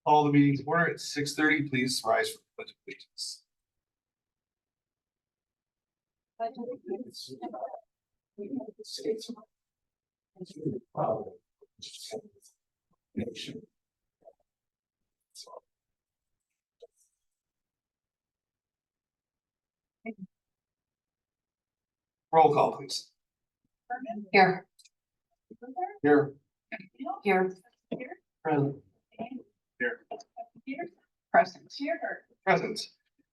Call the meeting to order at 6:30. Please rise for the pledge of allegiance. Roll call, please. Here. Here. Here. Present. Here. Present. Present.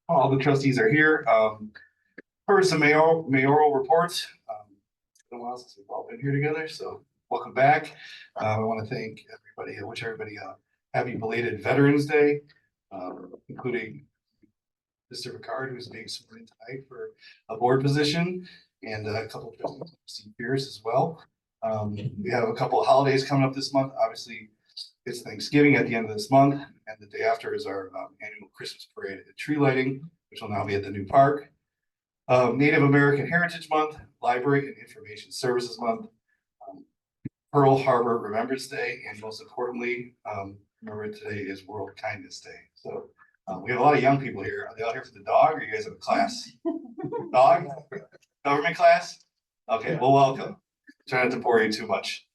All the trustees are here. First, some mayoral reports. It's been a while since we've all been here together, so welcome back. I want to thank everybody. I wish everybody a happy belated Veterans Day, including Mr. Ricard, who's being sworn in tonight for a board position, and a couple of trustees peers as well. We have a couple of holidays coming up this month. Obviously, it's Thanksgiving at the end of this month, and the day after is our annual Christmas parade and tree lighting, which will now be at the new park. Native American Heritage Month, Library and Information Services Month, Pearl Harbor Remembrance Day, and most importantly, remember today is World Kindness Day. So we have a lot of young people here. Are they all here for the dog, or you guys have a class? Dog? Government class? Okay, well, welcome. Try not to bore you too much.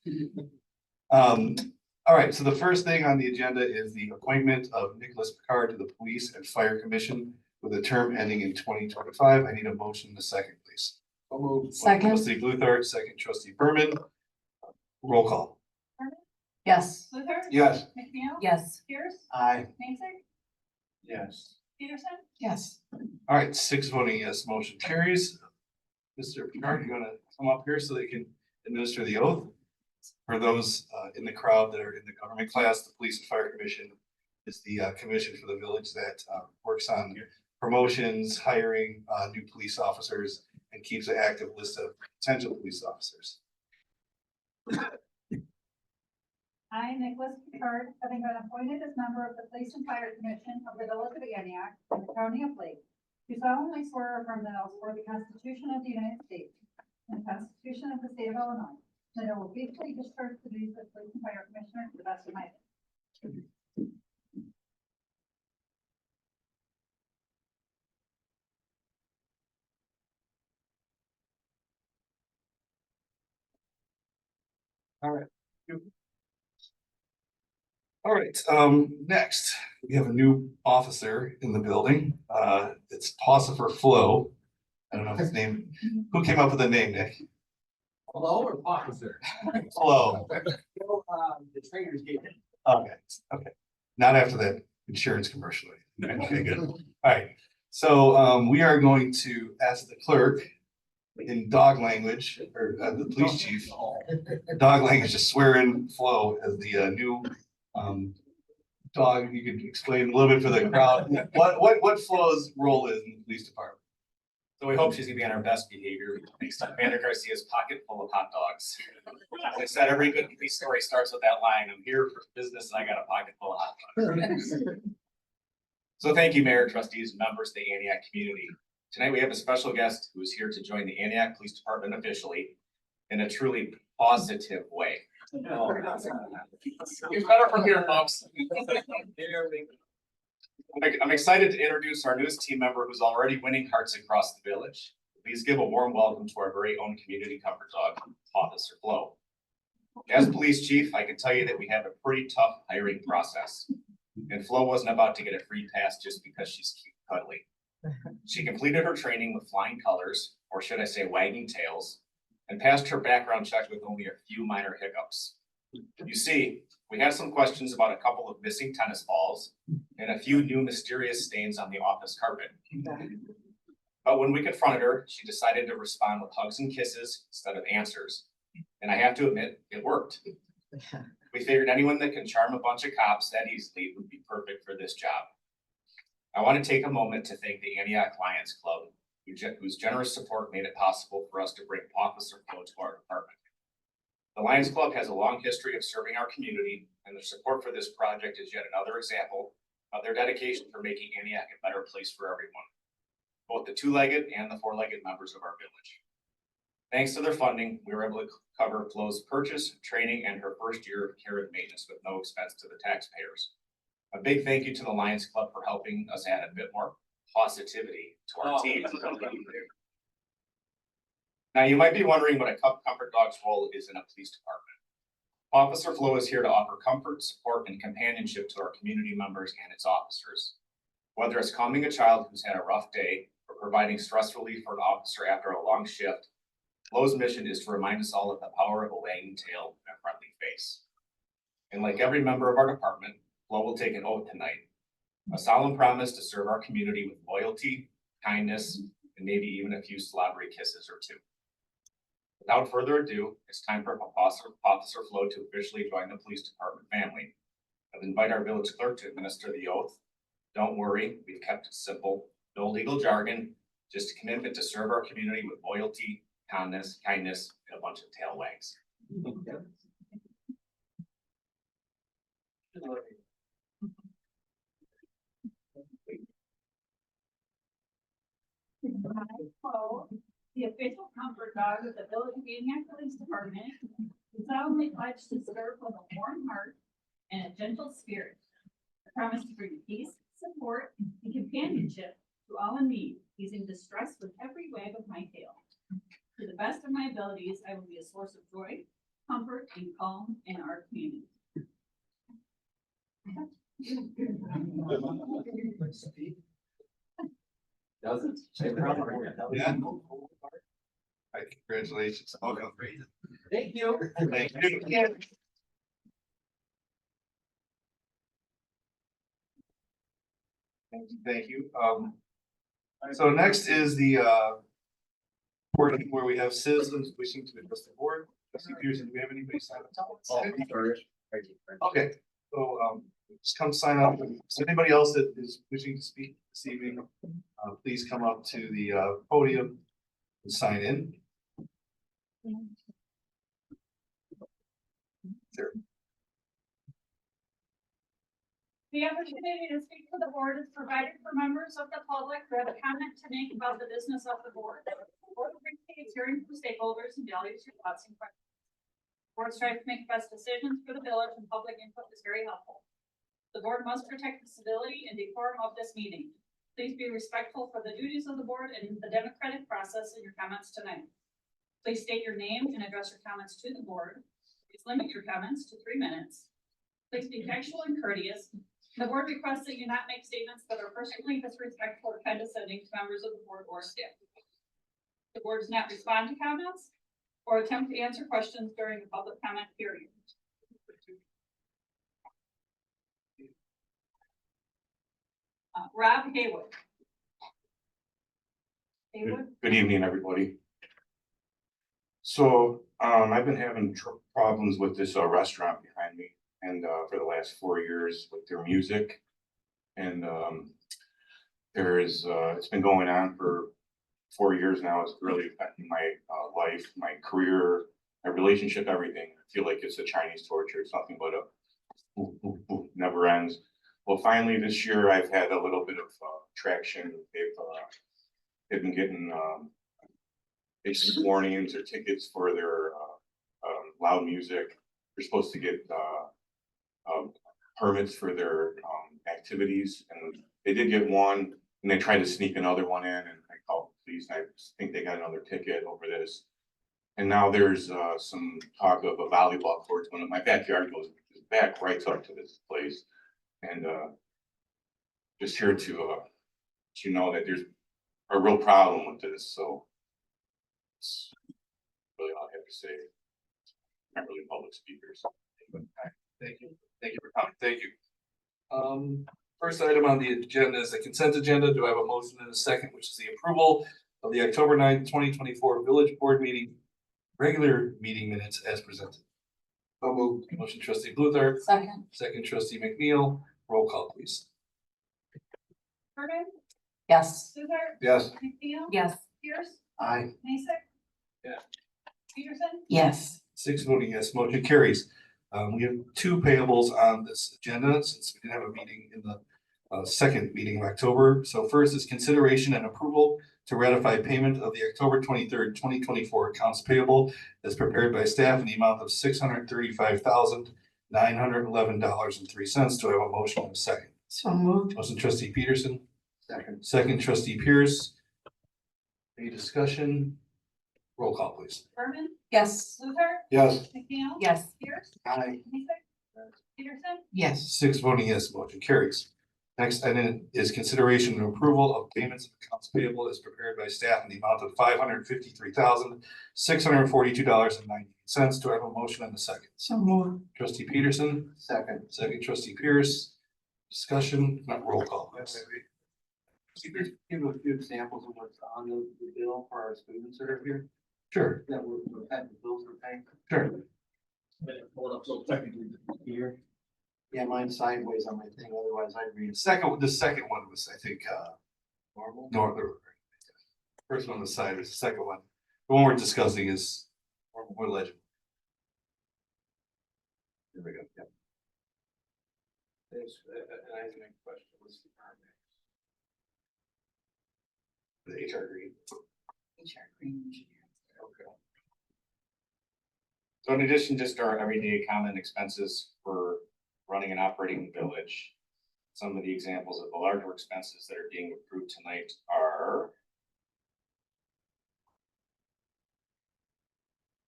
All right, so the first thing on the agenda is the appointment of Nicholas Picard to the Police and Fire Commission with a term ending in 2025. I need a motion in a second, please. Second. Trustee Bluthart, second trustee Berman. Roll call. Yes. Luther? Yes. McNeil? Yes. Pierce? Aye. Mason? Yes. Peterson? Yes. All right, 6 voting yes, motion carries. Mr. Picard, you want to come up here so they can administer the oath? For those in the crowd that are in the government class, the Police and Fire Commission is the commission for the village that works on promotions, hiring new police officers, and keeps an active list of potential police officers. I, Nicholas Picard, having been appointed as member of the Police and Fire Commission of the Village of Antioch in the County of Lake, do solemnly swear or affirm that I will support the Constitution of the United States and the Constitution of the State of Illinois, that I will faithfully discharge the duties of Police and Fire Commissioner to the best of my ability. All right. All right, next, we have a new officer in the building. It's Possifer Flo. I don't know his name. Who came up with the name, Nick? Hello or officer? Flo. The trainers gave it. Okay. Not after that insurance commercial. Okay, good. All right. So we are going to ask the clerk in dog language, or the police chief, dog language, to swear in Flo as the new dog. You could explain a little bit for the crowd what Flo's role is in the police department. So we hope she's gonna be on her best behavior. Next time, Amanda Garcia's pocket full of hot dogs. As I said, every good police story starts with that line, I'm here for business and I got a pocket full of hot dogs. So thank you, Mayor, trustees, and members of the Antioch community. Tonight we have a special guest who is here to join the Antioch Police Department officially in a truly positive way. It's better from here, folks. I'm excited to introduce our newest team member who's already winning hearts across the village. Please give a warm welcome to our very own community comfort dog, Officer Flo. As police chief, I can tell you that we have a pretty tough hiring process. And Flo wasn't about to get a free pass just because she's cute and cuddly. She completed her training with flying colors, or should I say wagging tails, and passed her background check with only a few minor hiccups. You see, we had some questions about a couple of missing tennis balls and a few new mysterious stains on the office carpet. But when we confronted her, she decided to respond with hugs and kisses instead of answers. And I have to admit, it worked. We figured anyone that can charm a bunch of cops that easily would be perfect for this job. I want to take a moment to thank the Antioch Lions Club, whose generous support made it possible for us to bring Officer Flo to our department. The Lions Club has a long history of serving our community, and their support for this project is yet another example of their dedication for making Antioch a better place for everyone, both the two-legged and the four-legged members of our village. Thanks to their funding, we were able to cover Flo's purchase, training, and her first year of care and maintenance with no expense to the taxpayers. A big thank you to the Lions Club for helping us add a bit more positivity to our team. Now, you might be wondering what a comfort dog's role is in a police department. Officer Flo is here to offer comfort, support, and companionship to our community members and its officers. Whether it's calming a child who's had a rough day or providing stress relief for an officer after a long shift, Flo's mission is to remind us all of the power of a wagging tail and a friendly face. And like every member of our department, Flo will take an oath tonight, a solemn promise to serve our community with loyalty, kindness, and maybe even a few slobbery kisses or two. Without further ado, it's time for Officer Flo to officially join the police department family. I'll invite our village clerk to administer the oath. Don't worry, we've kept it simple. No legal jargon, just a commitment to serve our community with loyalty, kindness, and a bunch of tail wags. Flo, the official comfort dog of the Village of Antioch Police Department, who solemnly pledge to serve with a warm heart and a gentle spirit. I promise to bring peace, support, and companionship to all in need, easing distress with every wag of my tail. To the best of my abilities, I will be a source of joy, comfort, and calm in our community. Does it? Yeah. Hi, congratulations. Welcome. Thank you. Thank you. Thank you. So next is the portion where we have citizens wishing to address the board. Trustee Peterson, do we have anybody sign up? Okay, so just come sign up. So anybody else that is wishing to speak this evening, please come up to the podium and sign in. Sure. The opportunity to speak to the board is provided for members of the public who have a comment to make about the business of the board. The board appreciates hearing from stakeholders and values your thoughts and questions. The board strives to make the best decisions for the village, and public input is very helpful. The board must protect the civility and decorum of this meeting. Please be respectful for the duties of the board and the democratic process in your comments tonight. Please state your name and address your comments to the board. Please limit your comments to 3 minutes. Please be textual and courteous. The board requests that you not make statements that are personally disrespectful or condescending to members of the board or staff. The board does not respond to comments or attempt to answer questions during the public comment period. Rob Haywood. Good evening, everybody. So, I've been having problems with this restaurant behind me and for the last 4 years with their music. And it's been going on for 4 years now. It's really affecting my life, my career, my relationship, everything. I feel like it's a Chinese torture. It's nothing but a never ends. Well, finally this year I've had a little bit of traction. They've been getting basically warnings or tickets for their loud music. They're supposed to get permits for their activities, and they did get one, and they tried to sneak another one in, and I called the police, and I think they got another ticket over this. And now there's some talk of a volleyball court. When my backyard goes back right up to this place, and just here to let you know that there's a real problem with this. So it's really all I have to say. I'm not really a public speaker, so. Thank you. Thank you for coming. Thank you. First item on the agenda is the consent agenda. Do I have a motion and a second, which is the approval of the October 9th, 2024 village board meeting, regular meeting minutes as presented? So moved. Motion trustee Luther, Second. second trustee McNeil. Roll call, please. Burden, Yes. Luther, Yes. McNeil. Yes. Pierce, Aye. Mason. Yeah. Peterson. Yes. 6 voting yes, motion carries. We have 2 payables on this agenda since we didn't have a meeting in the second meeting of October. So first is consideration and approval to ratify payment of the October 23rd, 2024 accounts payable as prepared by staff in the amount of $911.03. Do I have a motion and a second? So moved. Motion trustee Peterson, Second. second trustee Pierce. Any discussion? Roll call, please. Berman, Yes. Luther, Yes. McNeil. Yes. Pierce, Aye. Mason, Peterson, Yes. 6 voting yes, motion carries. Next item is consideration and approval of payments of accounts payable as prepared by staff in the amount of $553,642.98. Do I have a motion and a second? So moved. Trustee Peterson, Second. second trustee Pierce. Discussion, not roll call, please. Give a few examples of what's on the bill for our students that are here, Sure, that we're having bills we're paying. sure. Pull it up so technically here. Yeah, mine's sideways on my thing, otherwise I'd read. The second one was, I think, Normal. northern. First one on the side is the second one. The one we're discussing is more legible. There we go. Yep. There's, and I have a question, what's the department? The HR green. Okay. So in addition, just our everyday common expenses for running and operating the village. Some of the examples of the larger expenses that are being approved tonight are.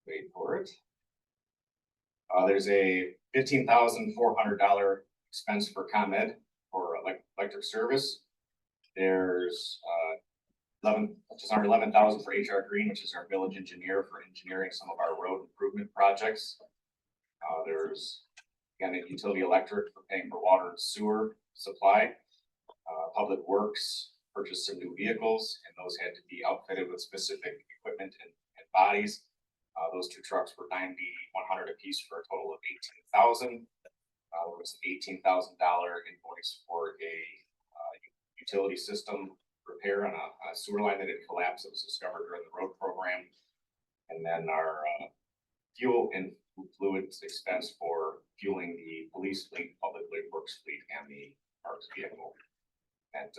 Wait for it. There's a $15,400 expense for ComEd for electric service. There's just under 11,000 for HR Green, which is our village engineer for engineering some of our road improvement projects. There's again a utility electric for paying for water and sewer supply. Public Works purchased some new vehicles, and those had to be outfitted with specific equipment and bodies. Those two trucks were $9,100 a piece for a total of $18,000. There was an $18,000 invoice for a utility system repair on a sewer line that had collapsed that was discovered during the road program. And then our fuel and fluids expense for fueling the police fleet, public works fleet, and the parks vehicle. And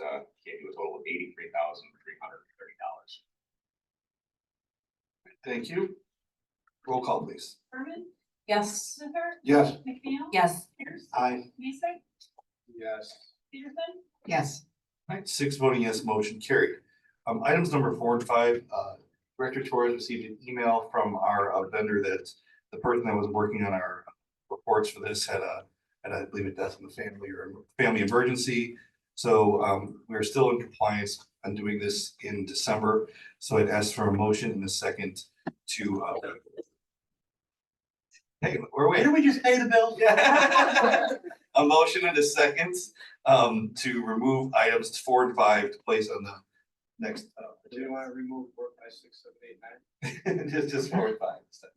gave you a total of $83,330. Thank you. Roll call, please. Berman, Yes. Luther, Yes. McNeil. Yes. Pierce, Aye. Mason, Yes. Peterson, Yes. All right, 6 voting yes, motion carried. Items number 4 and 5, Director Torres received an email from our vendor that the person that was working on our reports for this had I believe a death in the family or a family emergency. So we're still in compliance on doing this in December. So I'd ask for a motion in a second to hey, we're waiting. Didn't we just pay the bill? A motion and a second to remove items 4 and 5 to place on the next. Do you want to remove 4, 5, 6, 7, 8, 9? just 4 and 5. So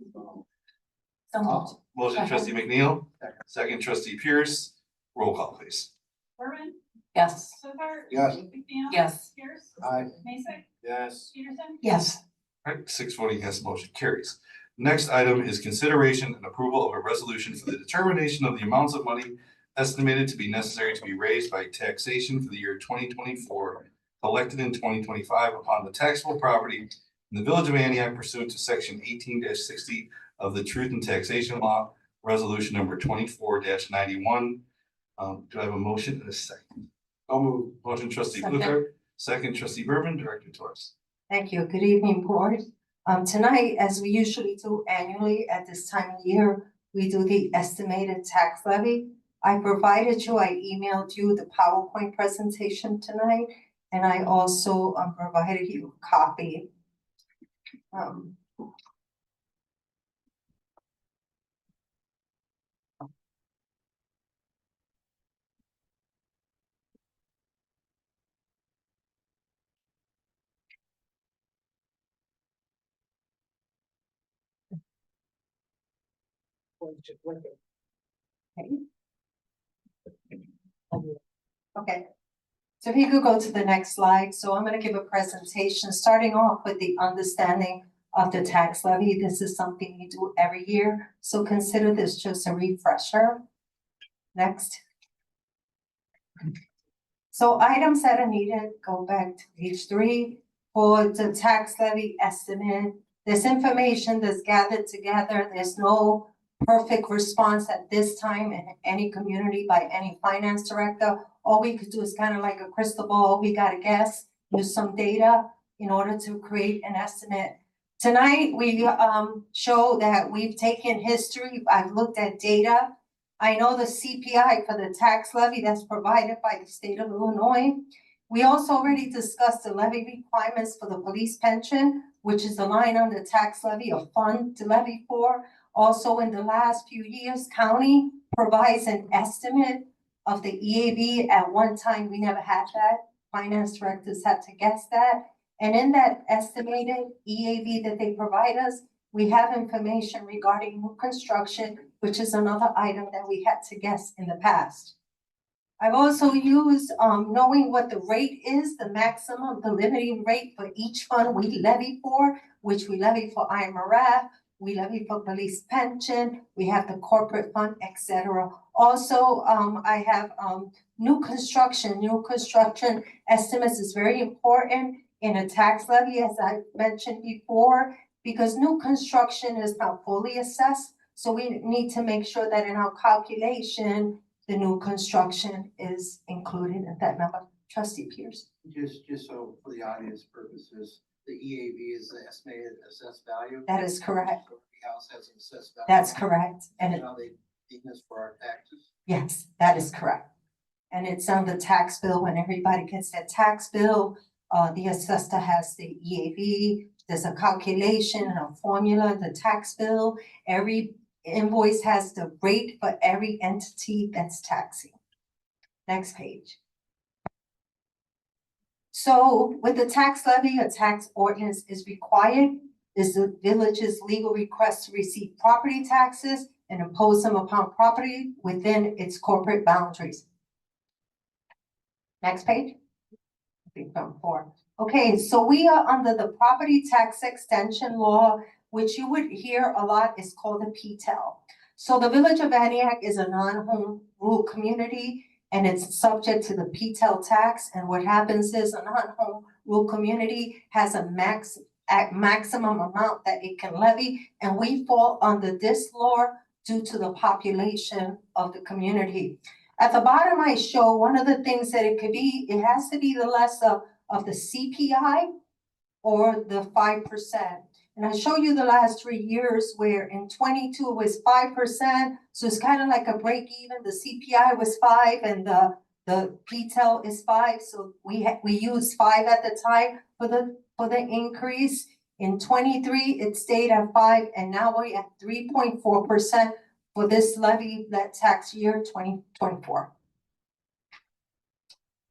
moved. Motion trustee McNeil, second trustee Pierce. Roll call, please. Berman, Yes. Luther. Yes. McNeil. Yes. Pierce, Aye. Mason, Yes. Peterson, Yes. All right, 6 voting yes, motion carries. Next item is consideration and approval of a resolution for the determination of the amounts of money estimated to be necessary to be raised by taxation for the year 2024, collected in 2025 upon the taxable property in the village of Antioch pursuant to section 18-60 of the Truth and Taxation Law, resolution number 24-91. Do I have a motion and a second? I'll move. Motion trustee Second. Luther, second trustee Berman, Director Torres. Thank you. Good evening, board. Tonight, as we usually do annually at this time of year, we do the estimated tax levy. I emailed you the PowerPoint presentation tonight, and I also provided you a copy. Okay. So if you could go to the next slide. So I'm going to give a presentation starting off with the understanding of the tax levy. This is something we do every year. So consider this just a refresher. Next. So items that are needed, go back to page 3 for the tax levy estimate. This information that's gathered together, there's no perfect response at this time in any community by any finance director. All we could do is kind of like a crystal ball. We gotta guess, use some data in order to create an estimate. Tonight, we show that we've taken history. I've looked at data. I know the CPI for the tax levy that's provided by the state of Illinois. We also already discussed the levy requirements for the police pension, which is the line on the tax levy, a fund to levy for. Also, in the last few years, county provides an estimate of the EAV. At one time, we never had that. Finance directors had to guess that. And in that estimated EAV that they provide us, we have information regarding new construction, which is another item that we had to guess in the past. I've also used, knowing what the rate is, the maximum, the limiting rate for each fund we levy for, which we levy for IMRF, we levy for police pension, we have the corporate fund, etc. Also, I have new construction estimates is very important in a tax levy, as I mentioned before, because new construction is not fully assessed. So we need to make sure that in our calculation, the new construction is included in that number. Trustee Pierce. Just so for the audience purposes, the EAV is the estimated assessed value. That is correct. So every house has an assessed value. That's correct. And That's how they deem this for our taxes. yes, that is correct. And it's on the tax bill. When everybody gets their tax bill, the assessor has the EAV. There's a calculation and a formula, the tax bill. Every invoice has the rate for every entity that's taxing. Next page. So with the tax levy, a tax ordinance is required. Is the village's legal request to receive property taxes and impose them upon property within its corporate boundaries. Next page. I think from 4. Okay, so we are under the property tax extension law, which you would hear a lot is called the PTEL. So the village of Antioch is a non-home rule community and it's subject to the PTEL tax. And what happens is a non-home rule community has a maximum amount that it can levy, and we fall under this law due to the population of the community. At the bottom, I show one of the things that it could be. It has to be the lesser of the CPI or the 5%. And I show you the last 3 years where in 22 it was 5%. So it's kind of like a break even. The CPI was 5 and the PTEL is 5. So we used 5 at the time for the increase. In 23, it stayed at 5, and now we're at 3.4% for this levy, that tax year 2024.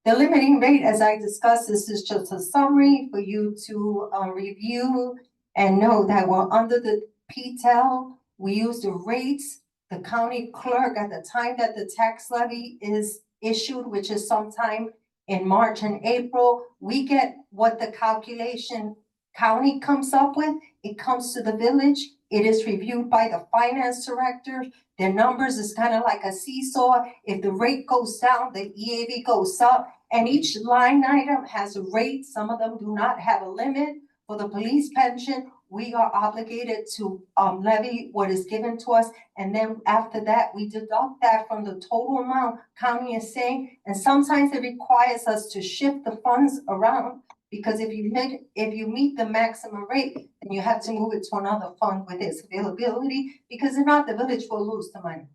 The limiting rate, as I discussed, this is just a summary for you to review and know that we're under the PTEL. We use the rates. The county clerk at the time that the tax levy is issued, which is sometime in March and April, we get what the calculation county comes up with. It comes to the village. It is reviewed by the finance director. Their numbers is kind of like a seesaw. If the rate goes down, the EAV goes up, and each line item has a rate. Some of them do not have a limit. For the police pension, we are obligated to levy what is given to us. And then after that, we deduct that from the total amount county is saying. And sometimes it requires us to shift the funds around, because if you meet the maximum rate, then you have to move it to another fund with its availability, because if not, the village will lose the money.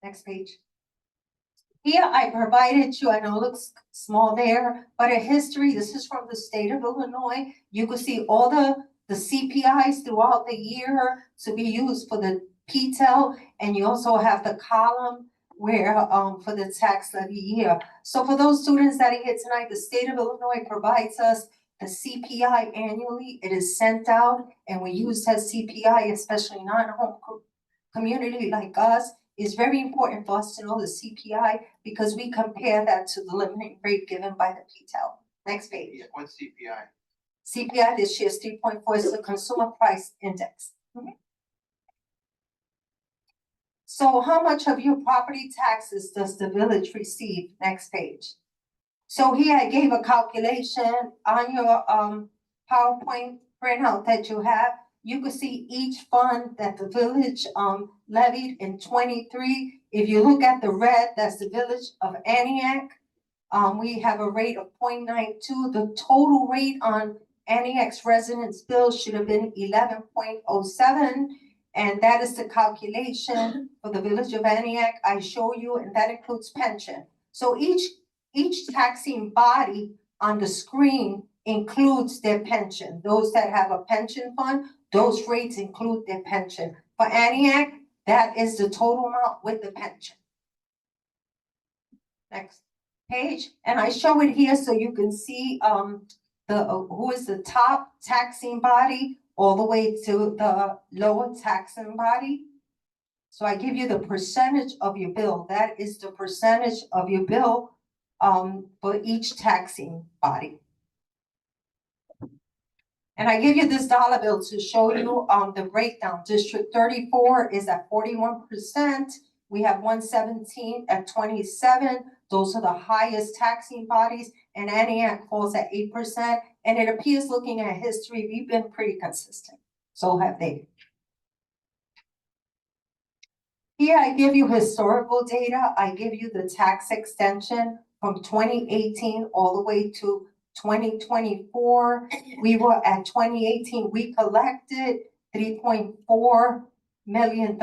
Next page. Here I provided you, I know it looks small there, but a history. This is from the state of Illinois. You can see all the CPIs throughout the year to be used for the PTEL, and you also have the column where for the tax levy year. So for those students that are here tonight, the state of Illinois provides us the CPI annually. It is sent out, and we use that CPI, especially non-home community like us. It's very important for us to know the CPI because we compare that to the limiting rate given by the PTEL. Next page. Yeah, what's CPI? CPI this year is 3.4, is the consumer price index. So how much of your property taxes does the village receive? Next page. So here I gave a calculation on your PowerPoint printout that you have. you can see each fund that the village, levied in 23. If you look at the red, that's the village of Antioch. We have a rate of 0.92. The total rate on Antioch's residents' bill should have been 11.07. And that is the calculation for the village of Antioch I show you, and that includes pension. So each taxing body on the screen includes their pension. Those that have a pension fund, those rates include their pension. For Antioch, that is the total amount with the pension. Next page, and I show it here so you can see who is the top taxing body all the way to the lower taxing body. So I give you the percentage of your bill. That is the percentage of your bill for each taxing body. And I give you this dollar bill to show you the breakdown. District 34 is at 41%. We have 117 at 27. Those are the highest taxing bodies, and Antioch falls at 8%. And it appears, looking at history, we've been pretty consistent. So have they. Here I give you historical data. I give you the tax extension from 2018 all the way to 2024. We were at 2018, we collected $3.4 million,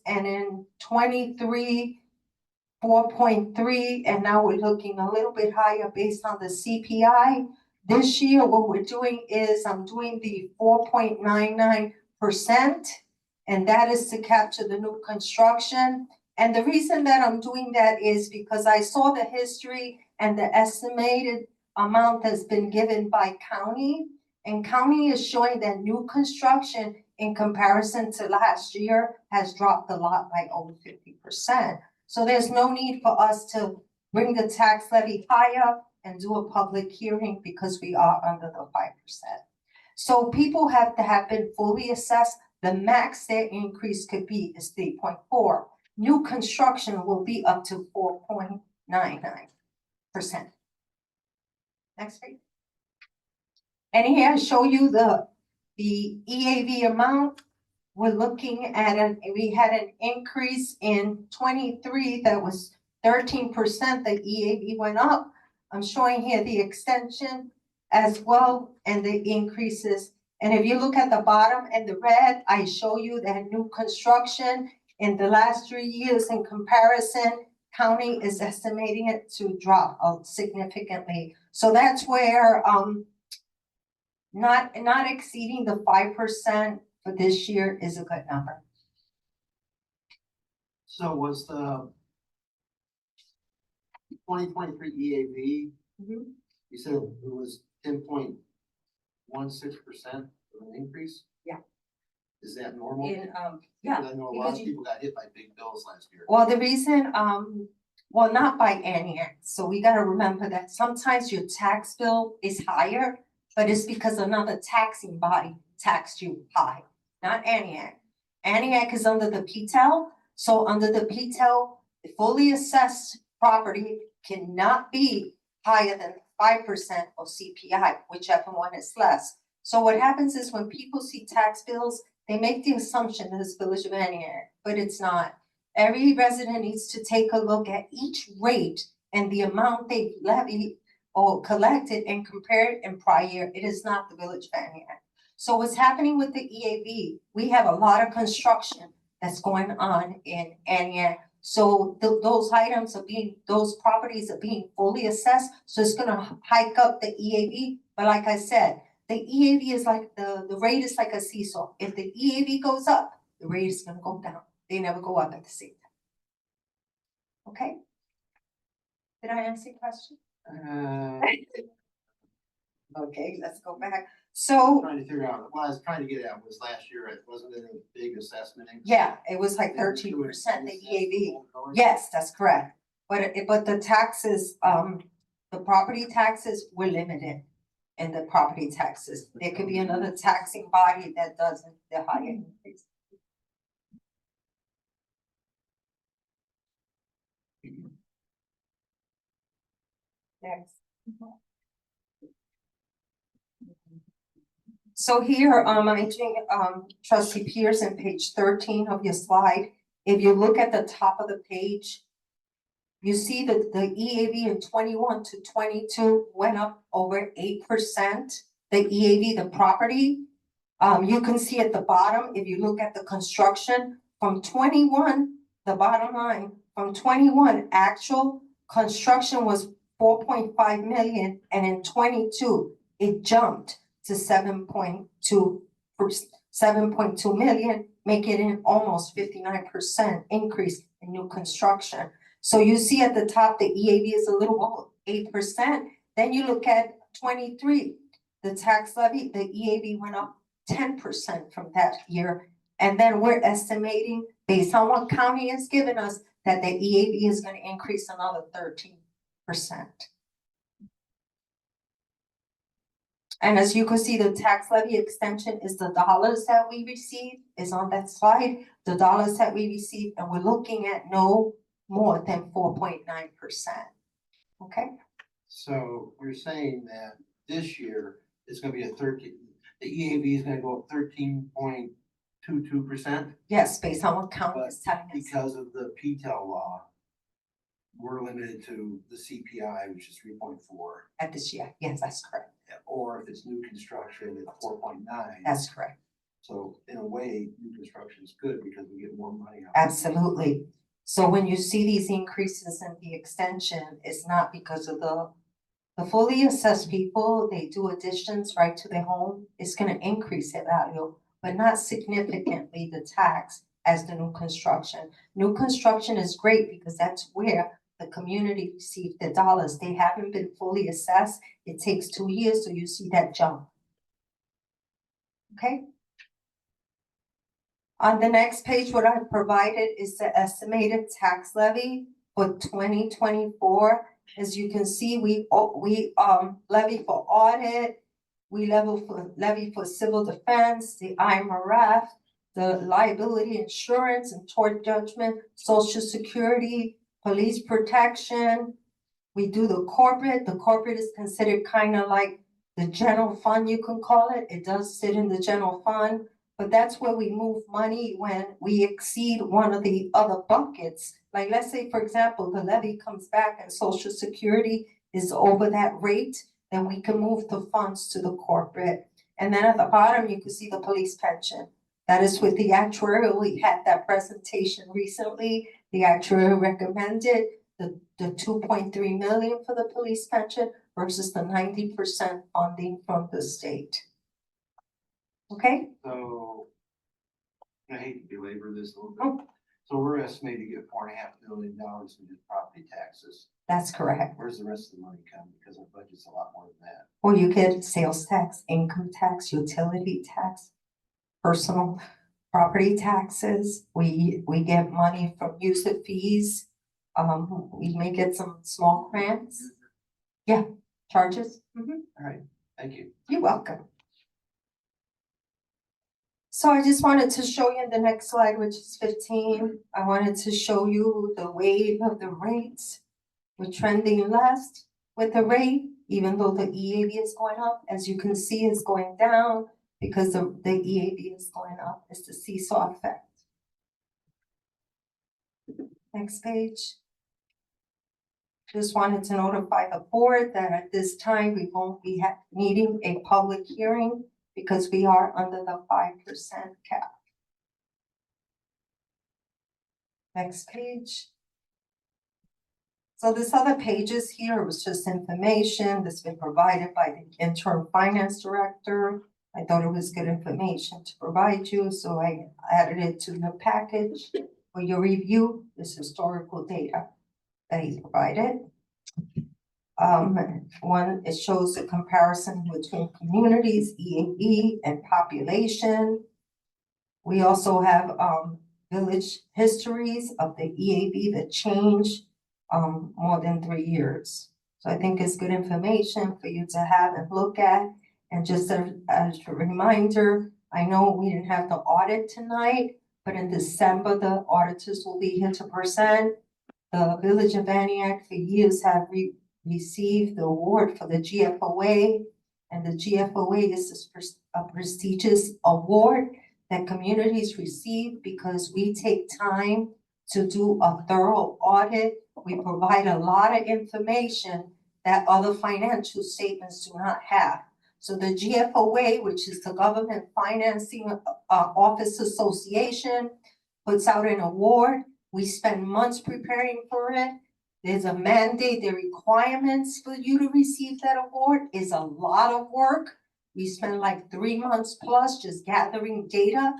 and in 23, 4.3, and now we're looking a little bit higher based on the CPI. This year, what we're doing is I'm doing the 4.99%, and that is to capture the new construction. And the reason that I'm doing that is because I saw the history and the estimated amount that's been given by county, and county is showing that new construction in comparison to last year has dropped a lot by over 50%. So there's no need for us to bring the tax levy higher and do a public hearing because we are under the 5%. So people have to have been fully assessed. The max their increase could be is 3.4. New construction will be up to 4.99%. Next page. And here I show you the EAV amount. We're looking at we had an increase in 23 that was 13%. The EAV went up. I'm showing here the extension as well and the increases. And if you look at the bottom and the red, I show you that new construction in the last 3 years in comparison, county is estimating it to drop significantly. So that's where not exceeding the 5% for this year is a good number. So was the 2023 EAV, you said it was 10.16% of an increase? Yeah. Is that normal? Yeah. Because I know a lot of people got hit by big bills last year. Well, the reason, well, not by Antioch. So we got to remember that sometimes your tax bill is higher, but it's because another taxing body taxed you high, not Antioch. Antioch is under the PTEL. So under the PTEL, the fully assessed property cannot be higher than 5% of CPI, whichever one is less. So what happens is when people see tax bills, they make the assumption that it's Village of Antioch, but it's not. Every resident needs to take a look at each rate and the amount they've levied or collected and compare it in prior year. It is not the Village of Antioch. So what's happening with the EAV, we have a lot of construction that's going on in Antioch. So those items are those properties are being fully assessed. So it's gonna hike up the EAV. But like I said, the EAV is like the rate is like a seesaw. If the EAV goes up, the rate is gonna go down. They never go up at the same time. Okay? Did I answer your question? Okay, let's go back. So Trying to figure out, what I was trying to get at was last year, it wasn't a big assessment increase. yeah, it was like 13% the EAV. Yes, that's correct. But the taxes, the property taxes were limited in the property taxes. There could be another taxing body that doesn't, the higher increase. Next. So here, I'm doing, trustee Pearson, page 13 of your slide. If you look at the top of the page, you see that the EAV in 21 to 22 went up over 8%. The EAV, the property, you can see at the bottom, if you look at the construction from 21, the bottom line, from 21, actual construction was 4.5 million, and in 22, it jumped to 7.2 million, making it almost 59% increase in new construction. So you see at the top, the EAV is a little over 8%. Then you look at 23, the tax levy, the EAV went up 10% from that year. And then we're estimating, based on what county has given us, that the EAV is going to increase another 13%. And as you can see, the tax levy extension is the dollars that we receive, is on that slide, the dollars that we receive, and we're looking at no more than 4.9%. Okay? So you're saying that this year it's gonna be the EAV is gonna go up 13.22%? Yes, based on what county is telling us. Because of the PTEL law, we're limited to the CPI, which is 3.4. At this year, yes, that's correct. Or if it's new construction, it's 4.9. That's correct. So in a way, new construction is good because we get more money out. Absolutely. So when you see these increases in the extension, it's not because of the fully assessed people, they do additions right to their home. It's gonna increase their value, but not significantly the tax as the new construction. New construction is great because that's where the community received the dollars. They haven't been fully assessed. It takes 2 years, so you see that jump. Okay? On the next page, what I've provided is the estimated tax levy for 2024. As you can see, we levy for audit, we levy for civil defense, the IMRF, the liability insurance and tort judgment, social security, police protection. We do the corporate is considered kind of like the general fund, you can call it. It does sit in the general fund, but that's where we move money when we exceed one of the other buckets. Like, let's say, for example, the levy comes back and social security is over that rate, then we can move the funds to the corporate. And then at the bottom, you can see the police pension. That is with the actuarial. We had that presentation recently. The actuarial recommended the 2.3 million for the police pension versus the 90% funding from the state. Okay? So I hate to belabor this a little bit. So we're estimating to get $4.5 million in just property taxes. That's correct. Where's the rest of the money come? Because our budget's a lot more than that. Well, you get sales tax, income tax, utility tax, personal property taxes. We get money from user fees. We may get some small grants. Yeah, charges. All right, thank you. You're welcome. So I just wanted to show you in the next slide, which is 15. I wanted to show you the wave of the rates. We're trending less with the rate, even though the EAV is going up. As you can see, it's going down because the EAV is going up. It's the seesaw effect. Next page. Just wanted to notify the board that at this time we won't be needing a public hearing because we are under the 5% cap. Next page. So this other pages here was just information that's been provided by the interim finance director. I thought it was good information to provide you, so I added it to the package for your review, this historical data that he provided. One, it shows a comparison between communities, EAB, and population. We also have village histories of the EAB that change more than 3 years. So I think it's good information for you to have and look at. And just as a reminder, I know we didn't have the audit tonight, but in December, the auditors will be here to present. The Village of Antioch for years have received the award for the GFOA, And the GFOA is a prestigious award that communities receive because we take time to do a thorough audit. We provide a lot of information that other financial statements do not have. So the GFOA, which is the Government Financing Office Association, puts out an award. We spend months preparing for it. There's a mandate, the requirements for you to receive that award is a lot of work. We spend like 3 months plus just gathering data.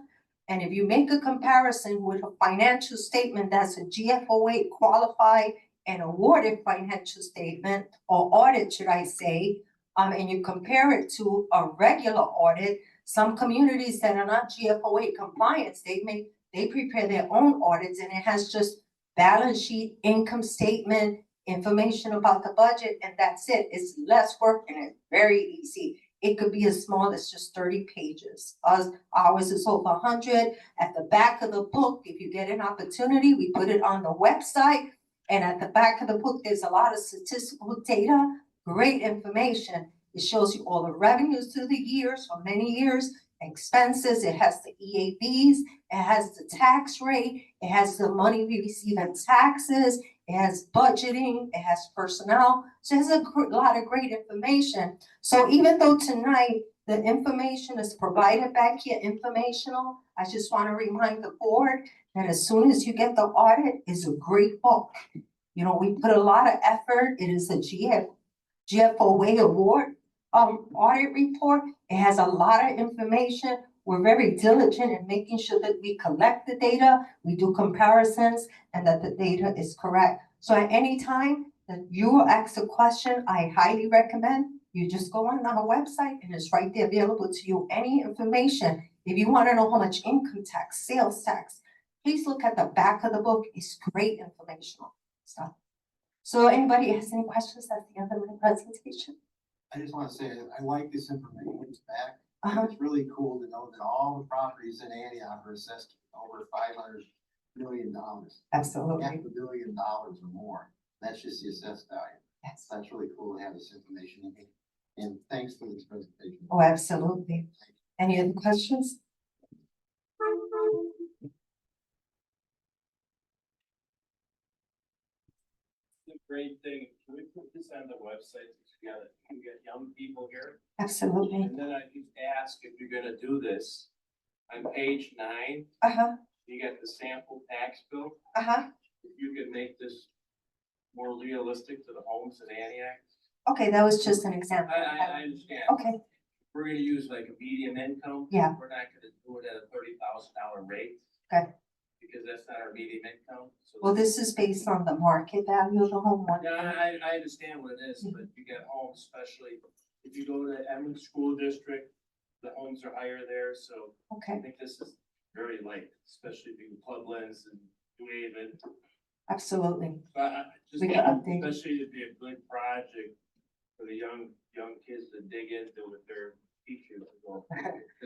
And if you make a comparison with a financial statement that's a GFOA qualified and awarded financial statement, or audit, should I say, and you compare it to a regular audit, some communities that are not GFOA compliant, they prepare their own audits, and it has just balance sheet, income statement, information about the budget, and that's it. It's less work and it's very easy. It could be as small as just 30 pages. Ours is over 100. At the back of the book, if you get an opportunity, we put it on the website. And at the back of the book, there's a lot of statistical data, great information. It shows you all the revenues through the years, for many years, expenses, it has the EAVs, it has the tax rate, it has the money we receive in taxes, it has budgeting, it has personnel. So it has a lot of great information. So even though tonight the information is provided back here, informational, I just want to remind the board that as soon as you get the audit, it's a great book. You know, we put a lot of effort. It is a GFOA award audit report. It has a lot of information. We're very diligent in making sure that we collect the data, we do comparisons, and that the data is correct. So at any time that you ask a question, I highly recommend you just go on our website and it's right there available to you. Any information, if you want to know how much income tax, sales tax, please look at the back of the book. It's great informational stuff. So anybody has any questions at the end of my presentation? I just want to say, I like this information it's back. Uh-huh. It's really cool to know that all the properties in Antioch are assessed over $500 million. Absolutely. $500 million or more. That's just the assessed value. Yes. That's really cool to have this information. And thanks for this presentation. Oh, absolutely. Any other questions? The great thing, can we put this on the website together? Can we get young people here? Absolutely. And then I can ask if you're gonna do this. On page 9, Uh-huh, you get the sample tax bill. uh-huh. If you could make this more realistic to the homes in Antioch. Okay, that was just an example. I understand. Okay, We're gonna use like a median income. Yeah. We're not gonna do it at a $30,000 rate. Okay. Because that's not our median income. So well, this is based on the market value of the home. yeah, I understand what it is, but you get homes, especially if you go to Emmons School District, the homes are higher there, so I Okay, think this is very light, especially if you Clublands and New Haven. absolutely. But just, We can update. especially to be a good project for the young kids to dig into with their teachers.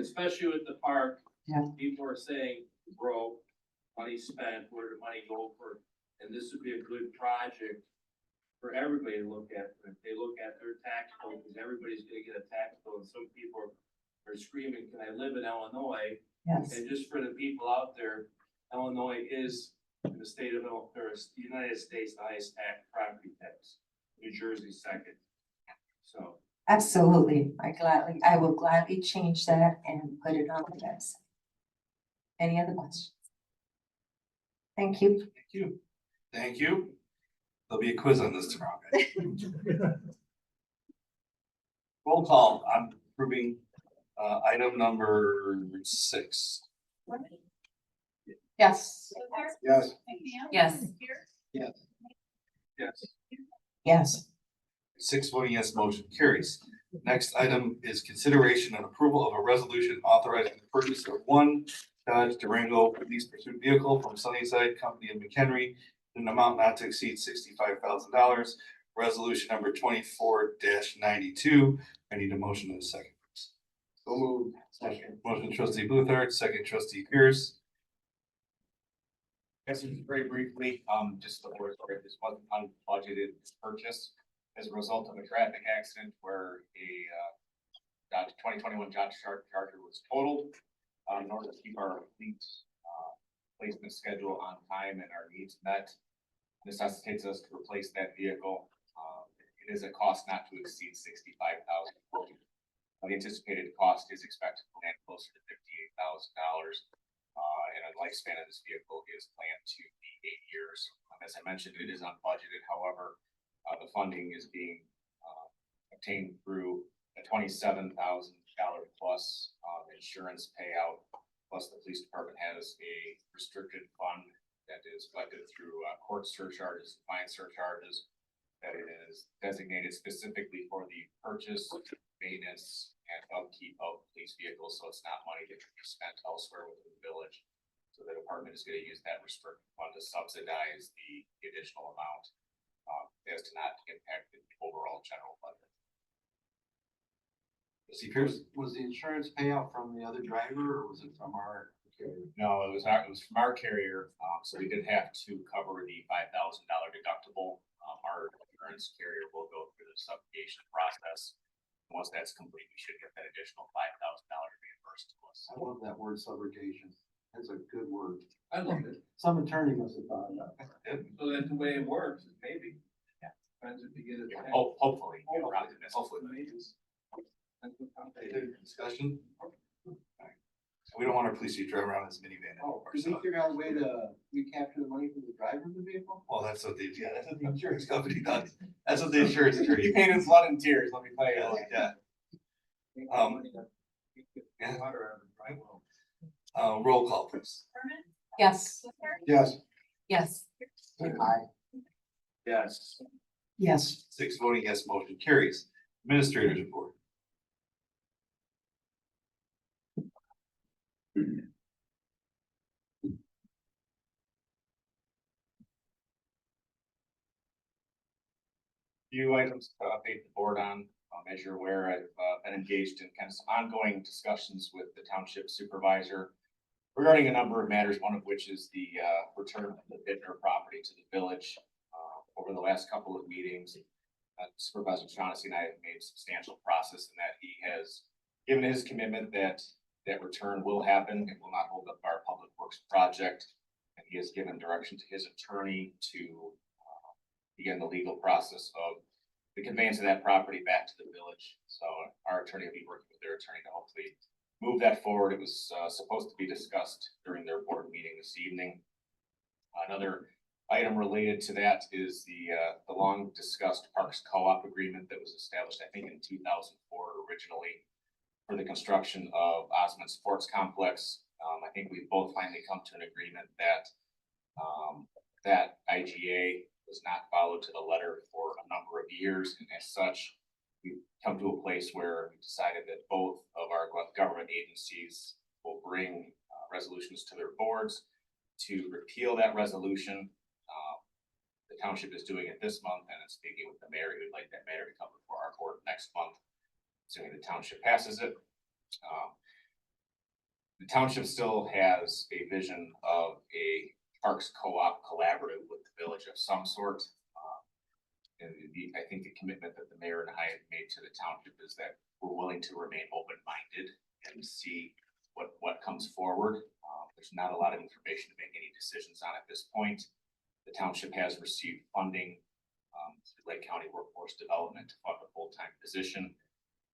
Especially with the park. Yeah. People are saying, broke, money spent, where did money go for? And this would be a good project for everybody to look at. If they look at their tax bill, because everybody's gonna get a tax bill, and some people are screaming, can I live in Illinois? Yes, And just for the people out there, Illinois is in the state of Illinois, or the United States, the highest tax, property tax. New Jersey second. So, absolutely. I will gladly change that and put it on the website. Any other questions? Thank you. Thank you. Thank you. There'll be a quiz on this tomorrow. guys. Roll call on approving item number 6. Yes. Yes. Yes. Yes. yes. Yes. 6 voting yes, motion carries. Next item is consideration and approval of a resolution authorizing the purchase of one Dodge Durango police pursuit vehicle from Sunnyside Company in McHenry in an amount not to exceed $65,000. Resolution number 24-92. I need a motion in a second. So moved. Second. Motion trustee Bluthart, second trustee Pierce. Yes, very briefly, just the word, this was unbudgeted purchase as a result of a traffic accident where a 2021 Dodge Charger was totaled. In order to keep our fleet placement schedule on time and our needs met, necessitates us to replace that vehicle. It is a cost not to exceed $65,000. The anticipated cost is expected to land closer to $58,000. And the lifespan of this vehicle is planned to be 8 years. As I mentioned, it is unbudgeted. However, the funding is being obtained through a $27,000 plus insurance payout. Plus, the police department has a restricted fund that is collected through court surcharges, fine surcharges. That is designated specifically for the purchase, maintenance, and upkeep of police vehicles. So it's not money that can be spent elsewhere within the village. So the department is going to use that restricted fund to subsidize the additional amount, as to not impact the overall general budget. Trustee Pierce? Was the insurance payout from the other driver or was it from our carrier? No, it was from our carrier, so we did have to cover the $5,000 deductible. Our insurance carrier will go through the subrogation process. Once that's complete, we should get that additional $5,000 reimbursed to us. I love that word subrogation. That's a good word. I love it. Some attorney must have thought about it. So that's the way it works, maybe. Yeah. Depends if you get it. Hopefully, hopefully. That's what I'm Any saying. discussion? We don't want our police chief driving around in his minivan Oh, anymore, did we so. figure out a way to recapture the money from the driver of the vehicle? Well, that's what the insurance company does. That's what the insurance attorney. You painted blood and tears, let me tell you. Yeah. Yeah. Water out of the dry well. Roll call, please. Herman? Yes. Luther? Yes. Yes. Yes. Yes. 6 voting yes, motion carries. Administrators report. Few items to update the board on. As you're aware, I've been engaged in kind of some ongoing discussions with the township supervisor regarding a number of matters, one of which is the return of the Bittner property to the village. Over the last couple of meetings, Supervisor Shaughnessy and I have made substantial progress in that he has given his commitment that that return will happen. It will not hold up our public works project. And he has given direction to his attorney to begin the legal process of the conveyance of that property back to the village. So our attorney will be working with their attorney to hopefully move that forward. It was supposed to be discussed during their board meeting this evening. Another item related to that is the long discussed Parks Co-op agreement that was established, I think, in 2004 originally for the construction of Osmond Sports Complex. I think we've both finally come to an agreement that that IGA was not followed to the letter for a number of years, and as such, we've come to a place where we decided that both of our government agencies will bring resolutions to their boards to repeal that resolution. The township is doing it this month, and it's speaking with the mayor. We'd like that mayor to come before our board next month, assuming the township passes it. The township still has a vision of a Parks Co-op collaborative with the village of some sort. And I think the commitment that the mayor and I have made to the township is that we're willing to remain open-minded and see what comes forward. There's not a lot of information to make any decisions on at this point. The township has received funding through Lake County Workforce Development to fund a full-time position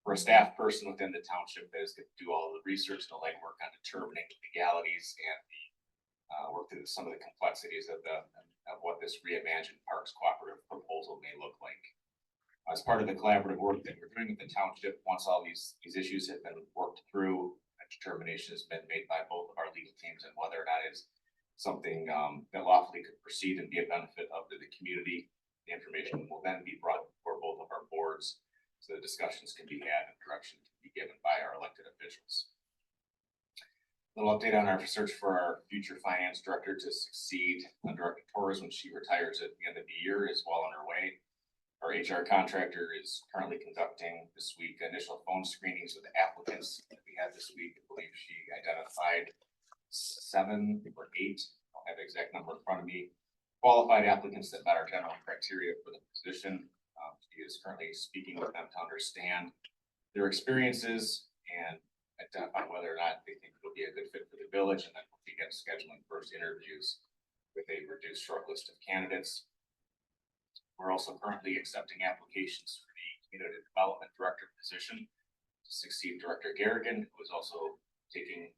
for a staff person within the township that is going to do all of the research and the legwork on determining the legalities and the work through some of the complexities of what this reimagined Parks Cooperative proposal may look like. As part of the collaborative work that we're doing with the township, once all these issues have been worked through, a determination has been made by both of our legal teams and whether or not is something that lawfully could proceed and be a benefit of the community. The information will then be brought before both of our boards so the discussions can be had and direction can be given by our elected officials. A little update on our search for our future finance director to succeed Director Torres when she retires at the end of the year is well on her way. Our HR contractor is currently conducting this week initial phone screenings with the applicants that we had this week. I believe she identified 7 or 8, I don't have the exact number in front of me, qualified applicants that met our general criteria for the position. She is currently speaking with them to understand their experiences and identify whether or not they think it'll be a good fit for the village, and then we'll begin scheduling first interviews with a reduced short list of candidates. We're also currently accepting applications for the Community Development Director position to succeed Director Garrigan, who is also taking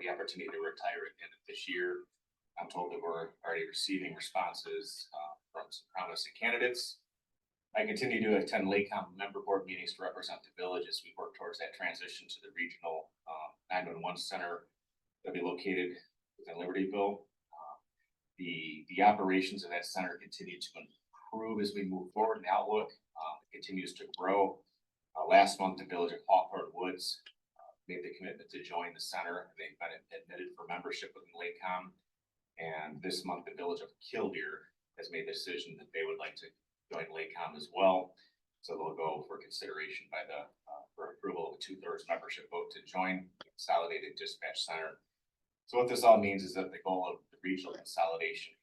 the opportunity to retire at the end of this year. I'm told that we're already receiving responses from some promising candidates. I continue to attend Lakecom member board meetings to represent the village as we work towards that transition to the regional 911 center that'll be located within Libertyville. The operations of that center continue to improve as we move forward, and the outlook continues to grow. Last month, the village of Hawthorne Woods made the commitment to join the center. They've been admitted for membership within Lakecom. And this month, the village of Killdeer has made the decision that they would like to join Lakecom as well. So they'll go for consideration by the, for approval of a 2/3 membership vote to join the Consolidated Dispatch Center. So what this all means is that the goal of the regional consolidation,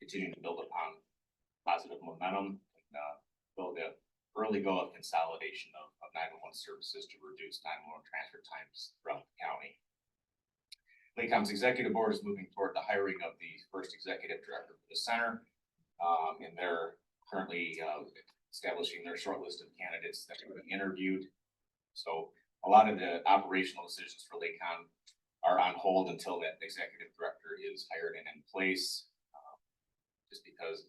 continuing to build upon positive momentum and build the early goal of consolidation of 911 services to reduce 911 transfer times throughout the county. Lakecom's executive board is moving toward the hiring of the first executive director for the center. And they're currently establishing their short list of candidates that are being interviewed. So a lot of the operational decisions for Lakecom are on hold until that executive director is hired and in place. Just because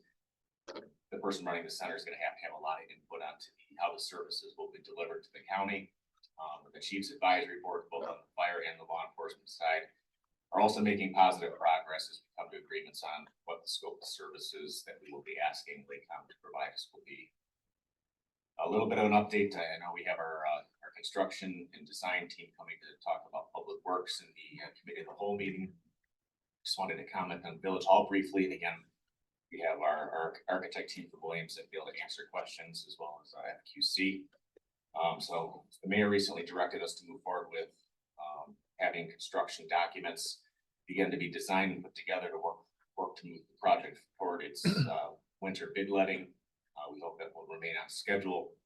the person running the center is going to have a lot of input onto how the services will be delivered to the county. The chief's advisory board, both on the fire and the law enforcement side, are also making positive progress as we come to agreements on what the scope of services that we will be asking Lakecom to provide us will be. A little bit of an update. I know we have our construction and design team coming to talk about public works in the committee of the whole meeting. Just wanted to comment on Village Hall briefly, and again, we have our architect team from Williams that be able to answer questions as well as FQC. So the mayor recently directed us to move forward with having construction documents begin to be designed and put together to work to move the project forward. It's winter bid letting. We hope that will remain on schedule,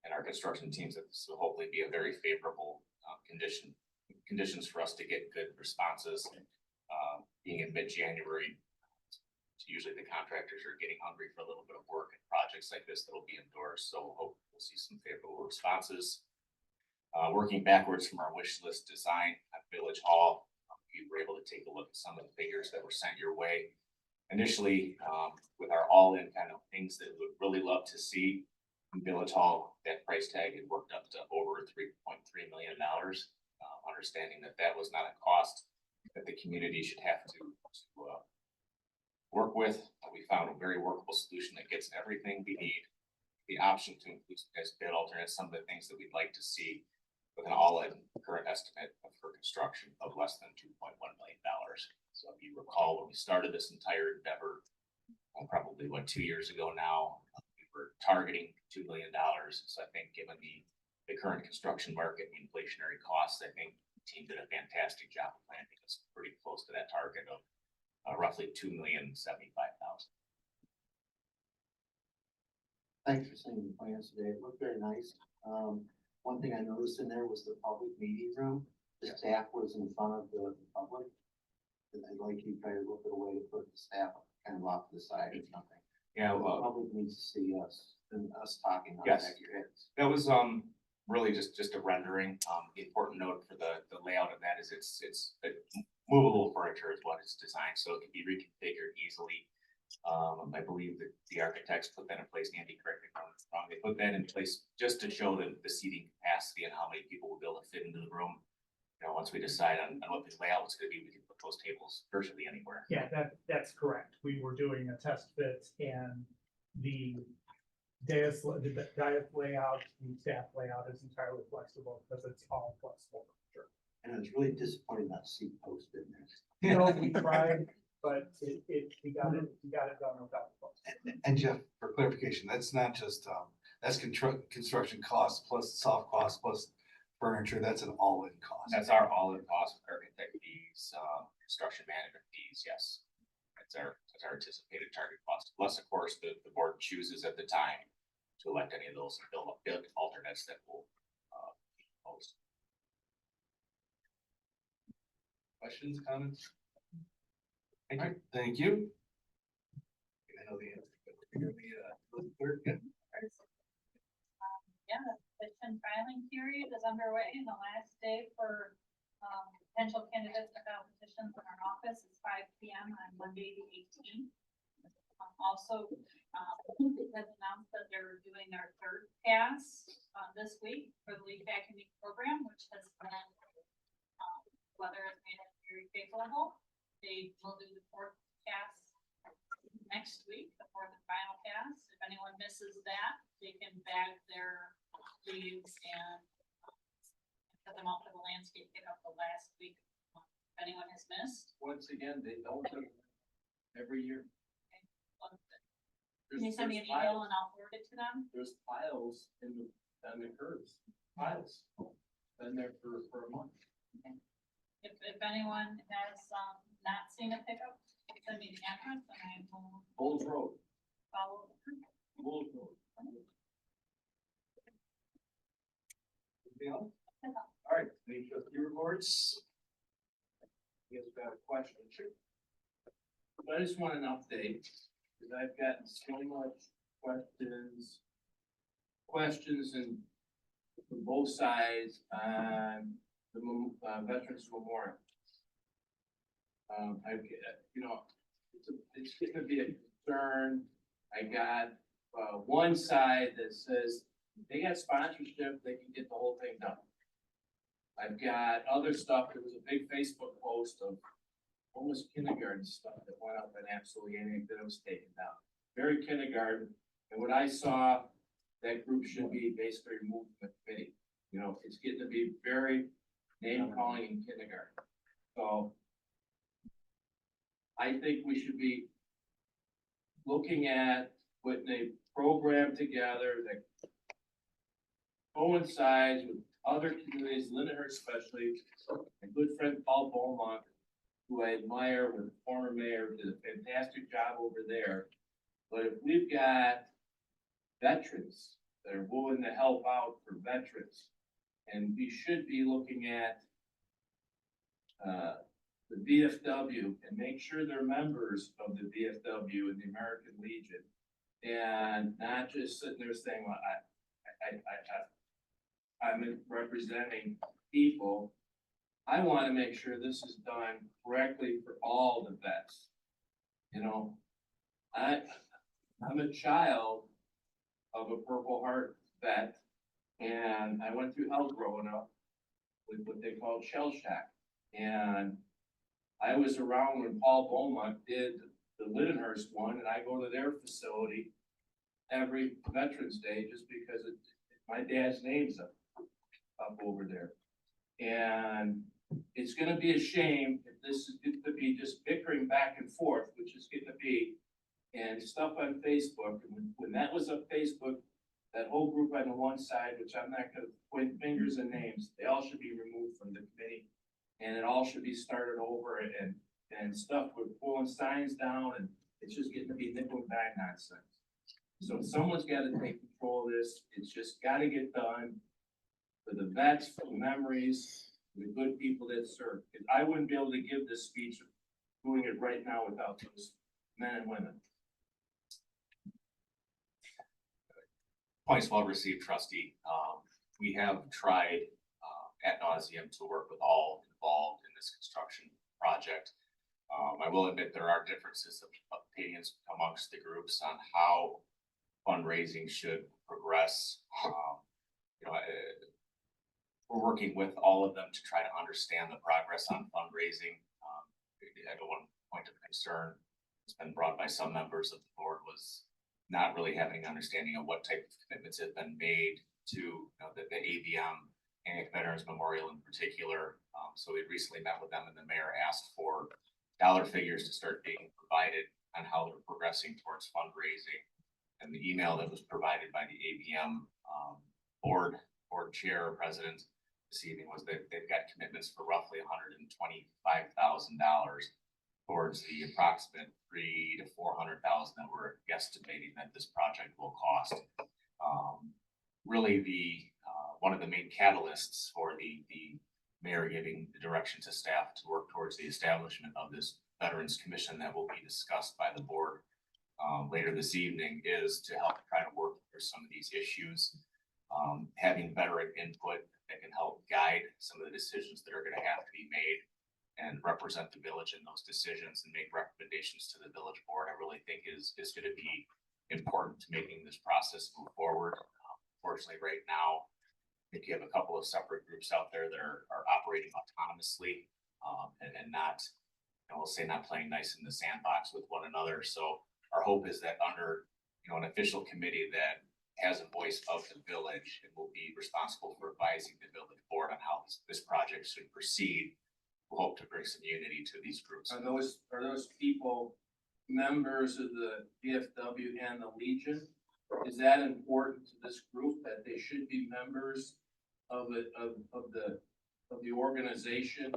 and our construction teams that this will hopefully be a very favorable conditions for us to get good responses. Being in mid-January, usually the contractors are getting hungry for a little bit of work, and projects like this that will be endorsed. So we'll see some favorable responses. Working backwards from our wish list design at Village Hall, we were able to take a look at some of the figures that were sent your way. Initially, with our all-in kind of things that we would really love to see in Village Hall, that price tag had worked up to over $3.3 million. Understanding that that was not a cost that the community should have to work with. We found a very workable solution that gets everything we need. The option to include as bid alternates, some of the things that we'd like to see with an all-in current estimate for construction of less than $2.1 million. So if you recall, when we started this entire endeavor, probably 2 years ago now, we were targeting $2 million. So I think given the current construction market and inflationary costs, I think the team did a fantastic job of planning us pretty close to that target of roughly $2,075,000. Thanks for seeing the plans today. It looked very nice. One thing I noticed in there was the public meeting room. The staff was in front of the public. And I'd like you to try to look at a way to put the staff kind of off to the side or something. Yeah, The public needs to see us and us talking on Yes. that your heads. that was really just a rendering. The important note for the layout of that is it's movable furniture is what it's designed, so it can be reconfigured easily. I believe that the architects put that in place. Andy, correct me if I'm wrong. They put that in place just to show the seating capacity and how many people will be able to fit into the room. You know, once we decide on what the layout is going to be, we can put those tables virtually anywhere. Yeah, that's correct. We were doing a test fit, and the dais layout, the staff layout is entirely flexible because it's all flexible. Sure. And I was really disappointed not to see post in there. You know, we tried, but we got it done without the post. And Jeff, for clarification, that's not just, that's construction costs plus soft costs plus furniture. That's an all-in cost. That's our all-in cost with architect fees, construction management fees. Yes, that's our anticipated target cost. Plus, of course, the board chooses at the time to elect any of those bid alternates that will Opposed? Questions, comments? Thank you. I know the answer, but we're gonna be, clerk, yeah. Yeah, the petition filing period is underway, and the last day for, potential candidates to file petitions in our office is 5 p.m. on Monday, the 18th. Also, it has announced that they're doing their third pass, this week for the Lead Back and Meet program, which has been, weather has made it very favorable. They will do the fourth pass next week, the fourth and final pass. If anyone misses that, they can bag their leaves and put them out for the landscape pickup the last week. If anyone has missed. Once again, they don't do it every year. Can you send me an email and I'll forward it to them? There's piles on the curbs, piles. Been there for a month. If anyone has, not seen a pickup, send me the address and I will Bulls Road, follow through. Bulls Road. Anything else? All right, any trustee reports? You guys got a question? Sure. But I just want an update, because I've gotten so much questions and from both sides on the Veterans Memorial. It's gonna be a concern. I got, one side that says they got sponsorship, they can get the whole thing done. I've got other stuff. There was a big Facebook post of almost kindergarten stuff that went up and absolutely anything that was taken down. Very kindergarten. And what I saw, that group should be basically removed from the committee. You know, it's getting to be very name calling in kindergarten. So I think we should be looking at putting a program together that coincides with other communities, Lindenhurst especially, my good friend Paul Beaumont, who I admire, was the former mayor, did a fantastic job over there. But if we've got veterans that are willing to help out for veterans, and we should be looking at the VFW and make sure they're members of the VFW and the American Legion, and not just sitting there saying, well, I'm representing people. I want to make sure this is done correctly for all the vets. You know, I'm a child of a Purple Heart vet, and I went through hell growing up with what they called shell shock. And I was around when Paul Beaumont did the Lindenhurst one, and I go to their facility every Veterans Day just because my dad's name's up over there. And it's gonna be a shame if this is going to be just bickering back and forth, which is gonna be, and stuff on Facebook. And when that was on Facebook, that whole group on the one side, which I'm not gonna point fingers and names, they all should be removed from the committee. And it all should be started over, and stuff, we're pulling signs down, and it's just getting to be nickel and dime nonsense. So someone's gotta take control of this. It's just gotta get done for the vets, for the memories, for the good people that serve. Because I wouldn't be able to give this speech doing it right now without those men and women. Points well received, trustee. We have tried ad nauseum to work with all involved in this construction project. I will admit there are differences of opinions amongst the groups on how fundraising should progress. We're working with all of them to try to understand the progress on fundraising. I know one point of concern that's been brought by some members of the board was not really having an understanding of what type of commitments have been made to the AVM, Antioch Veterans Memorial in particular. So we recently met with them, and the mayor asked for dollar figures to start being provided on how they're progressing towards fundraising. And the email that was provided by the AVM board chair or president this evening was that they've got commitments for roughly $125,000 towards the approximate $300,000 to $400,000 that we're guesstimating that this project will cost. Really, the one of the main catalysts for the mayor giving the direction to staff to work towards the establishment of this Veterans Commission that will be discussed by the board later this evening is to help try to work through some of these issues. Having veteran input that can help guide some of the decisions that are gonna have to be made and represent the village in those decisions and make recommendations to the village board, I really think is gonna be important to making this process move forward. Fortunately, right now, I think you have a couple of separate groups out there that are operating autonomously, and not, we'll say not playing nice in the sandbox with one another. So our hope is that under, an official committee that has a voice of the village and will be responsible for advising the village board on how this project should proceed, we'll hope to bring some unity to these groups. Are those people members of the VFW and the Legion? Is that important to this group that they should be members of the organization?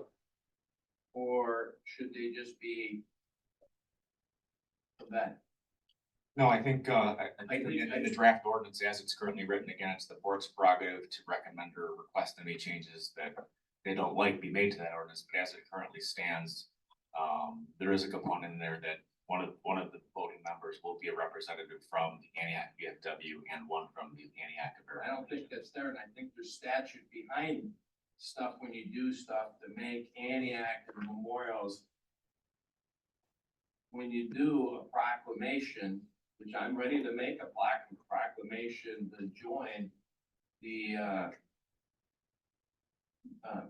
Or should they just be a vet? No, I think in the draft ordinance as it's currently written, again, it's the board's prerogative to recommend or request any changes that they don't like be made to that ordinance, but as it currently stands, there is a component in there that one of the voting members will be a representative from the Antioch VFW and one from the Antioch. I don't think that's there, and I think there's statute behind stuff when you do stuff to make Antioch and memorials. When you do a proclamation, which I'm ready to make a proclamation to join the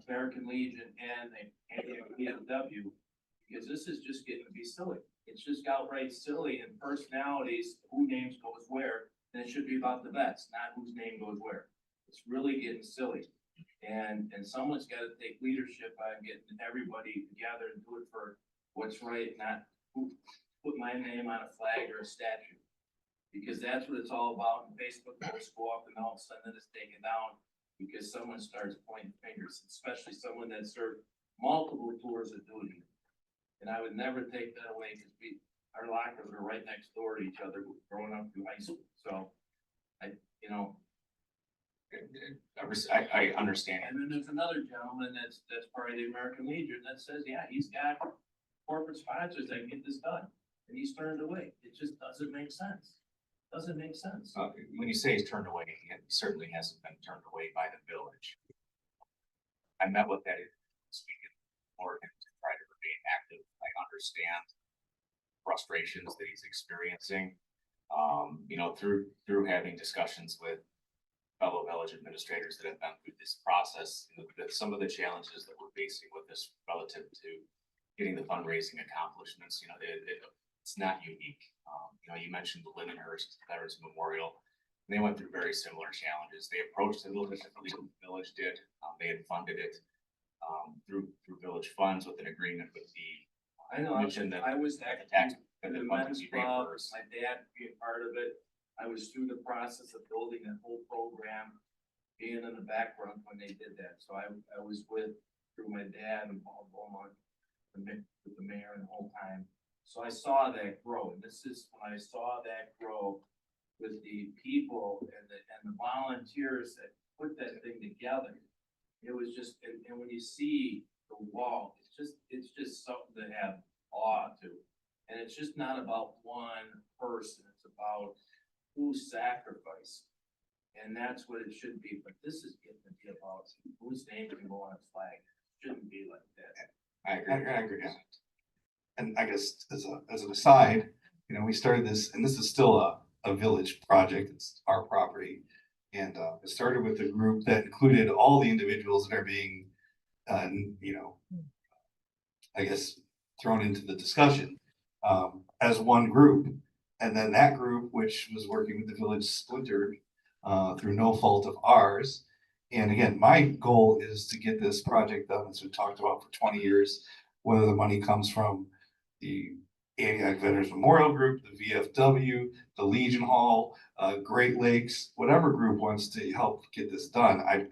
American Legion and the Antioch VFW, because this is just getting to be silly. It's just outright silly, and personalities, who names goes where, and it should be about the vets, not whose name goes where. It's really getting silly. And someone's got to take leadership on getting everybody together and do it for what's right, not who put my name on a flag or a statue. Because that's what it's all about. And Facebook posts go up and all of a sudden it's taken down because someone starts pointing fingers, especially someone that served multiple tours of duty. And I would never take that away because our lockers are right next door to each other growing up through high school. So I understand. And then there's another gentleman that's part of the American Legion that says, yeah, he's got corporate sponsors that get this done. And he's turned away. It just doesn't make sense. Doesn't make sense. When you say he's turned away, he certainly hasn't been turned away by the village. I met with that speaking for him to try to remain active. I understand frustrations that he's experiencing. Through having discussions with fellow village administrators that have been through this process, some of the challenges that we're facing with this relative to getting the fundraising accomplishments, it's not unique. You mentioned the Lindenhurst Veterans Memorial. They went through very similar challenges. They approached it a little bit differently than the village did. They had funded it through village funds with an agreement with the. I know. I was at the men's club. My dad being part of it. I was through the process of building that whole program, being in the background when they did that. So I was through my dad and Paul Beaumont, with the mayor the whole time. So I saw that grow, and this is when I saw that grow with the people and the volunteers that put that thing together. It was just, and when you see the wall, it's just something to have awe to. And it's just not about one person, it's about who sacrificed. And that's what it should be, but this is getting to be about whose name can go on a flag. It shouldn't be like that. I agree. And I guess as an aside, we started this, and this is still a village project. It's our property. And it started with a group that included all the individuals that are being, I guess, thrown into the discussion as one group. And then that group, which was working with the village, splintered through no fault of ours. And again, my goal is to get this project done, as we talked about for 20 years, whether the money comes from the Antioch Veterans Memorial Group, the VFW, the Legion Hall, Great Lakes, whatever group wants to help get this done. I'm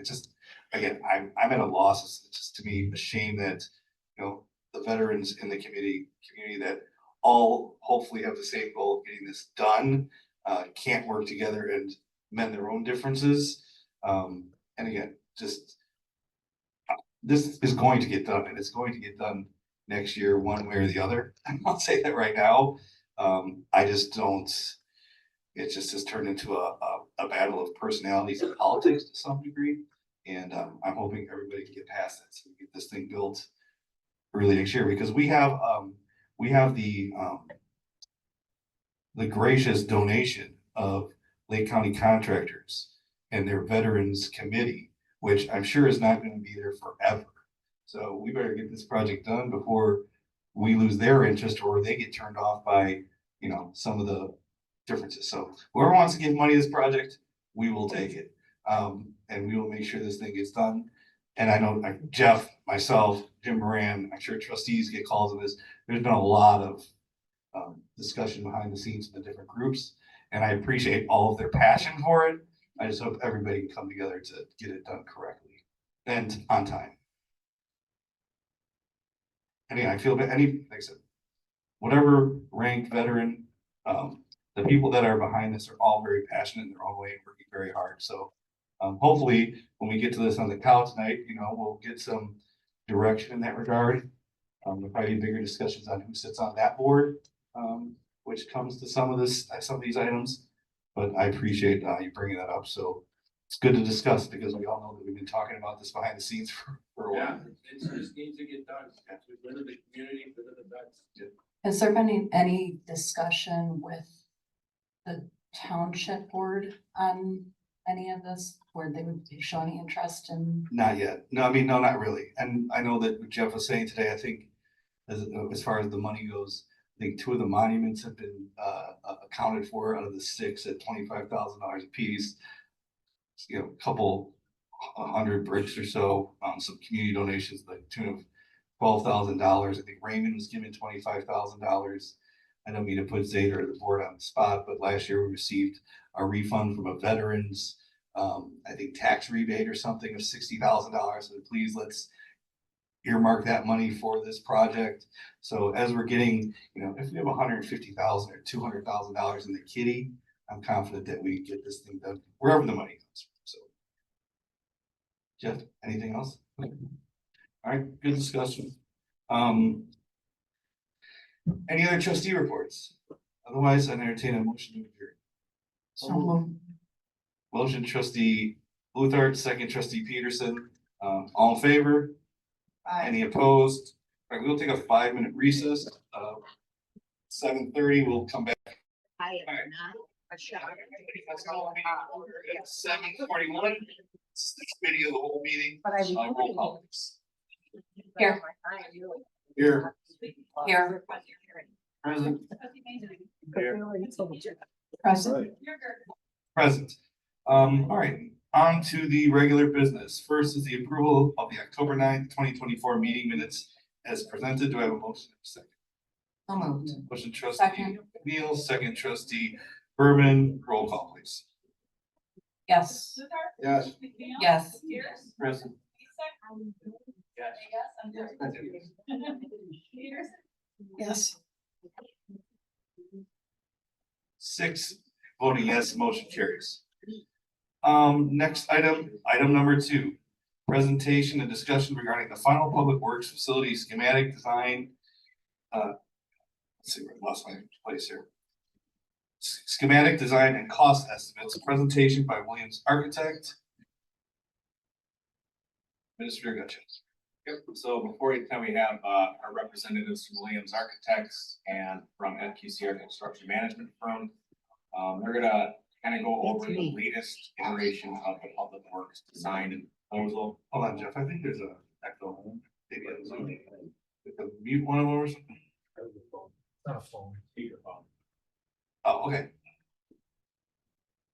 at a loss. It's just, to me, a shame that, the veterans in the community that all hopefully have the same goal of getting this done, can't work together and mend their own differences. And again, just this is going to get done, and it's going to get done next year, one way or the other. I'll say that right now. I just don't, it just has turned into a battle of personalities and politics to some degree. And I'm hoping everybody can get past that so we get this thing built early next year, because we have the gracious donation of Lake County contractors and their veterans committee, which I'm sure is not going to be there forever. So we better get this project done before we lose their interest or they get turned off by, you know, some of the differences. So whoever wants to give money to this project, we will take it. And we will make sure this thing gets done. And I know Jeff, myself, Jim Moran, I'm sure trustees get calls on this. There's been a lot of discussion behind the scenes in the different groups, and I appreciate all of their passion for it. I just hope everybody can come together to get it done correctly and on time. And yeah, I feel like I said, whatever rank veteran, the people that are behind this are all very passionate in their own way and working very hard. So hopefully when we get to this on the couch tonight, you know, we'll get some direction in that regard. There'll probably be bigger discussions on who sits on that board, which comes to some of these items. But I appreciate you bringing that up. So it's good to discuss because we all know that we've been talking about this behind the scenes for a Yeah, while. it just needs to get done. It's good for the community, for the vets. Has there been any discussion with the township board on any of this, where they would show any interest in? Not yet. No, I mean, no, not really. And I know that what Jeff was saying today, I think as far as the money goes, I think 2 of the monuments have been accounted for out of the 6 at $25,000 a piece. You know, a couple 100 bricks or so, some community donations, like tune of $12,000. I think Raymond was given $25,000. I don't mean to put Zader or the board on the spot, but last year we received a refund from a veterans, I think tax rebate or something of $60,000. So please let's earmark that money for this project. So as we're getting, you know, if we have $150,000 or $200,000 in the kitty, I'm confident that we get this thing done wherever the money comes from. So, Jeff, anything else? All right, good discussion. Any other trustee reports? Otherwise, I entertain a motion to adjourn. So moved. Motion trustee Luthart, second trustee Peterson. All in favor? Any opposed? All right, we'll take a 5-minute recess. 7:30, we'll come back. I am not a shocker. 7:41. It's this video of the whole meeting. But I Roll call, please. Here. Here. Here. Present. Present. Present. All right, on to the regular business. First is the approval of the October 9th, 2024 meeting minutes as presented. Do I have a motion? Second. So moved. Motion trustee Second. Neal, second trustee Berman. Roll call, please. Yes. Yes. Yes. Present. Yes. 6 voting yes, motion carries. Next item number 2, presentation and discussion regarding the final public works facility schematic design. Let's see, I lost my place here. Schematic design and cost estimates, presentation by Williams Architect. Minister Gutchins. Yep, so before you come, we have our representatives from Williams Architects and from FQCR Construction Management Firm. They're gonna kind of go over the latest iteration of the public works design and proposal. Hold on, Jeff, I think there's a echo. Maybe on Zoom. We can mute one of them or something. Not a phone. Speakerphone. Oh, okay.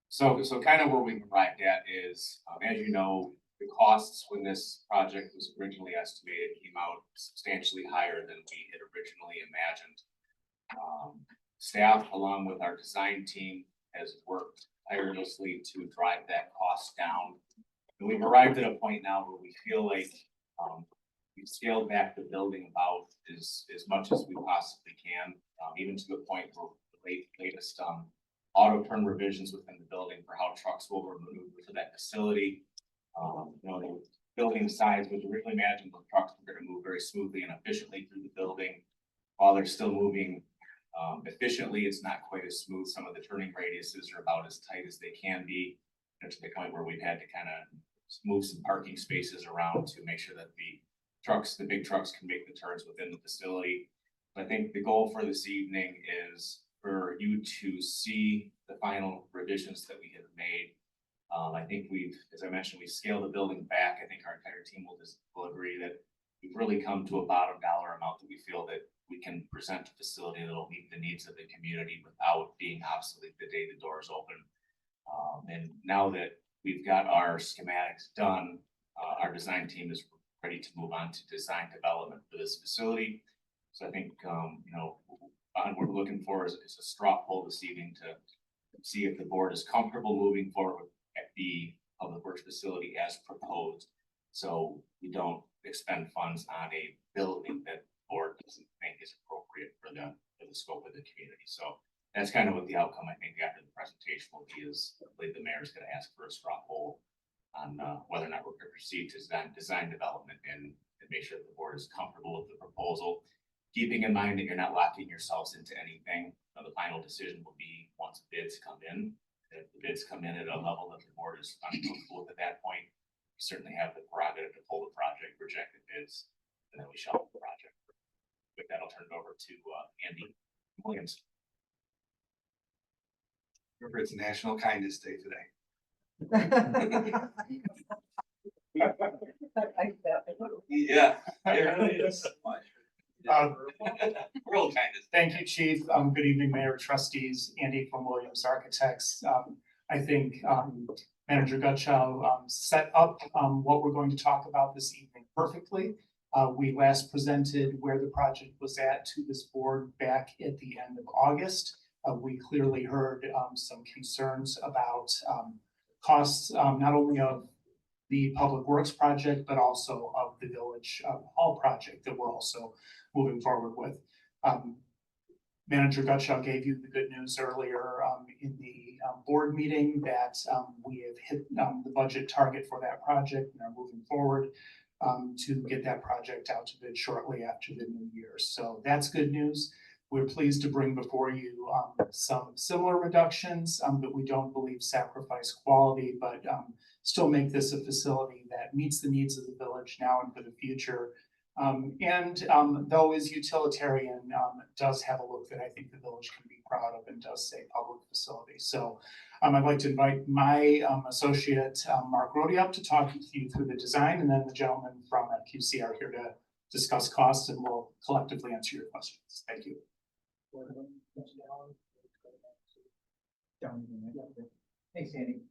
So kind of where we've arrived at is, as you know, the costs when this project was originally estimated came out substantially higher than we had originally imagined. Staff, along with our design team, has worked tirelessly to drive that cost down. And we've arrived at a point now where we feel like we've scaled back the building about as much as we possibly can, even to the point where the latest auto turn revisions within the building for how trucks will maneuver to that facility The building size was originally imagined the trucks were gonna move very smoothly and efficiently through the building. While they're still moving efficiently, it's not quite as smooth. Some of the turning radiuses are about as tight as they can be. To the point where we've had to kind of move some parking spaces around to make sure that the big trucks can make the turns within the facility. I think the goal for this evening is for you to see the final revisions that we have made. I think as I mentioned, we've scaled the building back. I think our entire team will agree that we've really come to a bottom dollar amount that we feel that we can present a facility that will meet the needs of the community without being obsolete the day the doors open. And now that we've got our schematics done, our design team is ready to move on to design development for this facility. So I think, what we're looking for is a straw poll this evening to see if the board is comfortable moving forward at the public works facility as proposed. So we don't expend funds on a building that the board doesn't think is appropriate for the scope of the community. So that's kind of what the outcome, I think, after the presentation will be is, I believe the mayor is going to ask for a straw poll on whether or not we're going to proceed to design development and make sure that the board is comfortable with the proposal. Keeping in mind that you're not locking yourselves into anything. The final decision will be once bids come in. If the bids come in at a level that the board is uncomfortable with at that point, we certainly have the prerogative to pull the project, reject the bids, and then we shelve the project. With that, I'll turn it over to Andy Williams. Remember, it's National Kindness Day today. Yeah. Real kindness. Thank you, Chief. Good evening, Mayor, Trustees, Andy from Williams Architects. I think Manager Gutschall set up what we're going to talk about this evening perfectly. We last presented where the project was at to this board back at the end of August. We clearly heard some concerns about costs, not only of the Public Works project, but also of the Village Hall project that we're also moving forward with. Manager Gutschall gave you the good news earlier in the board meeting that we have hit the budget target for that project and are moving forward to get that project out to bid shortly after the new year. So that's good news. We're pleased to bring before you some similar reductions that we don't believe sacrifice quality, but still make this a facility that meets the needs of the village now and for the future. Though is utilitarian, does have a look that I think the village can be proud of and does say public facility. So I'd like to invite my associate, Mark Rody, up to talk you through the design, and then the gentleman from QC are here to discuss costs, and we'll collectively answer your questions. Thank you. Thanks, Andy.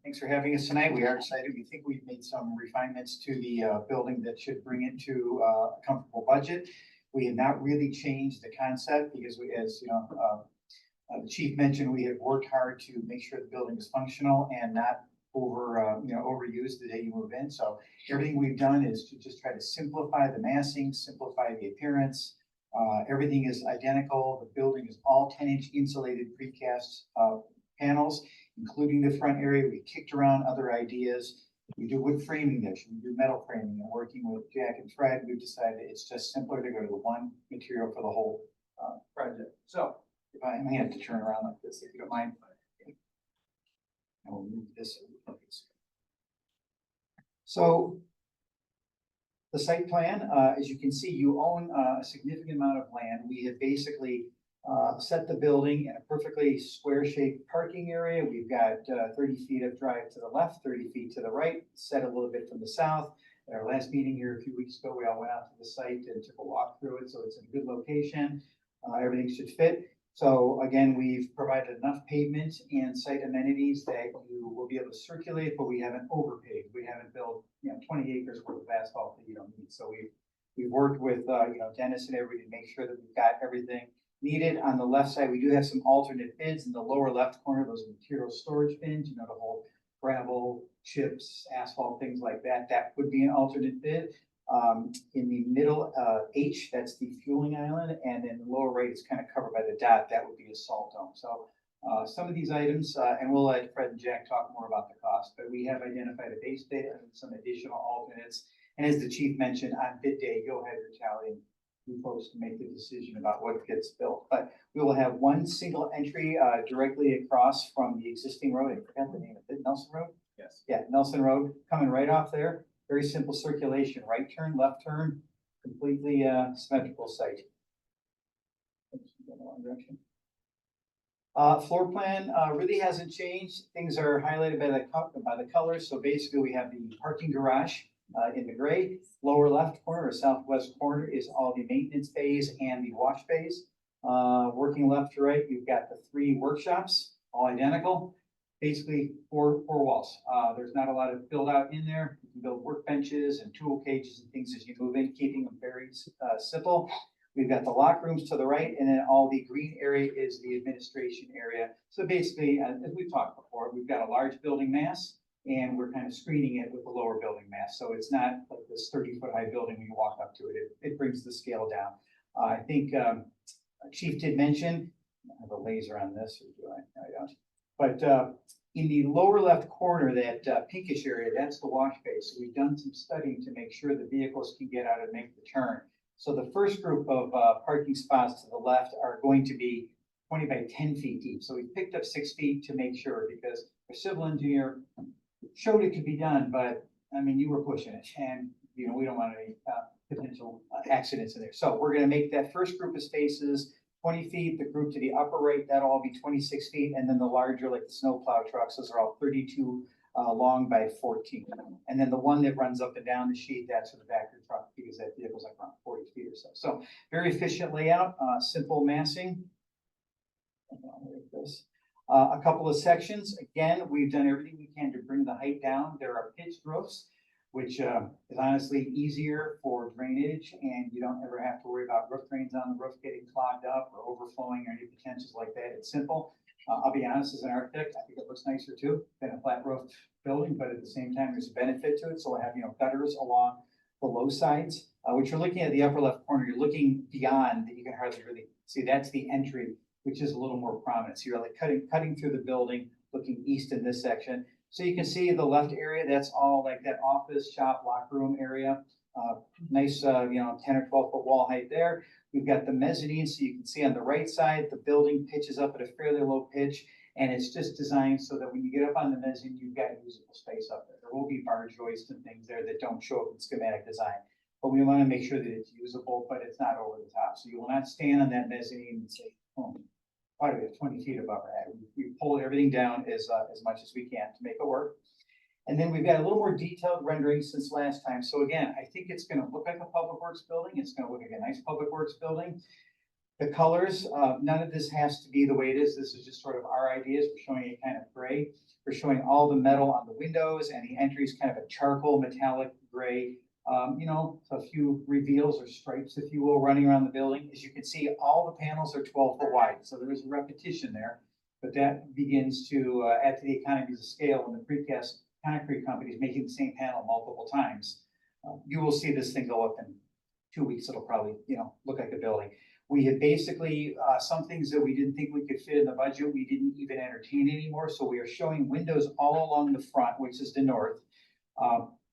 Thanks for having us tonight. We are excited. We think we've made some refinements to the building that should bring it to a comfortable budget. We have not really changed the concept because we, as you know, the chief mentioned, we have worked hard to make sure the building is functional and not overused the day you move in. So everything we've done is to just try to simplify the massing, simplify the appearance. Everything is identical. The building is all 10-inch insulated precast panels, including the front area. We kicked around other ideas. We do wood framing there. Should we do metal framing? And working with Jack and Fred, we've decided it's just simpler to go to the one material for the whole project. So if I may have to turn around like this, if you don't mind. I will move this. So the site plan, as you can see, you own a significant amount of land. We have basically set the building in a perfectly square-shaped parking area. We've got 30 feet of drive to the left, 30 feet to the right, set a little bit from the south. At our last meeting here a few weeks ago, we all went out to the site and took a walk through it, so it's in a good location. Everything should fit. So again, we've provided enough pavement and site amenities that you will be able to circulate, but we haven't overpaved. We haven't built 20 acres worth of asphalt that you don't need. So we've worked with Dennis and everybody to make sure that we've got everything needed. On the left side, we do have some alternate bids in the lower left corner. Those are material storage bins, to hold gravel, chips, asphalt, things like that. That would be an alternate bid. In the middle, H, that's the fueling island, and in the lower right, it's kind of covered by the dot. That would be a salt dome. So Some of these items, and we'll let Fred and Jack talk more about the cost, but we have identified a base bid and some additional alternates. And as the chief mentioned, on bid day, you'll have your tally and you folks can make the decision about what gets built. But we will have one single entry directly across from the existing road. I forgot the name of it, Nelson Road? Yes. Yeah, Nelson Road, coming right off there. Very simple circulation, right turn, left turn, completely symmetrical site. Oops, I'm going the wrong direction. Floor plan really hasn't changed. Things are highlighted by the colors. So basically we have the parking garage in the gray. Lower left corner or southwest corner is all the maintenance bays and the wash bays. Working left to right, you've got the 3 workshops, all identical. Basically four walls. There's not a lot of build out in there. You can build workbenches and tool cages and things as you move in, keeping them very simple. We've got the locker rooms to the right, and then all the green area is the administration area. So basically, as we've talked before, we've got a large building mass, and we're kind of screening it with a lower building mass. So it's not like this 30-foot high building when you walk up to it. It brings the scale down. I think Chief did mention, I have a laser on this, or do I? No, I don't. But in the lower left corner, that pinkish area, that's the wash bay. So we've done some studying to make sure the vehicles can get out and make the turn. So the first group of parking spots to the left are going to be 20 by 10 feet deep. So we picked up 6 feet to make sure, because the civil engineer showed it could be done, but I mean, you were pushing it, and you know, we don't want any potential accidents in there. So we're going to make that first group of spaces 20 feet, the group to the upper right, that'll all be 26 feet, and then the larger, like the snowplow trucks, those are all 32 long by 14. And then the one that runs up and down the sheet, that's for the backer truck, because that vehicle's like around 40 feet or so. So very efficient layout, simple massing. A couple of sections. Again, we've done everything we can to bring the height down. There are pitched roofs, which is honestly easier for drainage, and you don't ever have to worry about roof drains on the roof getting clogged up or overflowing or any potentials like that. It's simple. I'll be honest, as an architect, I think it looks nicer too than a flat roof building, but at the same time, there's a benefit to it. So we'll have, you know, gutters along the low sides. Which you're looking at the upper left corner, you're looking beyond that you can hardly really see. That's the entry, which is a little more prominent. So you're like cutting through the building, looking east in this section. So you can see the left area, that's all like that office, shop, locker room area. Nice, 10 or 12 foot wall height there. We've got the mezzanine, so you can see on the right side, the building pitches up at a fairly low pitch, and it's just designed so that when you get up on the mezzanine, you've got usable space up there. There will be bar joists and things there that don't show up in schematic design, but we want to make sure that it's usable, but it's not over the top. So you will not stand on that mezzanine and say, oh, why do we have 20 feet above our head? We pull everything down as much as we can to make it work. And then we've got a little more detailed rendering since last time. So again, I think it's going to look like a public works building. It's going to look like a nice public works building. The colors, none of this has to be the way it is. This is just sort of our ideas. We're showing it kind of gray. We're showing all the metal on the windows, and the entries kind of a charcoal metallic gray. So a few reveals or stripes, if you will, running around the building. As you can see, all the panels are 12 foot wide. So there is a repetition there, but that begins to add to the economies of scale when the precast concrete company is making the same panel multiple times. You will see this thing go up in 2 weeks. It'll probably, look like a building. We had basically some things that we didn't think we could fit in the budget, we didn't even entertain anymore. So we are showing windows all along the front, which is the north,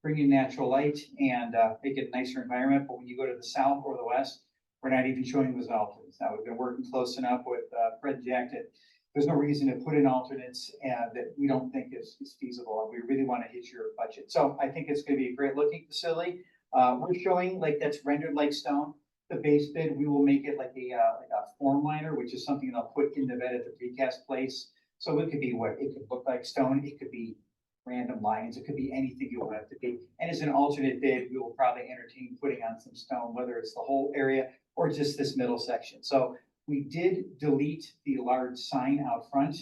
bringing natural light and make it a nicer environment. But when you go to the south or the west, we're not even showing those alternates. Now we've been working close enough with Fred Jack that there's no reason to put in alternates that we don't think is feasible. We really want to hit your budget. So I think it's going to be a great looking facility. We're showing like that's rendered like stone. The base bid, we will make it like a form liner, which is something that I'll put in the bed at the precast place. So it could be what it could look like stone. It could be random lines. It could be anything you want it to be. And as an alternate bid, we will probably entertain putting on some stone, whether it's the whole area or just this middle section. So we did delete the large sign out front.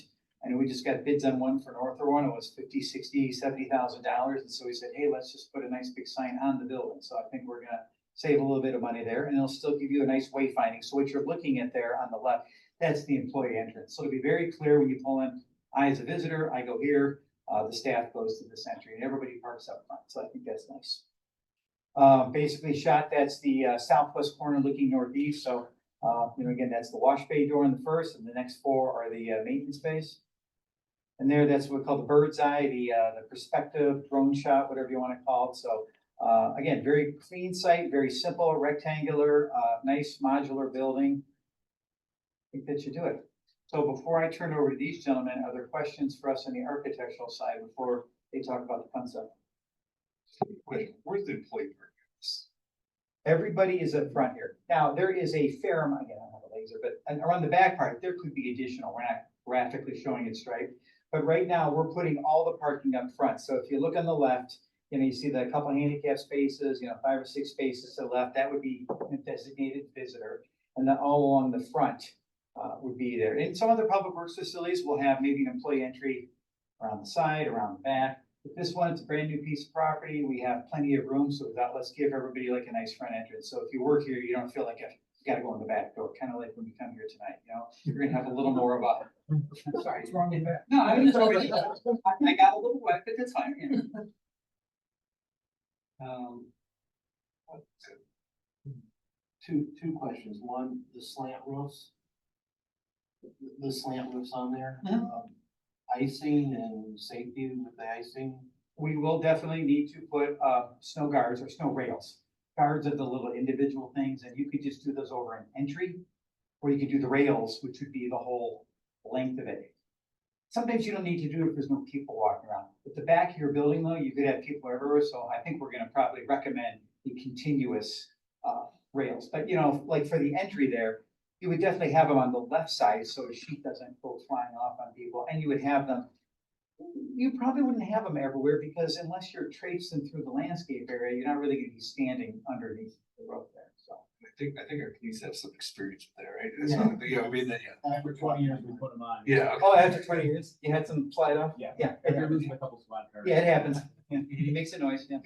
I know we just got bids on one for Northern one. It was $50,000, $60,000, $70,000. And so we said, hey, let's just put a nice big sign on the building. So I think we're going to save a little bit of money there, and it'll still give you a nice wayfinding. So what you're looking at there on the left, that's the employee entrance. So to be very clear, when you pull in, I as a visitor, I go here, the staff goes to this entry, and everybody parks up front. So I think that's nice. Basically shot, that's the southwest corner looking northeast. So Again, that's the wash bay door in the first, and the next four are the maintenance bays. And there, that's what we call the bird's eye, the perspective drone shot, whatever you want to call it. So again, very clean site, very simple, rectangular, nice modular building. I think that should do it. So before I turn over to these gentlemen, are there questions for us on the architectural side before they talk about the concept? Wait, where's the employee parking? Everybody is up front here. Now, there is a fair amount, again, I don't have a laser, but around the back part, there could be additional. We're not graphically showing it straight. But right now, we're putting all the parking up front. So if you look on the left, you see the couple handicap spaces, 5 or 6 spaces to the left, that would be a designated visitor. And then all along the front would be there. And some other public works facilities will have maybe an employee entry around the side, around the back. But this one, it's a brand new piece of property. We have plenty of room, so let's give everybody like a nice front entrance. So if you work here, you don't feel like you gotta go in the back door, kind of like when you come here tonight, you're gonna have a little more of a. I'm sorry, what's wrong with that? No, I just, I got a little wet, but that's fine. Two questions. One, the slant roofs. The slant roofs on there, icing and safety with the icing. We will definitely need to put snow guards or snow rails. Guards are the little individual things, and you could just do those over an entry, or you could do the rails, which would be the whole length of it. Sometimes you don't need to do it if there's no people walking around. At the back of your building, though, you could have people everywhere, so I think we're gonna probably recommend the continuous rails. But like for the entry there, you would definitely have them on the left side, so a sheet doesn't go flying off on people, and you would have them. You probably wouldn't have them everywhere, because unless you're traipsing through the landscape area, you're not really gonna be standing underneath the roof there, so. I think our police have some experience with that, right? Yeah. I mean, After 20 years, we put them on. Yeah. Okay. Oh, after 20 years, you had some slide off? Yeah. Yeah. You're losing a couple spot cars. Yeah, it happens. Yeah, it makes a noise, yeah.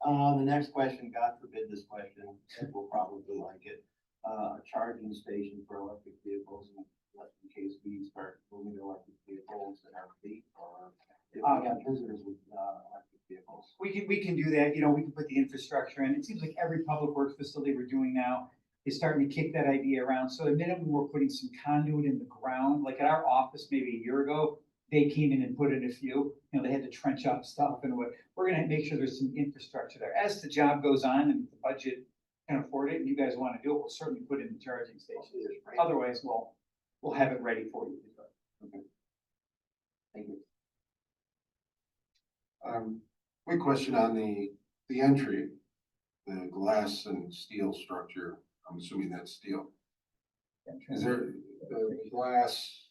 The next question, God forbid this question, we'll probably like it. A charging station for electric vehicles, in case we start moving to electric vehicles in our fleet, or if we got visitors with electric vehicles. We can do that, we can put the infrastructure in. It seems like every public works facility we're doing now is starting to kick that idea around. So at minimum, we're putting some conduit in the ground, like at our office maybe a year ago, they came in and put in a few, they had to trench up stuff and we're gonna make sure there's some infrastructure there. As the job goes on and the budget can afford it, and you guys wanna do it, we'll certainly put in the charging station. Otherwise, we'll have it ready for you. Okay. Thank you. Quick question on the entry, the glass and steel structure. I'm assuming that's steel. Is there the glass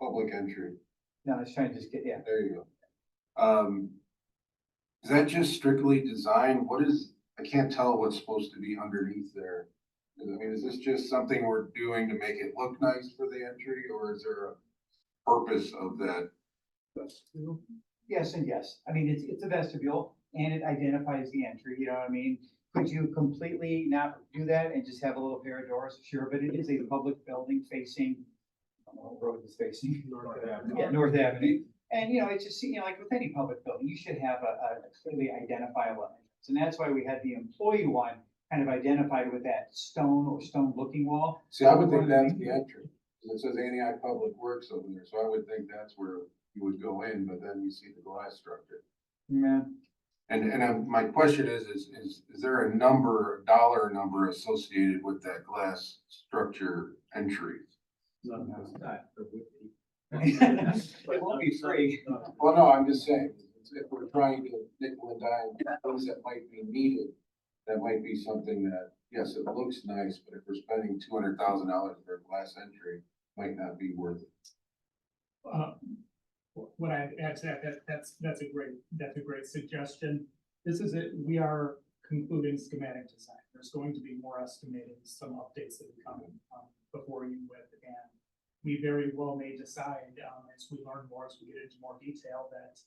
public entry? No, I was trying to just get, yeah. There you go. Is that just strictly design? I can't tell what's supposed to be underneath there. I mean, is this just something we're doing to make it look nice for the entry, or is there a purpose of that? Yes and yes. I mean, it's a vestibule and it identifies the entry, you know what I mean? Could you completely not do that and just have a little pair of doors? Sure, but it is a public building facing, I don't know what road is facing. North Avenue. Yeah, North Avenue. And, it's just, like with any public building, you should have a clearly identifiable entrance. And that's why we had the employee one kind of identified with that stone or stone looking wall. See, I would think that's the entry. It says Antioch Public Works over there, so I would think that's where you would go in, but then you see the glass structure. Yeah. And my question is there a dollar number associated with that glass structure entry? No, it's not. It won't be free. Well, no, I'm just saying, if we're trying to nickel and dime things that might be needed, that might be something that, yes, it looks nice, but if we're spending $200,000 for a glass entry, might not be worth it. What I add to that's a great suggestion. This is it. We are concluding schematic design. There's going to be more estimating, some updates that come before you with, and we very well may decide as we learn more, as we get into more detail, that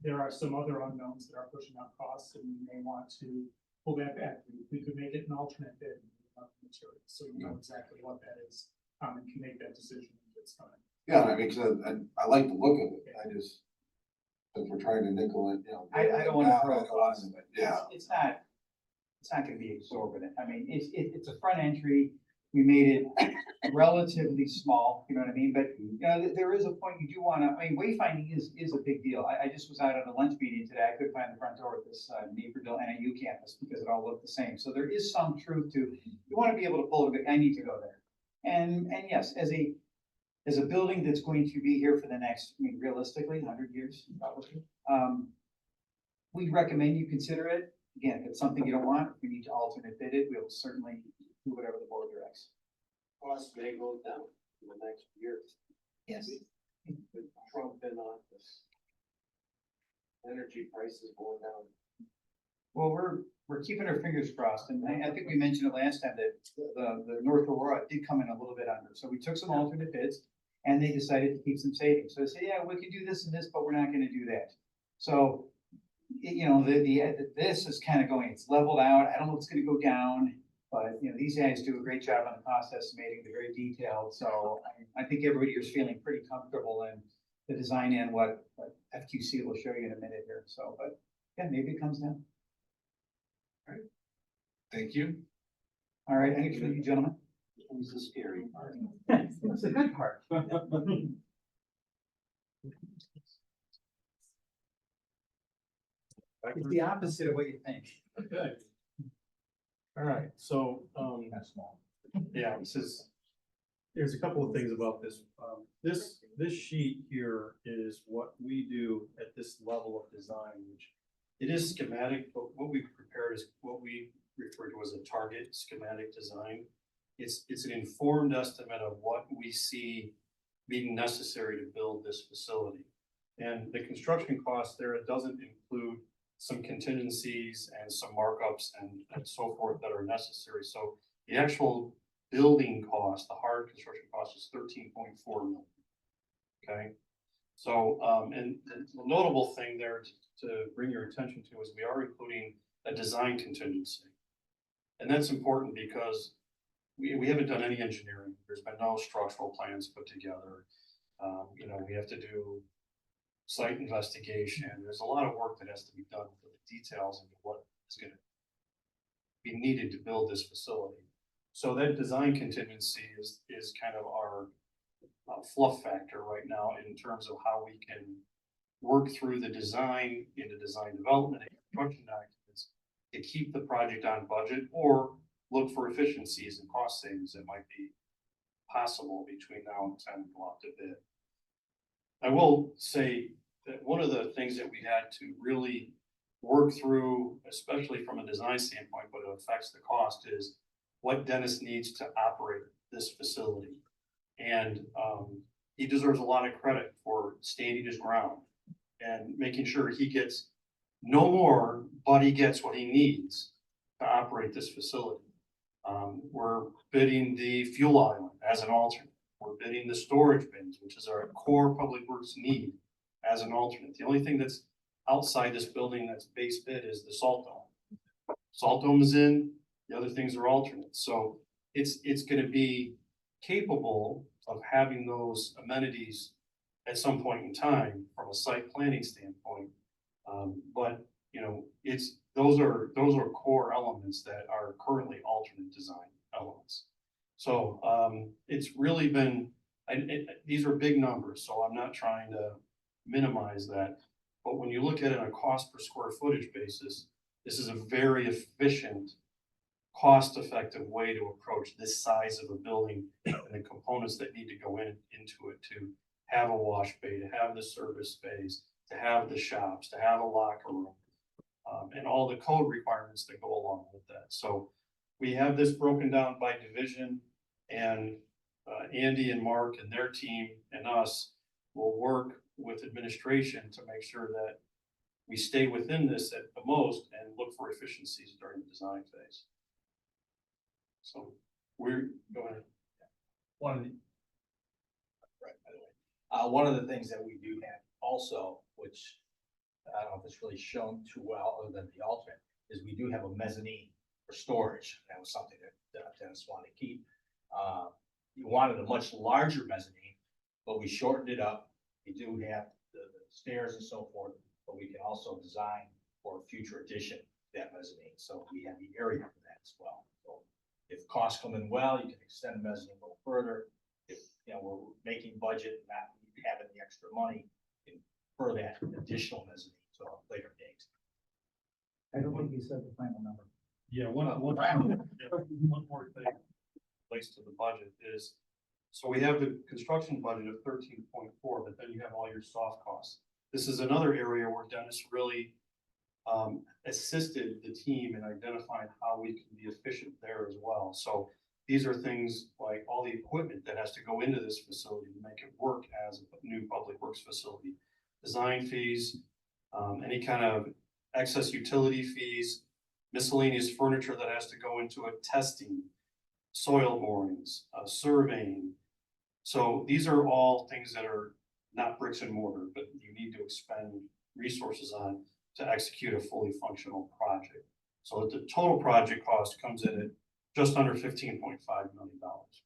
there are some other unknowns that are pushing up costs, and we may want to pull that back. We could make it an alternate bid of materials, so you know exactly what that is, and can make that decision when it's coming. Yeah, I mean, 'cause I like the look of it. I just, if we're trying to nickel it, I don't want to throw a cost. Yeah. It's not it's not gonna be exorbitant. I mean, it's a front entry. We made it relatively small, you know what I mean? But, you know, there is a point you do wanna, I mean, wayfinding is a big deal. I just was out at a lunch meeting today. I couldn't find the front door at this, Naperville NIU campus because it all looked the same. So there is some truth to, you wanna be able to pull it, I need to go there. And yes, as a building that's going to be here for the next, I mean, realistically, 100 years, probably. We recommend you consider it. Again, if it's something you don't want, if we need to alternate bid it, we'll certainly do whatever the board directs. Costs may go down in the next year. Yes. With Trump in office. Energy prices going down. Well, we're keeping our fingers crossed, and I think we mentioned it last time that the North Aurora did come in a little bit under. So we took some alternate bids, and they decided to keep some savings. So they said, yeah, we can do this and this, but we're not gonna do that. So, you know, this is kind of going, it's leveled out. I don't know if it's gonna go down, but, you know, these guys do a great job on the cost estimating, they're very detailed. So I think everybody here is feeling pretty comfortable in the design and what FQC will show you in a minute here. So, but yeah, maybe it comes down. Thank you. All right, thanks for you, gentlemen. It was the scary part. That's the good part. It's the opposite of what you think. Okay. All right, so, That's small. yeah, there's a couple of things about this. This sheet here is what we do at this level of design, which it is schematic, but what we've prepared is what we refer to as a target schematic design. It's an informed estimate of what we see being necessary to build this facility. And the construction cost there, it doesn't include some contingencies and some markups and so forth that are necessary. So the actual building cost, the hard construction cost is 13.4 million. Okay. So, and the notable thing there to bring your attention to is we are including a design contingency. And that's important because we haven't done any engineering. There's been no structural plans put together. You know, we have to do site investigation. There's a lot of work that has to be done for the details of what is going to be needed to build this facility. So that design contingency is kind of our fluff factor right now in terms of how we can work through the design into design development and construction documents to keep the project on budget or look for efficiencies and cost savings that might be possible between now and time to go out to bid. I will say that one of the things that we had to really work through, especially from a design standpoint, but it affects the cost, is what Dennis needs to operate this facility. And he deserves a lot of credit for standing his ground and making sure he gets no more, but he gets what he needs to operate this facility. We're bidding the fuel island as an alternate. We're bidding the storage bins, which is our core public works need, as an alternate. The only thing that's outside this building that's base bid is the salt dome. Salt dome is in, the other things are alternates. So it's gonna be capable of having those amenities at some point in time from a site planning standpoint. But you know, those are core elements that are currently alternate design elements. So it's really been, these are big numbers, so I'm not trying to minimize that. But when you look at it on a cost per square footage basis, this is a very efficient, cost-effective way to approach this size of a building and the components that need to go into it to have a wash bay, to have the service space, to have the shops, to have a locker room, and all the code requirements that go along with that. So we have this broken down by division, and Andy and Mark and their team and us will work with administration to make sure that we stay within this at the most and look for efficiencies during the design phase. So we're going. One of the things that we do have also, which I don't know if it's really shown too well other than the alternate, is we do have a mezzanine for storage. That was something that Dennis wanted to keep. You wanted a much larger mezzanine, but we shortened it up. We do have the stairs and so forth, but we can also design for a future addition that mezzanine, so we have the area for that as well. So if costs come in well, you can extend the mezzanine a little further. If, you know, we're making budget, not having the extra money, you can defer that additional mezzanine to a later date. I don't think you said the final number. Yeah, one more thing relates to the budget is, so we have the construction budget of 13.4, but then you have all your soft costs. This is another area where Dennis really assisted the team in identifying how we can be efficient there as well. So these are things like all the equipment that has to go into this facility to make it work as a new public works facility. Design fees, any kind of excess utility fees, miscellaneous furniture that has to go into it, testing, soil borings, surveying. So these are all things that are not bricks and mortar, but you need to expend resources on to execute a fully functional project. So the total project cost comes in at just under $15.5 million,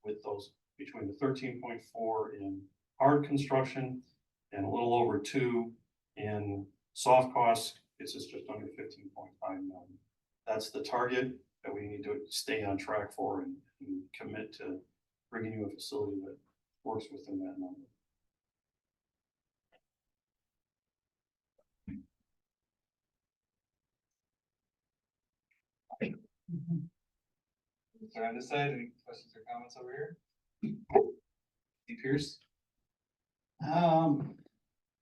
with those between the 13.4 in hard construction and a little over 2 in soft costs. It's just under 15.5 million. That's the target that we need to stay on track for and commit to bringing you a facility that works within that number. Start on this side, any questions or comments over here? Steve Pierce?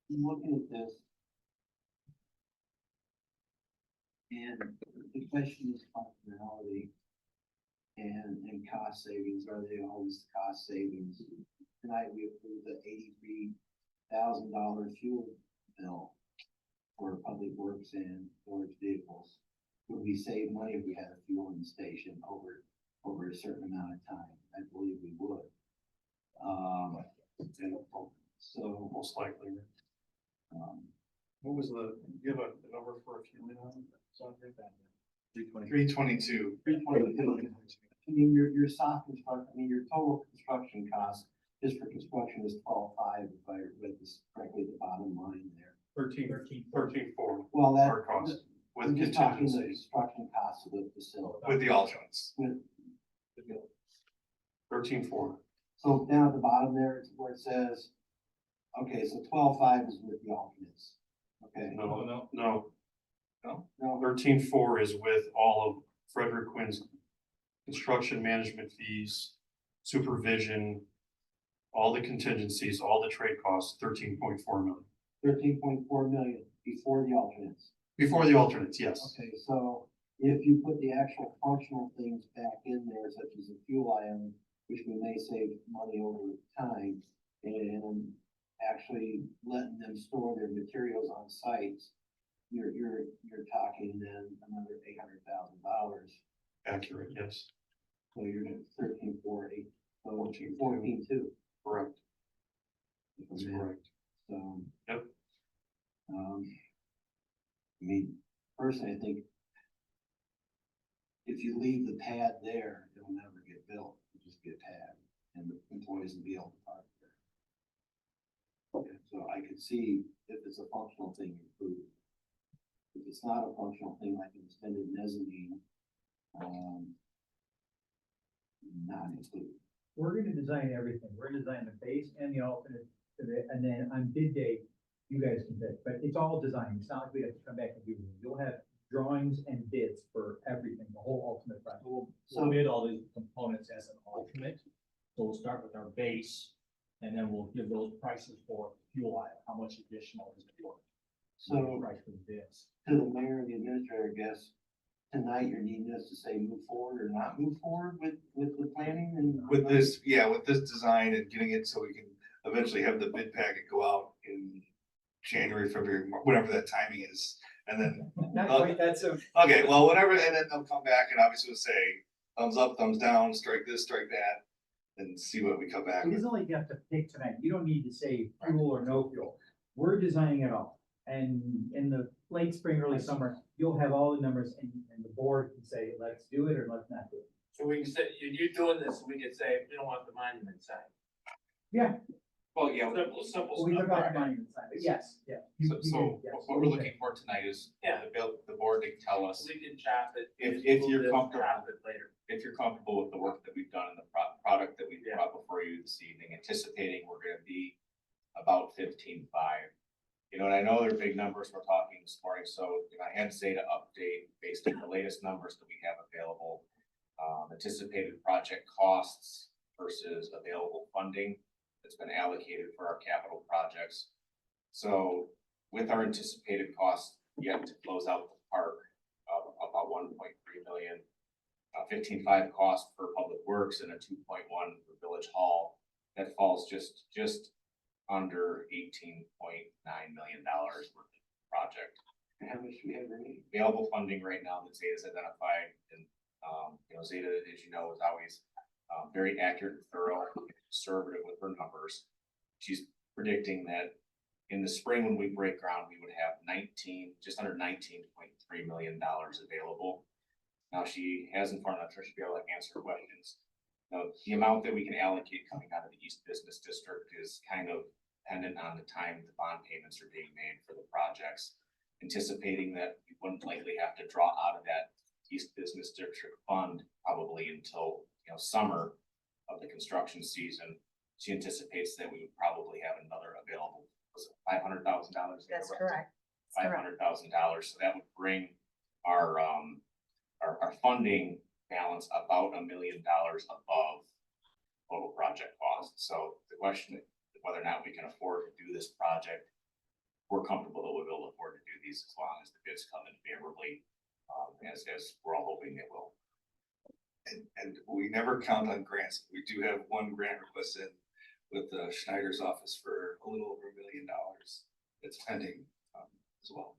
Looking at this. And the question is functionality and cost savings. Are they always cost savings? Tonight we approved the $83,000 fuel bill for public works and storage vehicles. Would we save money if we had a fueling station over a certain amount of time? I believe we would. So Most likely. What was the, you have a number for a few minutes? 322. I mean, your soft construction, I mean, your total construction cost just for construction is 12.5, if I read this correctly, the bottom line there. 13.4. Well, that. Hard cost I'm with just talking the contingencies. construction costs of the facility. With the alternates. 13.4. So down at the bottom there, it's where it says, okay, so 12.5 is with the alternates. Okay. No. No, 13.4 is with all of Frederick Quinn's construction management fees, supervision, all the contingencies, all the trade costs, 13.4 million. 13.4 million before the alternates. Before the alternates, yes. Okay, so if you put the actual functional things back in there, such as a fuel ion, which we may save money over time, and actually letting them store their materials on sites, you're talking then another $800,000. Accurate, yes. So you're at 13.4, so 14.2. Correct. That's correct. So. Yep. I mean, personally, I think if you leave the pad there, it'll never get built. It'll just be a pad and the employees will be able to park there. Okay, so I could see if it's a functional thing, included. If it's not a functional thing, like an extended mezzanine, not included. We're gonna design everything. We're gonna design the base and the alternate, and then on bid day, you guys can bid, but it's all designed. It's not like we have to come back and do it. You'll have drawings and bids for everything, the whole ultimate project. We'll bid all these components as an alternate. So we'll start with our base and then we'll give those prices for fuel item, how much additional is it for? So Price for the bids. to the mayor and the administrator, I guess, tonight you're needing us to say move forward or not move forward with the planning and. With this, yeah, with this design and getting it so we can eventually have the bid packet go out in January, February, whatever that timing is. And then, Not quite that soon. okay, well, whatever, and then they'll come back and obviously will say thumbs up, thumbs down, strike this, strike that, and see what we come back It with. isn't like you have to pick tonight. You don't need to say fuel or no fuel. We're designing it all. And in the late spring, early summer, you'll have all the numbers and the board can say, let's do it or let's not do it. So we can say, you're doing this, we can say, we don't want the monument sign. Yeah, Well, yeah. Simple we stuff. took out the monument sign, but yes, yeah. So what we're looking for tonight is the board to tell us We can chop it. if you're We'll comfortable, chop it later. if you're comfortable with the work that we've done and the product that we've brought before you this evening, anticipating we're gonna be about 15.5. You know, and I know they're big numbers we're talking this morning, so if I had to say to update based on the latest numbers that we have available, anticipated project costs versus available funding that's been allocated for our capital projects. So with our anticipated costs yet to close out the park of about 1.3 million, 15.5 cost for public works and a 2.1 for village hall, that falls just under $18.9 million worth of project. How much do we have remaining? Available funding right now that Zeta's identified, and you know, Zeta, as you know, is always very accurate, thorough, conservative with her numbers. She's predicting that in the spring, when we break ground, we would have just under $19.3 million available. Now, she has in front of her, she'll be able to answer questions. Now, the amount that we can allocate coming out of the East Business District is kind of dependent on the time the bond payments are being made for the projects. Anticipating that we wouldn't likely have to draw out of that East Business District fund probably until, you know, summer of the construction season. She anticipates that we would probably have another available, was it $500,000? That's correct. $500,000. So that would bring our funding balance about $1 million above total project cost. So the question is whether or not we can afford to do this project, we're comfortable that we'll be able to afford to do these as long as the bids come in favorably, as we're all hoping they will. And we never count on grants. We do have one grant request in with the Schneider's office for a little over $1 million. It's pending as well.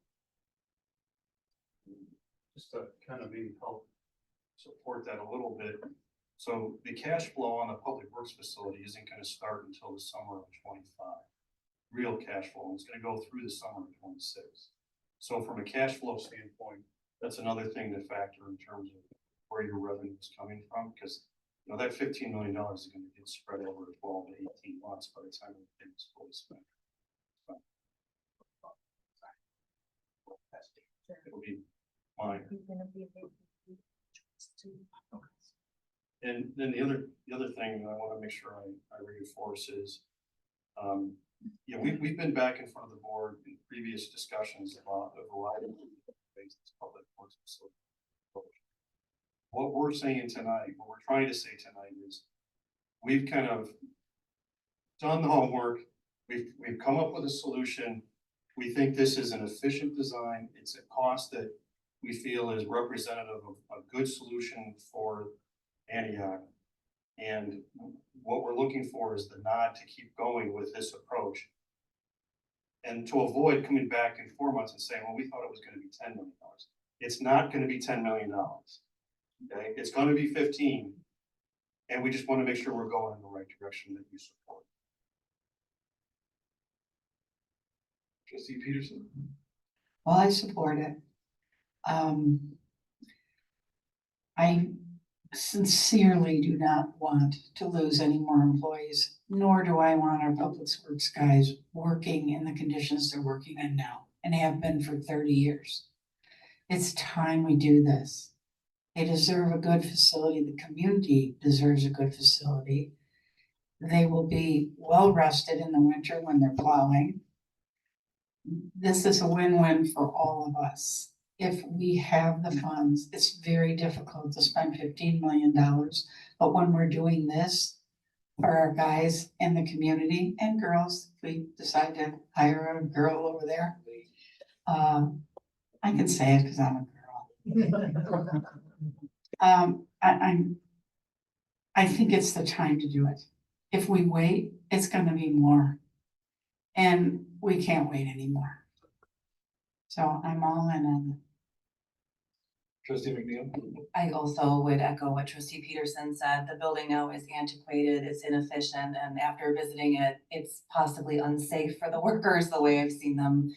Just to kind of maybe help support that a little bit. So the cash flow on the public works facility isn't gonna start until the summer of 25. Real cash flow, it's gonna go through the summer of 26. So from a cash flow standpoint, that's another thing to factor in terms of where your revenue is coming from, because you know that $15 million is gonna get spread over 12 to 18 months by the time everything's fully spent. It'll be minor. And then the other thing I want to make sure I reinforce is, yeah, we've been back in front of the board in previous discussions about a variety of things this public works facility. What we're saying tonight, what we're trying to say tonight is, we've kind of done the homework. We've come up with a solution. We think this is an efficient design. It's a cost that we feel is representative of a good solution for Antioch. And what we're looking for is the nod to keep going with this approach. And to avoid coming back in 4 months and saying, well, we thought it was going to be $10 million. It's not going to be $10 million. Okay, it's going to be 15. And we just want to make sure we're going in the right direction that you support. Trustee Peterson. Well, I support it. I sincerely do not want to lose any more employees, nor do I want our public works guys working in the conditions they're working in now and have been for 30 years. It's time we do this. They deserve a good facility. The community deserves a good facility. They will be well rested in the winter when they're plowing. This is a win-win for all of us. If we have the funds, it's very difficult to spend $15 million. But when we're doing this for our guys in the community and girls, if we decide to hire a girl over there, I can say it because I'm a girl. I think it's the time to do it. If we wait, it's gonna be more. And we can't wait anymore. So I'm all in on it. Trustee McNeil. I also would echo what Trustee Peterson said. The building now is antiquated, it's inefficient, and after visiting it, it's possibly unsafe for the workers, the way I've seen them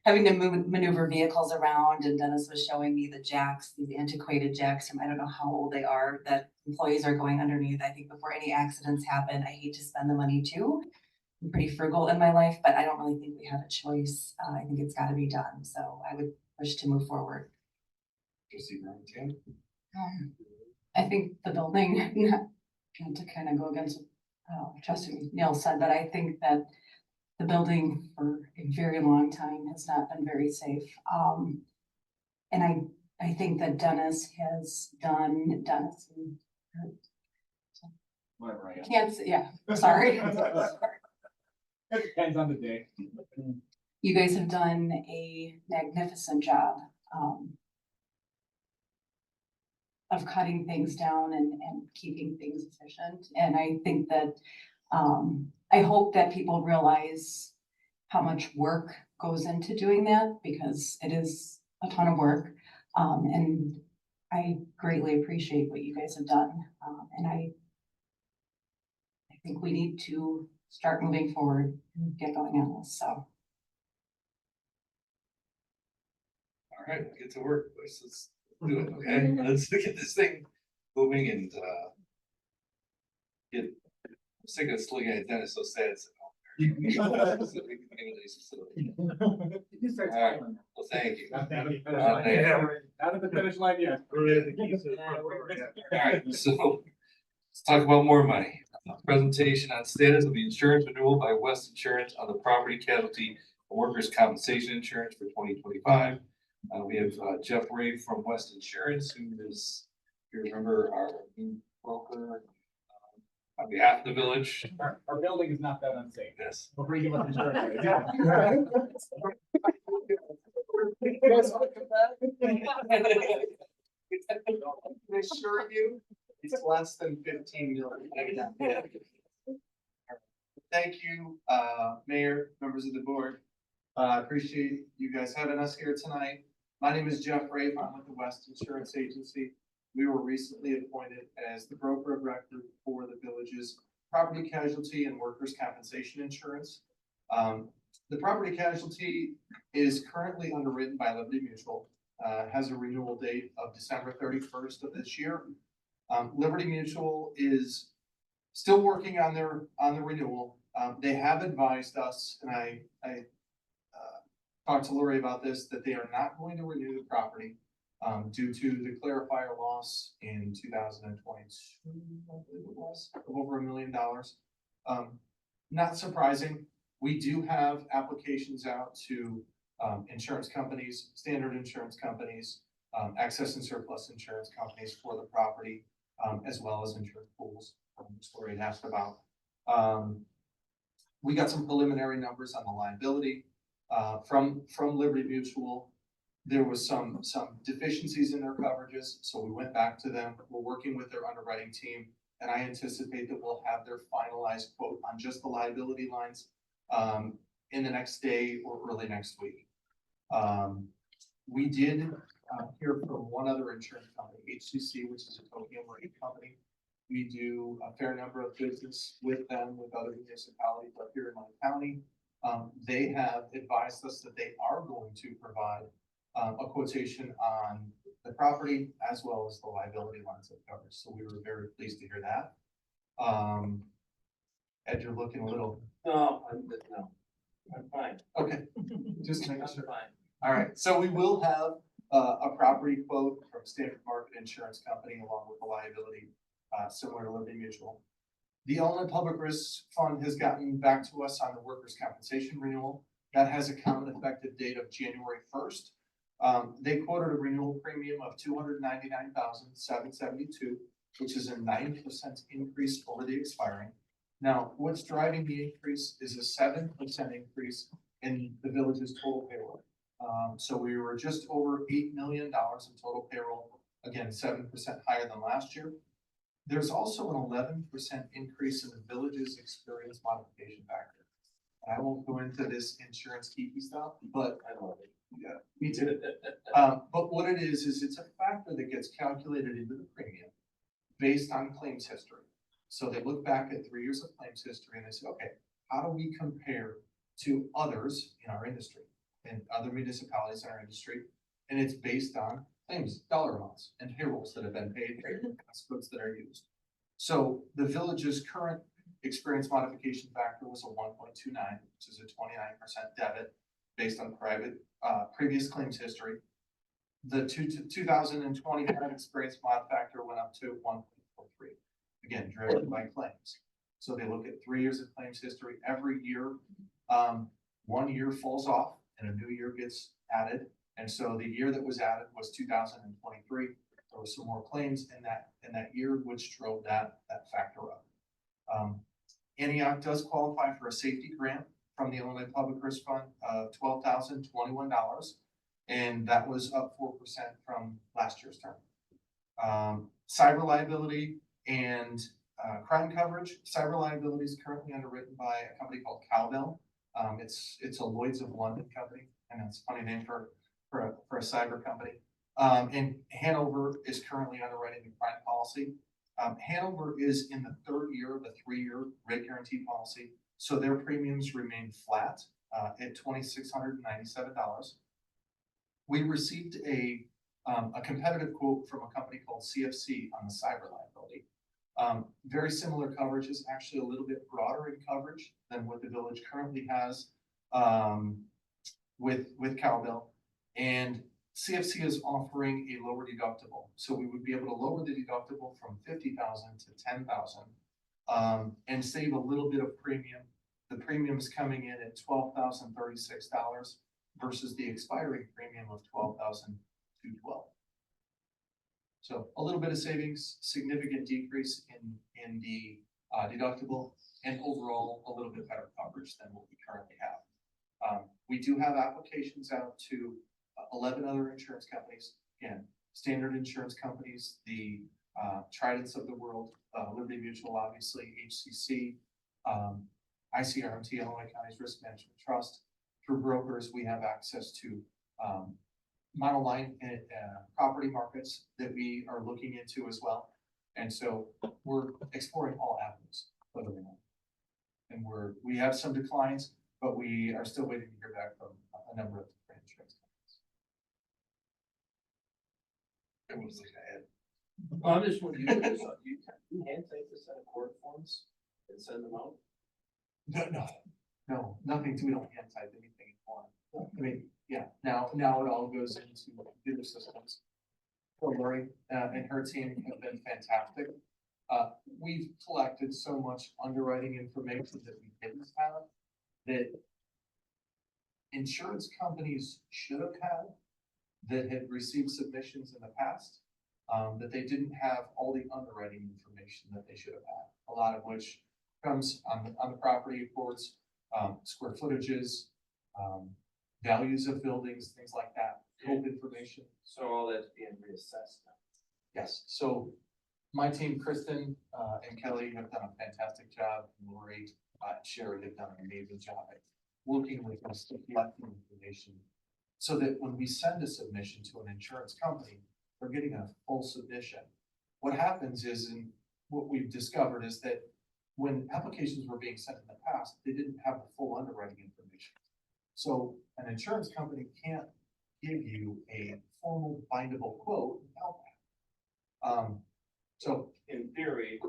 having to maneuver vehicles around. And Dennis was showing me the jacks, these antiquated jacks from I don't know how old they are, that employees are going underneath. I think before any accidents happen, I hate to spend the money too. I'm pretty frugal in my life, but I don't really think we have a choice. I think it's gotta be done, so I would push to move forward. Trustee Burlington. I think the building, not to kind of go against what Trustee Neil said, but I think that the building for a very long time has not been very safe. And I think that Dennis has done, Whatever I am. can't, yeah, sorry. It depends on the day. You guys have done a magnificent job, of cutting things down and keeping things efficient. And I think that, I hope that people realize how much work goes into doing that, because it is a ton of work. And I greatly appreciate what you guys have done. And I think we need to start moving forward and get going on this, so. All right, we'll get to work, boys. Let's do it, okay? Let's get this thing moving and, get, I'm sick of looking at Dennis so sad. So. All right, well, thank you. Not at the finish line yet. All right, so let's talk about more money. Presentation on status of the insurance renewal by West Insurance on the property casualty and workers' compensation insurance for 2025. We have Jeff Ray from West Insurance, who is, if you remember, our new broker on behalf of the village. Our building is not that unsafe. Yes. We'll bring you up insurance. I assure you, it's less than 15 million. Thank you, Mayor, members of the board. I appreciate you guys having us here tonight. My name is Jeff Rafe. I'm with the West Insurance Agency. We were recently appointed as the broker of record for the village's property casualty and workers' compensation insurance. The property casualty is currently underwritten by Liberty Mutual, has a renewal date of December 31st of this year. Liberty Mutual is still working on the renewal. They have advised us, and I talked to Lori about this, that they are not going to renew the property due to the clarifier loss in 2022, I believe it was, of over $1 million. Not surprising. We do have applications out to insurance companies, standard insurance companies, excess and surplus insurance companies for the property, as well as insurance pools, which Lori asked about. We got some preliminary numbers on the liability from Liberty Mutual. There was some deficiencies in their coverages, so we went back to them. We're working with their underwriting team, and I anticipate that we'll have their finalized quote on just the liability lines in the next day or early next week. We did hear from one other insurance company, HCC, which is a Tokyo Marine company. We do a fair number of business with them, with other municipalities up here in my county. They have advised us that they are going to provide a quotation on the property as well as the liability lines of coverage. So we were very pleased to hear that. Ed, you're looking a little. No, I'm fine. Okay, just making I'm sure. fine. All right, so we will have a property quote from Standard Market Insurance Company along with the liability, similar to Liberty Mutual. The Illinois Public Risk Fund has gotten back to us on the workers' compensation renewal. That has a common effective date of January 1st. They quoted a renewal premium of $299,772, which is a 9% increase over the expiring. Now, what's driving the increase is a 7% increase in the village's total payroll. So we were just over $8 million in total payroll, again, 7% higher than last year. There's also an 11% increase in the village's experience modification factor. I won't go into this insurance geeky stuff, but I love it. Yeah, me too. But what it is it's a factor that gets calculated into the premium based on claims history. So they look back at 3 years of claims history and they say, okay, how do we compare to others in our industry and other municipalities in our industry? And it's based on claims, dollar amounts, and payrolls that have been paid, and goods that are used. So the village's current experience modification factor was a 1.29, which is a 29% debit based on previous claims history. The 2025 experience mod factor went up to 1.43, again, driven by claims. So they look at 3 years of claims history every year. 1 year falls off and a new year gets added. And so the year that was added was 2023. There was some more claims in that year, which drove that factor up. Antioch does qualify for a safety grant from the Illinois Public Risk Fund of $12,021, and that was up 4% from last year's term. Cyber liability and crime coverage. Cyber liability is currently underwritten by a company called Cowbell. It's a Lloyd's of London company, and it's a funny name for a cyber company. And Hanover is currently underwriting the crime policy. Hanover is in the third year of a 3-year rate guarantee policy, so their premiums remain flat at $2,697. We received a competitive quote from a company called CFC on the cyber liability. Very similar coverage, is actually a little bit broader in coverage than what the village currently has with Cowbell. And CFC is offering a lower deductible. So we would be able to lower the deductible from $50,000 to $10,000 and save a little bit of premium. The premium is coming in at $12,036 versus the expiring premium of $12,212. So a little bit of savings, significant decrease in the deductible, and overall a little bit better coverage than what we currently have. We do have applications out to 11 other insurance companies. Again, standard insurance companies, the Tridents of the world, Liberty Mutual, obviously, HCC, ICRMT, Illinois County's Risk Management Trust. Through brokers, we have access to monoline property markets that we are looking into as well. And so we're exploring all avenues for the renewal. And we have some declines, but we are still waiting to hear back from a number of different insurance companies. Everyone's looking ahead. I'm just wondering, you hand type this out of court forms and send them out? No, nothing. We don't hand type anything anymore. I mean, yeah, now it all goes into computer systems. Poor Lori and her team have been fantastic. We've collected so much underwriting information that we didn't have, that insurance companies should have had, that had received submissions in the past, that they didn't have all the underwriting information that they should have had. A lot of which comes on the property reports, square footages, values of buildings, things like that, scope information. So all that's being reassessed now. Yes, so my team, Kristen and Kelly, have done a fantastic job. Lori and Sherry have done an amazing job at working with us to collect the information so that when we send a submission to an insurance company, they're getting a full submission. What happens is, and what we've discovered is that when applications were being sent in the past, they didn't have the full underwriting information. So an insurance company can't give you a formal bindable quote without that. So In theory,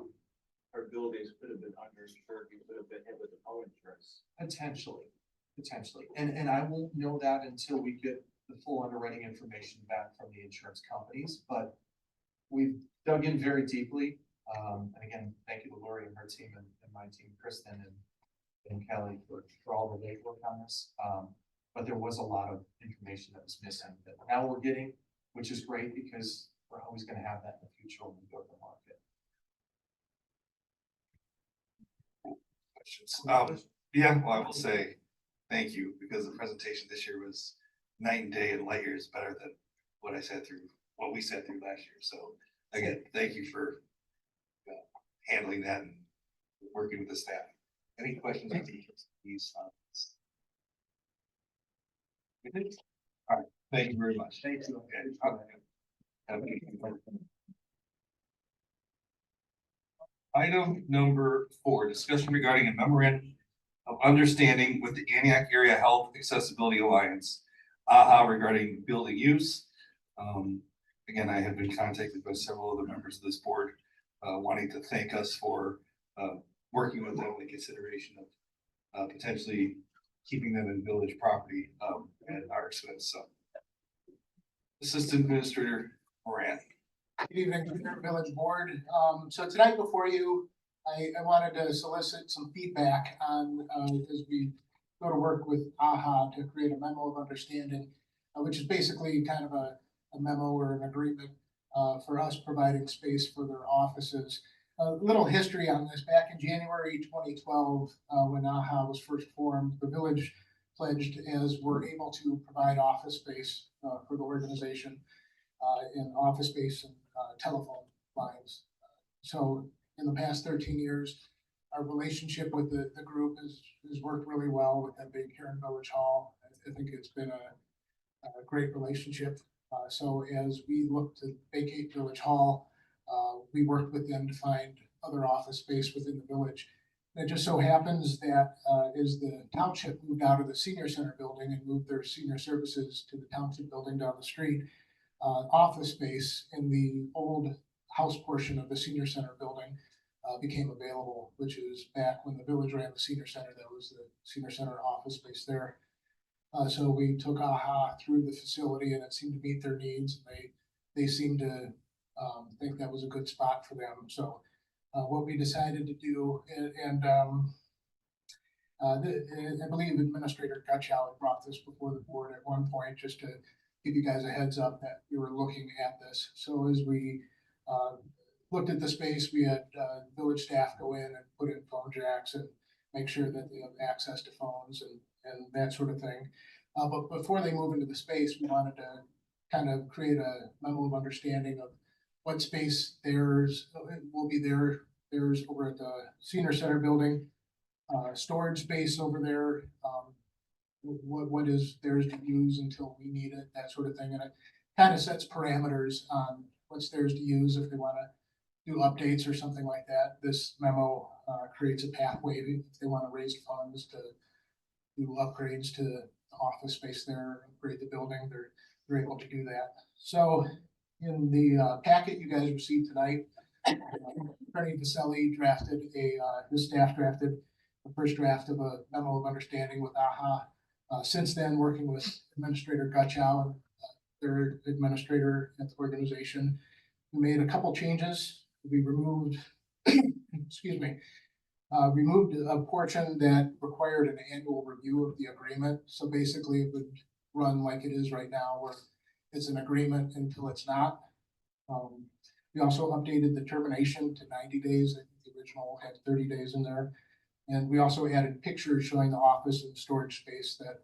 our buildings could have been underinsured, we could have been hit with the home insurance. potentially, and I won't know that until we get the full underwriting information back from the insurance companies, but we've dug in very deeply. And again, thank you to Lori and her team and my team, Kristen and Kelly for all the late work on this. But there was a lot of information that was missing that now we're getting, which is great because we're always going to have that in the future when we go to the market. Questions? Yeah, well, I will say thank you, because the presentation this year was night and day and light years better than what we sat through last year. So again, thank you for handling that and working with the staff. Any questions on these? All right, thank you very much. Thank you. Item number 4, discussion regarding a memorandum of understanding with the Antioch Area Health Accessibility Alliance, AHA, regarding building use. Again, I have been contacted by several other members of this board wanting to thank us for working with them in consideration of potentially keeping them in village property at our expense, so. Assistant Administrator Moran. Good evening, Village Board. So tonight before you, I wanted to solicit some feedback on, as we go to work with AHA to create a memo of understanding, which is basically kind of a memo or an agreement for us providing space for their offices. A little history on this. Back in January 2012, when AHA was first formed, the village pledged as we're able to provide office space for the organization in office space and telephone lines. So in the past 13 years, our relationship with the group has worked really well with them being here in Village Hall. I think it's been a great relationship. So as we look to vacate Village Hall, we worked with them to find other office space within the village. And it just so happens that as the township moved out of the senior center building and moved their senior services to the township building down the street, office space in the old house portion of the senior center building became available, which is back when the village ran the senior center. That was the senior center office space there. So we took AHA through the facility, and it seemed to meet their needs. They seemed to think that was a good spot for them. So what we decided to do, I believe Administrator Gutchow had brought this before the board at one point, just to give you guys a heads up that we were looking at this. So as we looked at the space, we had village staff go in and put in phone jacks and make sure that they have access to phones and that sort of thing. But before they move into the space, we wanted to kind of create a memo of understanding of what space theirs will be theirs over at the senior center building, storage space over there, what is theirs to use until we need it, that sort of thing. And it kind of sets parameters on what's theirs to use if they want to do updates or something like that. This memo creates a pathway if they want to raise funds to do upgrades to the office space there, upgrade the building, they're able to do that. So in the packet you guys received tonight, Attorney Vaselli drafted his staff drafted the first draft of a memo of understanding with AHA. Since then, working with Administrator Gutchow and their administrator at the organization, we made a couple changes. We removed, excuse me, removed a portion that required an annual review of the agreement. So basically it would run like it is right now, where it's an agreement until it's not. We also updated the termination to 90 days. I think the original had 30 days in there. And we also added pictures showing the office and storage space that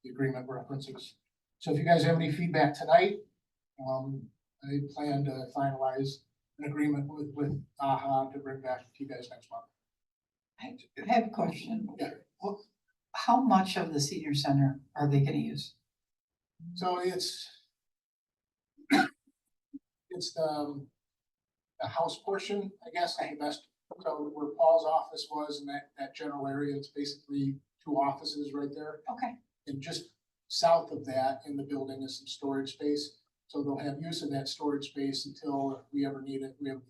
the agreement references. So if you guys have any feedback tonight, I plan to finalize an agreement with AHA to bring back to you guys next month. I have a question. Yeah. How much of the senior center are they gonna use? So it's the house portion, I guess, the best. So where Paul's office was in that general area, it's basically 2 offices right there. Okay. And just south of that in the building is some storage space. So they'll have use of that storage space until if we ever need it, we have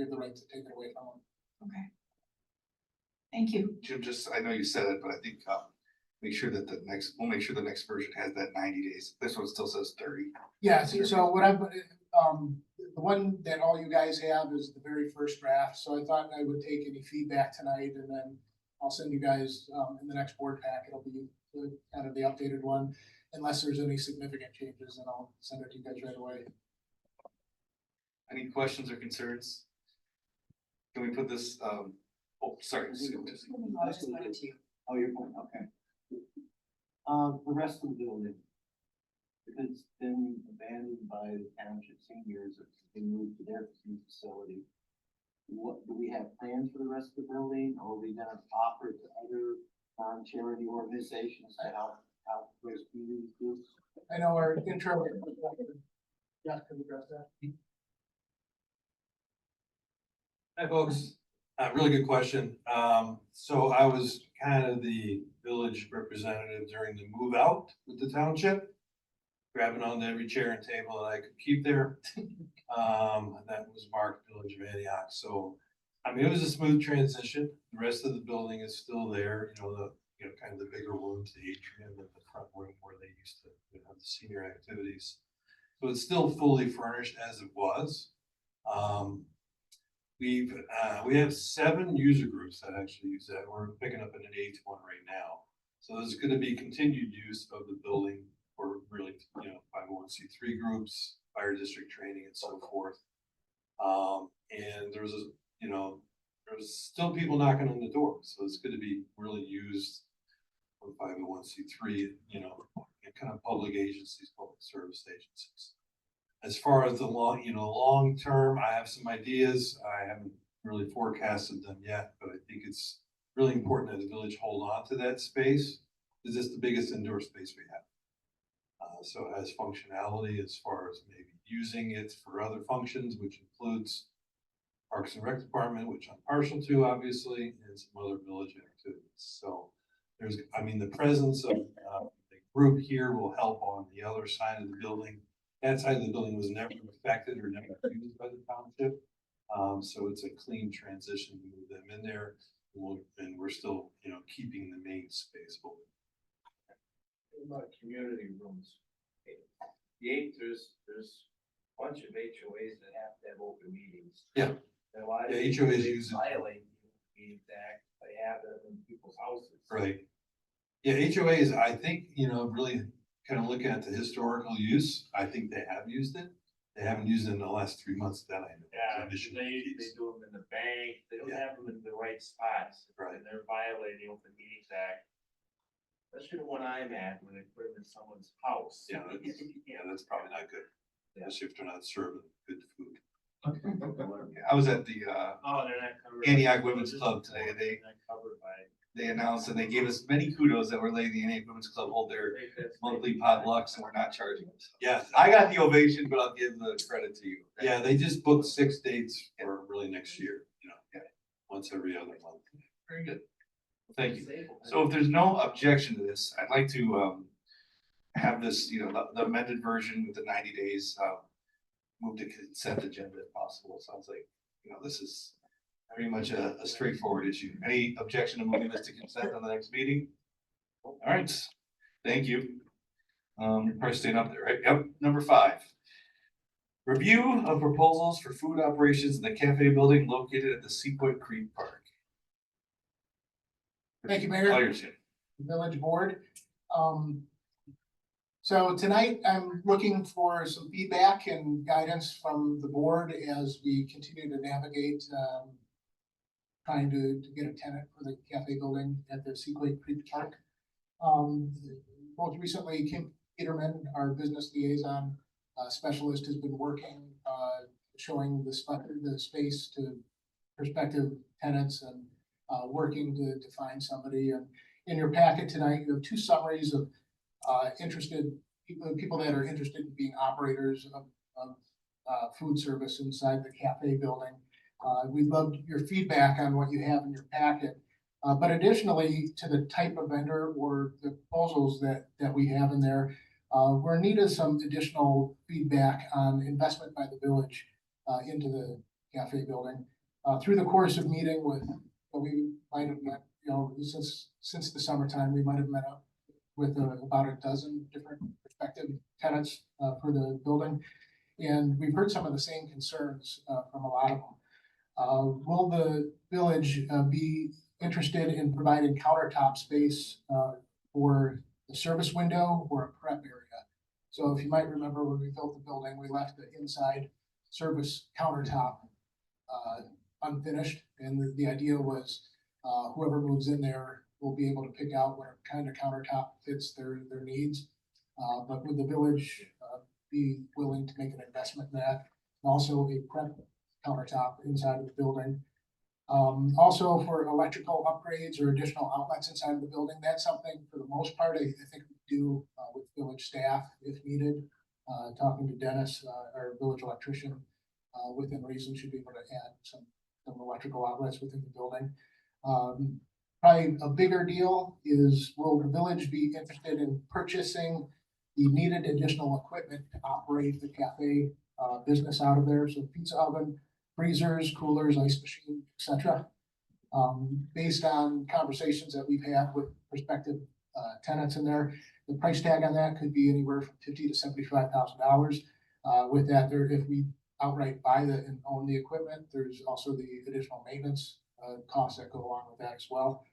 the right to take it away from them. Okay. Thank you. Jim, just, I know you said it, but I think make sure that we'll make sure the next version has that 90 days. This one still says 30. Yeah, so what I've, the one that all you guys have is the very first draft, so I thought I would take any feedback tonight, and then I'll send you guys, in the next board pack, it'll be kind of the updated one, unless there's any significant changes, and I'll send it to you guys right away. Any questions or concerns? Can we put this, oh, sorry. I'll just put it to you. Oh, you're going, okay. The rest of the building, if it's been abandoned by the township seniors, it's been moved to their new facility. What, do we have plans for the rest of the building, or are we gonna offer it to other non-charity organizations to help those community groups? I know our intro. Yeah, can we address that? Hi, folks. Really good question. So I was kind of the village representative during the move out with the township, grabbing onto every chair and table that I could keep there. That was marked Village of Antioch. So I mean, it was a smooth transition. The rest of the building is still there, kind of the bigger rooms, the atrium and the front room where they used to have the senior activities. So it's still fully furnished as it was. We have 7 user groups that actually use that. We're picking up an 8th one right now. So there's gonna be continued use of the building for really, 501(c)(3) groups, fire district training and so forth. And there's still people knocking on the door, so it's gonna be really used for 501(c)(3), and kind of public agencies, public service agencies. As far as the long term, I have some ideas. I haven't really forecasted them yet, but I think it's really important that the village hold on to that space. Because it's the biggest indoor space we have. So it has functionality as far as maybe using it for other functions, which includes Parks and Rec Department, which I'm partial to, obviously, and some other village activities. So the presence of the group here will help on the other side of the building. That side of the building was never affected or never used by the township. So it's a clean transition to move them in there. And we're still, keeping the main space open. What about community rooms? The 8th, there's a bunch of HOAs that have to have open meetings. Yeah. And a lot of Yeah, HOAs they use it. violate the Meetings Act, they have them in people's houses. Right. Yeah, HOAs, I think, really kind of looking at the historical use, I think they have used it. They haven't used it in the last 3 months that I know. Yeah, they do them in the bank, they don't have them in the right spots. Right. And they're violating the Open Meetings Act. Especially the one I'm at, when they put them in someone's house. Yeah, that's probably not good, especially if they're not serving good food. I was at the Oh, they're not covered. Antioch Women's Club today. They're not covered by. They announced and they gave us many kudos that we're letting the Antioch Women's Club hold their monthly potlucks and we're not charging them. So Yeah, I got the ovation, but I'll give the credit to you. yeah, they just booked 6 dates for really next year, once every other month. Very good. Thank you. So if there's no objection to this, I'd like to have this, the amended version with the 90 days, move to consent agenda if possible. It sounds like, this is very much a straightforward issue. Any objection to moving this to consent on the next meeting? All right, thank you. Probably staying up there, right? Yep, number 5. Review of proposals for food operations in the cafe building located at the Seapoint Creek Park. Thank you, Mayor. All yours, Jim. Village Board. So tonight I'm looking for some feedback and guidance from the board as we continue to navigate trying to get a tenant for the cafe building at the Seaquake Creek Park. Most recently, Kim Peterman, our business liaison specialist, has been working, showing the space to prospective tenants and working to find somebody. And in your packet tonight, you have 2 summaries of interested people that are interested in being operators of food service inside the cafe building. We'd love your feedback on what you have in your packet. But additionally to the type of vendor or the proposals that we have in there, we're in need of some additional feedback on investment by the village into the cafe building. Through the course of meeting with, we might have met, since the summertime, we might have met up with about a dozen different prospective tenants for the building. And we've heard some of the same concerns from a lot of them. Will the village be interested in providing countertop space for the service window or a prep area? So if you might remember when we built the building, we left the inside service countertop unfinished. And the idea was whoever moves in there will be able to pick out what kind of countertop fits their needs. But would the village be willing to make an investment in that? And also a prep countertop inside of the building. Also for electrical upgrades or additional outlets inside of the building, that's something for the most part, I think we do with village staff if needed. Talking to Dennis, our village electrician, within reason should be able to add some electrical outlets within the building. Probably a bigger deal is, will the village be interested in purchasing the needed additional equipment to operate the cafe business out of there? So pizza oven, freezers, coolers, ice machine, et cetera. Based on conversations that we've had with prospective tenants in there, the price tag on that could be anywhere from $50,000 to $75,000. With that, there, if we outright buy and own the equipment, there's also the additional maintenance costs that go along with that as well.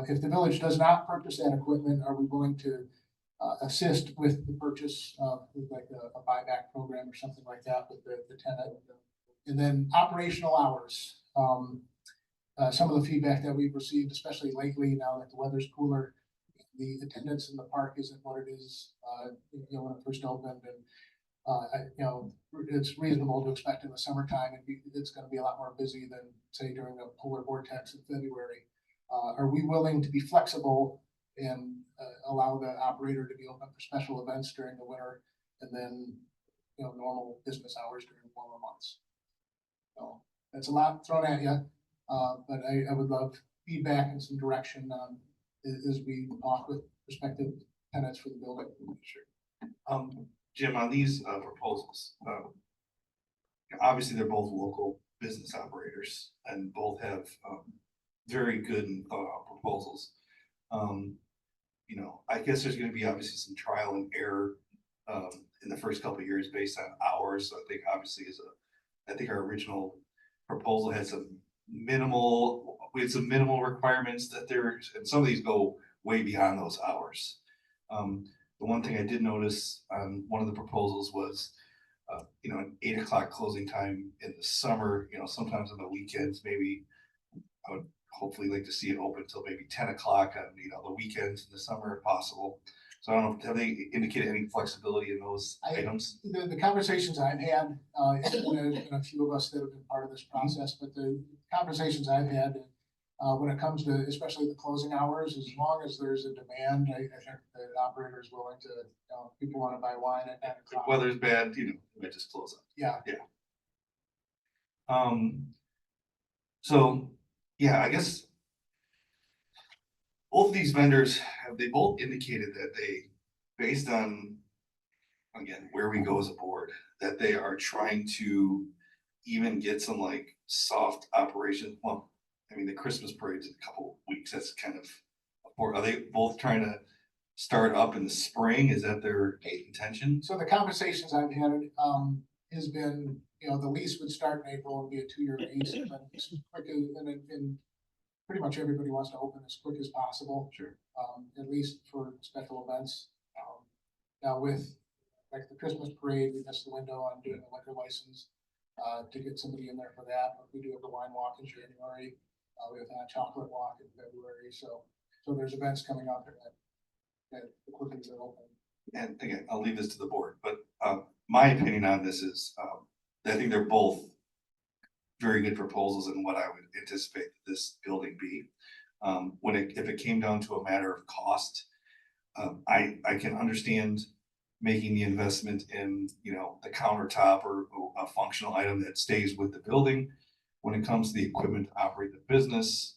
If the village does not purchase that equipment, are we willing to assist with the purchase of like a buyback program or something like that with the tenant? And then operational hours. Some of the feedback that we've received, especially lately, now that the weather's cooler, the attendance in the park isn't what it is, when it first opened. And, it's reasonable to expect in the summertime, it's gonna be a lot more busy than, say, during the polar vortex in February. Are we willing to be flexible and allow the operator to be open for special events during the winter and then, normal business hours during the warmer months? So that's a lot thrown at you, but I would love feedback and some direction as we talk with prospective tenants for the building. Sure. Jim, on these proposals, obviously they're both local business operators and both have very good and thought out proposals. I guess there's gonna be obviously some trial and error in the first couple of years based on hours. So I think obviously I think our original proposal had we had some minimal requirements that and some of these go way beyond those hours. The one thing I did notice on one of the proposals was, an 8 o'clock closing time in the summer, sometimes on the weekends, maybe I would hopefully like to see it open until maybe 10 o'clock on, the weekends in the summer if possible. So I don't know, have they indicated any flexibility in those items? The conversations I've had, and a few of us that have been part of this process, but the conversations I've had, when it comes to especially the closing hours, as long as there's a demand, I think the operator is willing to, people want to buy wine at 10 If o'clock. weather's bad, we just close up. Yeah. So, yeah, I guess both of these vendors they both indicated that based on, again, where we go as a board, that they are trying to even get some like soft operation. Well, I mean, the Christmas parade's in a couple weeks. That's kind of, are they both trying to start up in the spring? Is that their intention? So the conversations I've had, has been, the lease would start in April and be a 2-year lease, and then as quick as, and pretty much everybody wants to open as quick as possible. Sure. At least for special events. Now with like the Christmas parade, we missed the window on doing the liquor license, to get somebody in there for that. But we do have the wine walk in January. We have that chocolate walk in February. So there's events coming up that the quicker they're open. And again, I'll leave this to the board, but my opinion on this is, I think they're both very good proposals in what I would anticipate this building be. If it came down to a matter of cost, I can understand making the investment in, the countertop or a functional item that stays with the building. When it comes to the equipment to operate the business,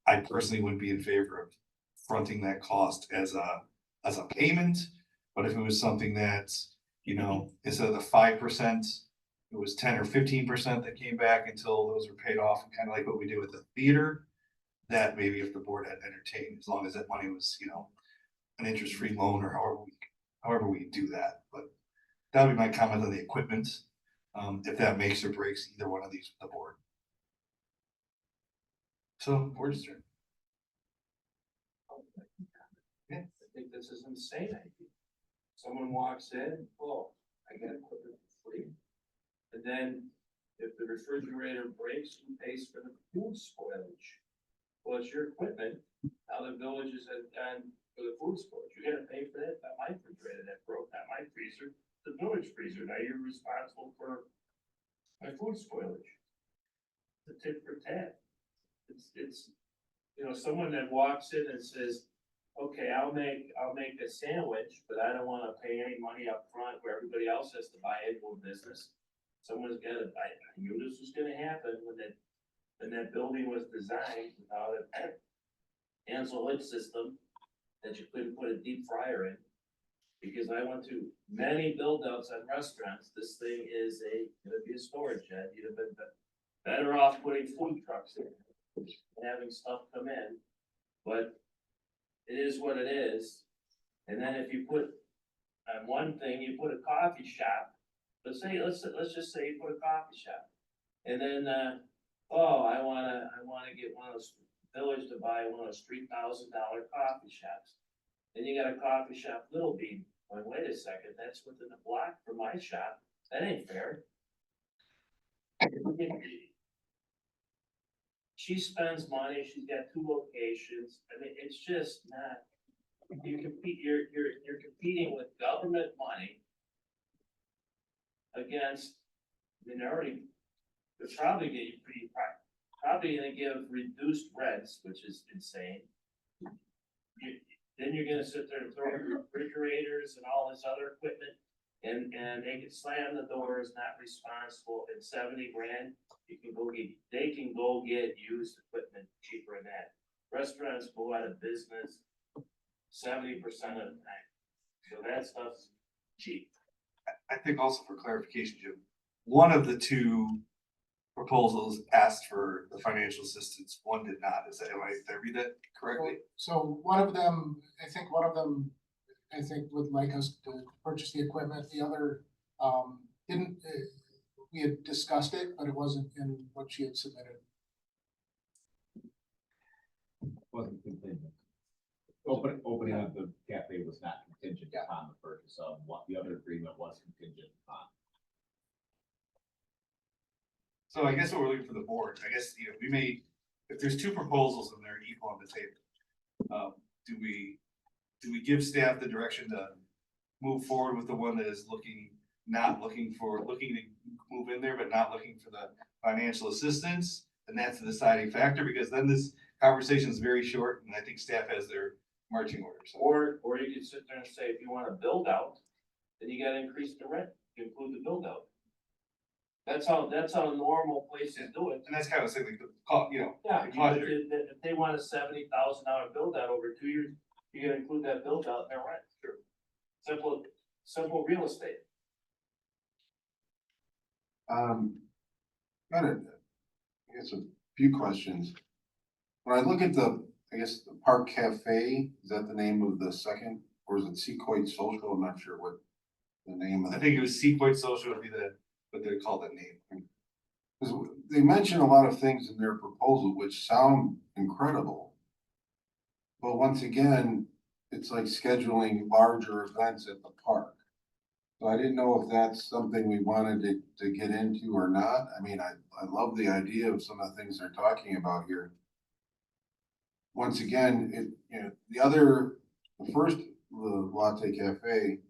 I personally would be in favor of fronting that cost as a payment. But if it was something that, instead of the 5%, it was 10 or 15% that came back until those were paid off, and kind of like what we did with the theater, that maybe if the board had entertained, as long as that money was, an interest-free loan or however we do that. But that would be my comment on the equipment. If that makes or breaks either one of these with the board. So, board's turn. I think this is insane. Someone walks in, oh, I got equipment for free. And then if the refrigerator breaks, who pays for the food spoilage? Well, it's your equipment. Now the villages have done for the food spoilage. You gotta pay for that. Not my refrigerator that broke, not my freezer, the village freezer. Now you're responsible for my food spoilage. The tit for tat. It's, someone that walks in and says, okay, I'll make a sandwich, but I don't wanna pay any money up front where everybody else has to buy it for business. Someone's gotta buy it. I knew this was gonna happen when that building was designed without an Ansel lift system that you couldn't put a deep fryer in. Because I went to many build outs on restaurants, this thing is gonna be a storage shed, you'd have been better off putting food trucks in. And having stuff come in, but it is what it is. And then if you put, on one thing, you put a coffee shop, let's just say you put a coffee shop. And then, I wanna get one of those village to buy one of those $3,000 coffee shops. Then you got a coffee shop, Little Bean, going, wait a second, that's within a block from my shop, that ain't fair. She spends money, she's got 2 locations, I mean, it's just not, you're competing with government money against minority, they're probably getting probably gonna give reduced rents, which is insane. Then you're gonna sit there and throw in refrigerators and all this other equipment, and they can slam the doors, not responsible, at 70 grand, they can go get used equipment cheaper than that. Restaurants go out of business 70% of the time, so that stuff's cheap. I think also for clarification, Jim, one of the 2 proposals asked for the financial assistance, one did not. Did I read that correctly? So one of them would like us to purchase the equipment, the other, didn't, we had discussed it, but it wasn't in what she had submitted. Wasn't contingent. Opening up the cafe was not contingent upon the purchase of what the other agreement was contingent upon. So I guess what we're looking for the board, I guess, we may, if there's 2 proposals and they're equal on the table, do we give staff the direction to move forward with the one that is looking to move in there, but not looking for the financial assistance? And that's the deciding factor, because then this conversation is very short and I think staff has their marching orders. Or you could sit there and say, if you wanna build out, then you gotta increase the rent to include the build out. That's how normal places do it. And that's kind of saying, like, Yeah, the cost share. if they want a $70,000 build out over 2 years, you gotta include that build out in their rent. Sure. Simple real estate. Got it. I guess a few questions. When I look at the Park Cafe, is that the name of the second, or is it Sequoia Social? I'm not sure what the name of I it. think it was Sequoia Social would be what they call that name. Because they mention a lot of things in their proposal which sound incredible. But once again, it's like scheduling larger events at the park. So I didn't know if that's something we wanted to get into or not. I mean, I love the idea of some of the things they're talking about here. Once again, the first Latte Cafe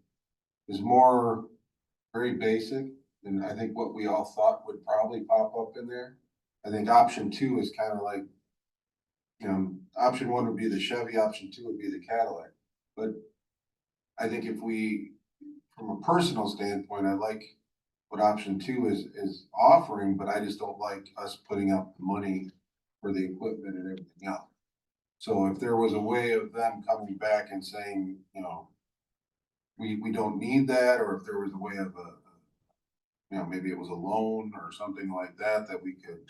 is more very basic, and I think what we all thought would probably pop up in there. I think option 2 is kind of like, option 1 would be the Chevy, option 2 would be the Cadillac. But I think from a personal standpoint, I like what option 2 is offering, but I just don't like us putting up the money for the equipment and everything else. So if there was a way of them coming back and saying, we don't need that, or if there was a way of maybe it was a loan or something like that, that we could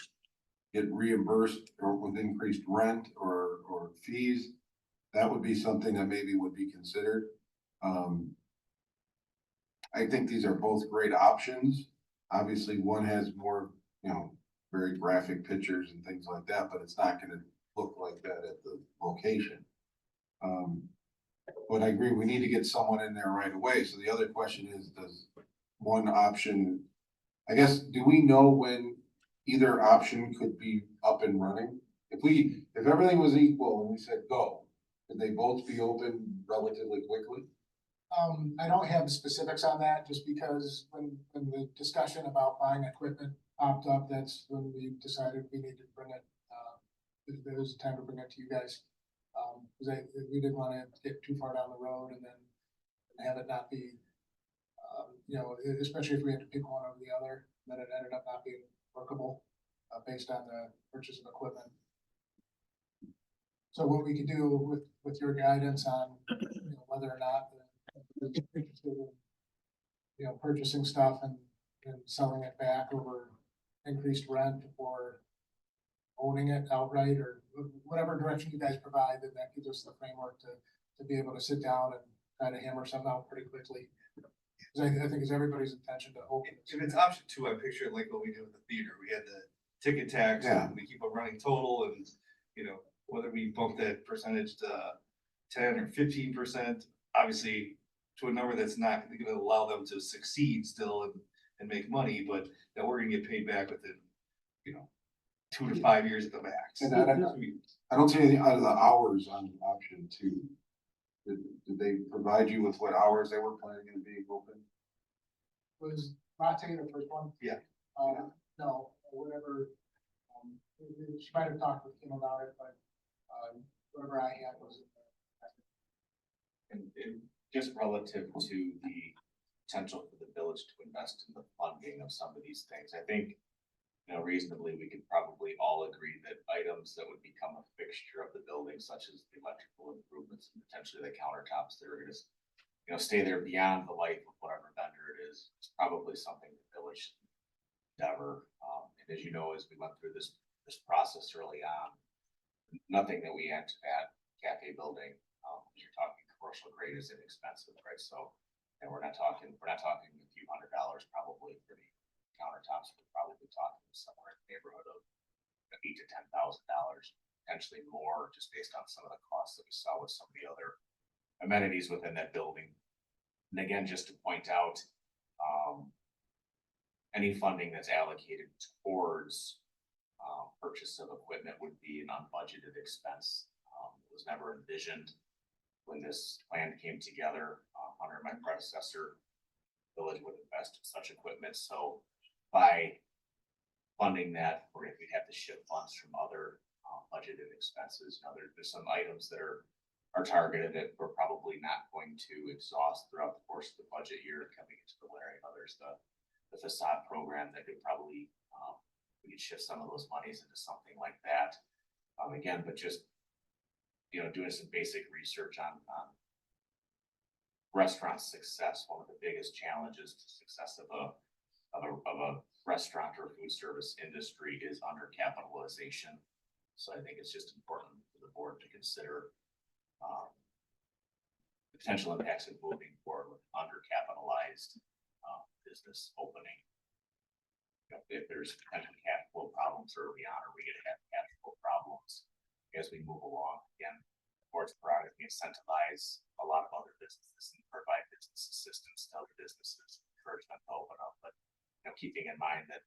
get reimbursed or with increased rent or fees, that would be something that maybe would be considered. I think these are both great options. Obviously, one has more, very graphic pictures and things like that, but it's not gonna look like that at the location. But I agree, we need to get someone in there right away. So the other question is, does one option, I guess, do we know when either option could be up and running? If everything was equal and we said go, could they both be open relatively quickly? I don't have specifics on that, just because when the discussion about buying equipment popped up, that's when we decided we needed to bring it. There was time to bring it to you guys. Because we didn't want to get too far down the road and then have it not be, especially if we had to pick one over the other, then it ended up not being workable based on the purchase of equipment. So what we could do with your guidance on whether or not the is interested in, you know, purchasing stuff and selling it back over increased rent or owning it outright, or whatever direction you guys provide, then that gives us the framework to be able to sit down and try to hammer something out pretty quickly. Because I think it's everybody's intention to open. If it's option two, I picture it like what we did with the theater. We had the ticket tax, Yeah. and we keep a running total, and, you know, whether we bump that percentage to 10 or 15%, obviously to a number that's not gonna allow them to succeed still and make money, but that we're gonna get paid back within, you know, 2 to 5 years at the max. And I don't see anything out of the hours on option two. Did they provide you with what hours they were planning on being open? Was Mate the first one? Yeah. No, whatever, she might have talked with Kim about it, but, whatever I had was. And just relative to the potential for the village to invest in the funding of some of these things, I think, you know, reasonably, we could probably all agree that items that would become a fixture of the building, such as the electrical improvements and potentially the countertops, that are gonna, you know, stay there beyond the life of whatever vendor it is, it's probably something the village endeavor. And as you know, as we went through this process early on, nothing that we had at cafe building, you're talking commercial grade is inexpensive, right? So, and we're not talking a few $100 probably for the countertops. We're probably talking somewhere in the neighborhood of $8,000 to $10,000, potentially more, just based on some of the costs that we saw with some of the other amenities within that building. And again, just to point out, any funding that's allocated towards purchase of equipment would be an unbudgeted expense. It was never envisioned when this plan came together under my predecessor. The village would invest in such equipment. So by funding that, we'd have to shift funds from other budgeted expenses. Now, there's some items that are targeted that we're probably not going to exhaust throughout the course of the budget year coming into the winter. There's the facade program that could probably, we could shift some of those monies into something like that. Again, but just, you know, doing some basic research on restaurant success. One of the biggest challenges to success of a restaurant or food service industry is undercapitalization. So I think it's just important for the board to consider the potential impacts of moving forward with undercapitalized business opening. You know, if there's potential cash flow problems early on, are we going to have cash flow problems as we move along? Again, the board's prerogative to incentivize a lot of other businesses and provide business assistance to other businesses, encourage them to open up. But, you know, keeping in mind that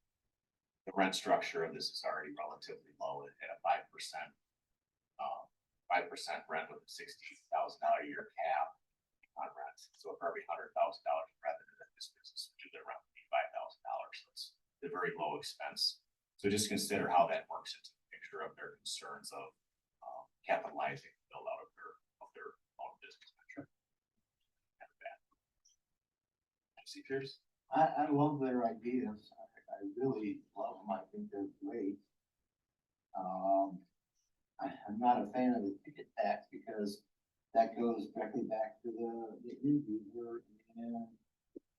the rent structure of this is already relatively low at a 5% rent with a $60,000 a year cap on rent. So for every $100,000 revenue that this business would do, their rent would be $5,000. So it's a very low expense. So just consider how that works into the picture of their concerns of capitalizing the build out of their own business venture. See, Pierce? I love their ideas. I really love them. I think they're great. I'm not a fan of the ticket tax because that goes directly back to the end user and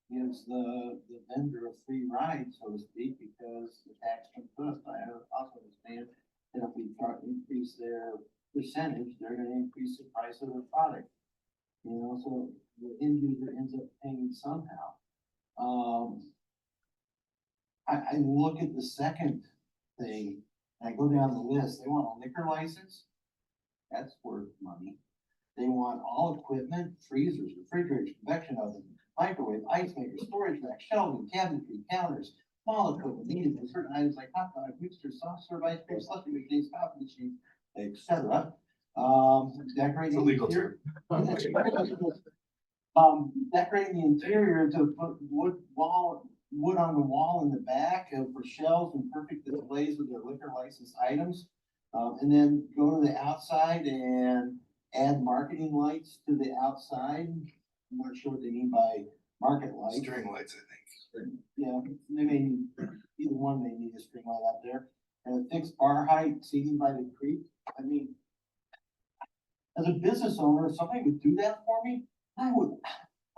gives the vendor a free ride, so to speak, because the tax comes first. I also understand that if we try to increase their percentage, they're gonna increase the price of their product. You know, so the end user ends up paying somehow. I look at the second thing, and I go down the list. They want a liquor license. That's worth money. They want all equipment, freezers, refrigerators, convection oven, microwave, ice maker, storage rack, shelving, cabinetry, counters, small equipment needed for certain items like hot dog, mixer, soft serve ice cream, slushy machines, coffee machines, etc. Decorating. It's a legal term. Decorating the interior to put wood on the wall in the back for shelves and perfect displays of their liquor license items. And then go to the outside and add marketing lights to the outside. I'm not sure what they mean by market lights. String lights, I think. Yeah, they may need, either one may need a string light out there. And a fixed bar height, seating by the creek. I mean, as a business owner, if somebody would do that for me, I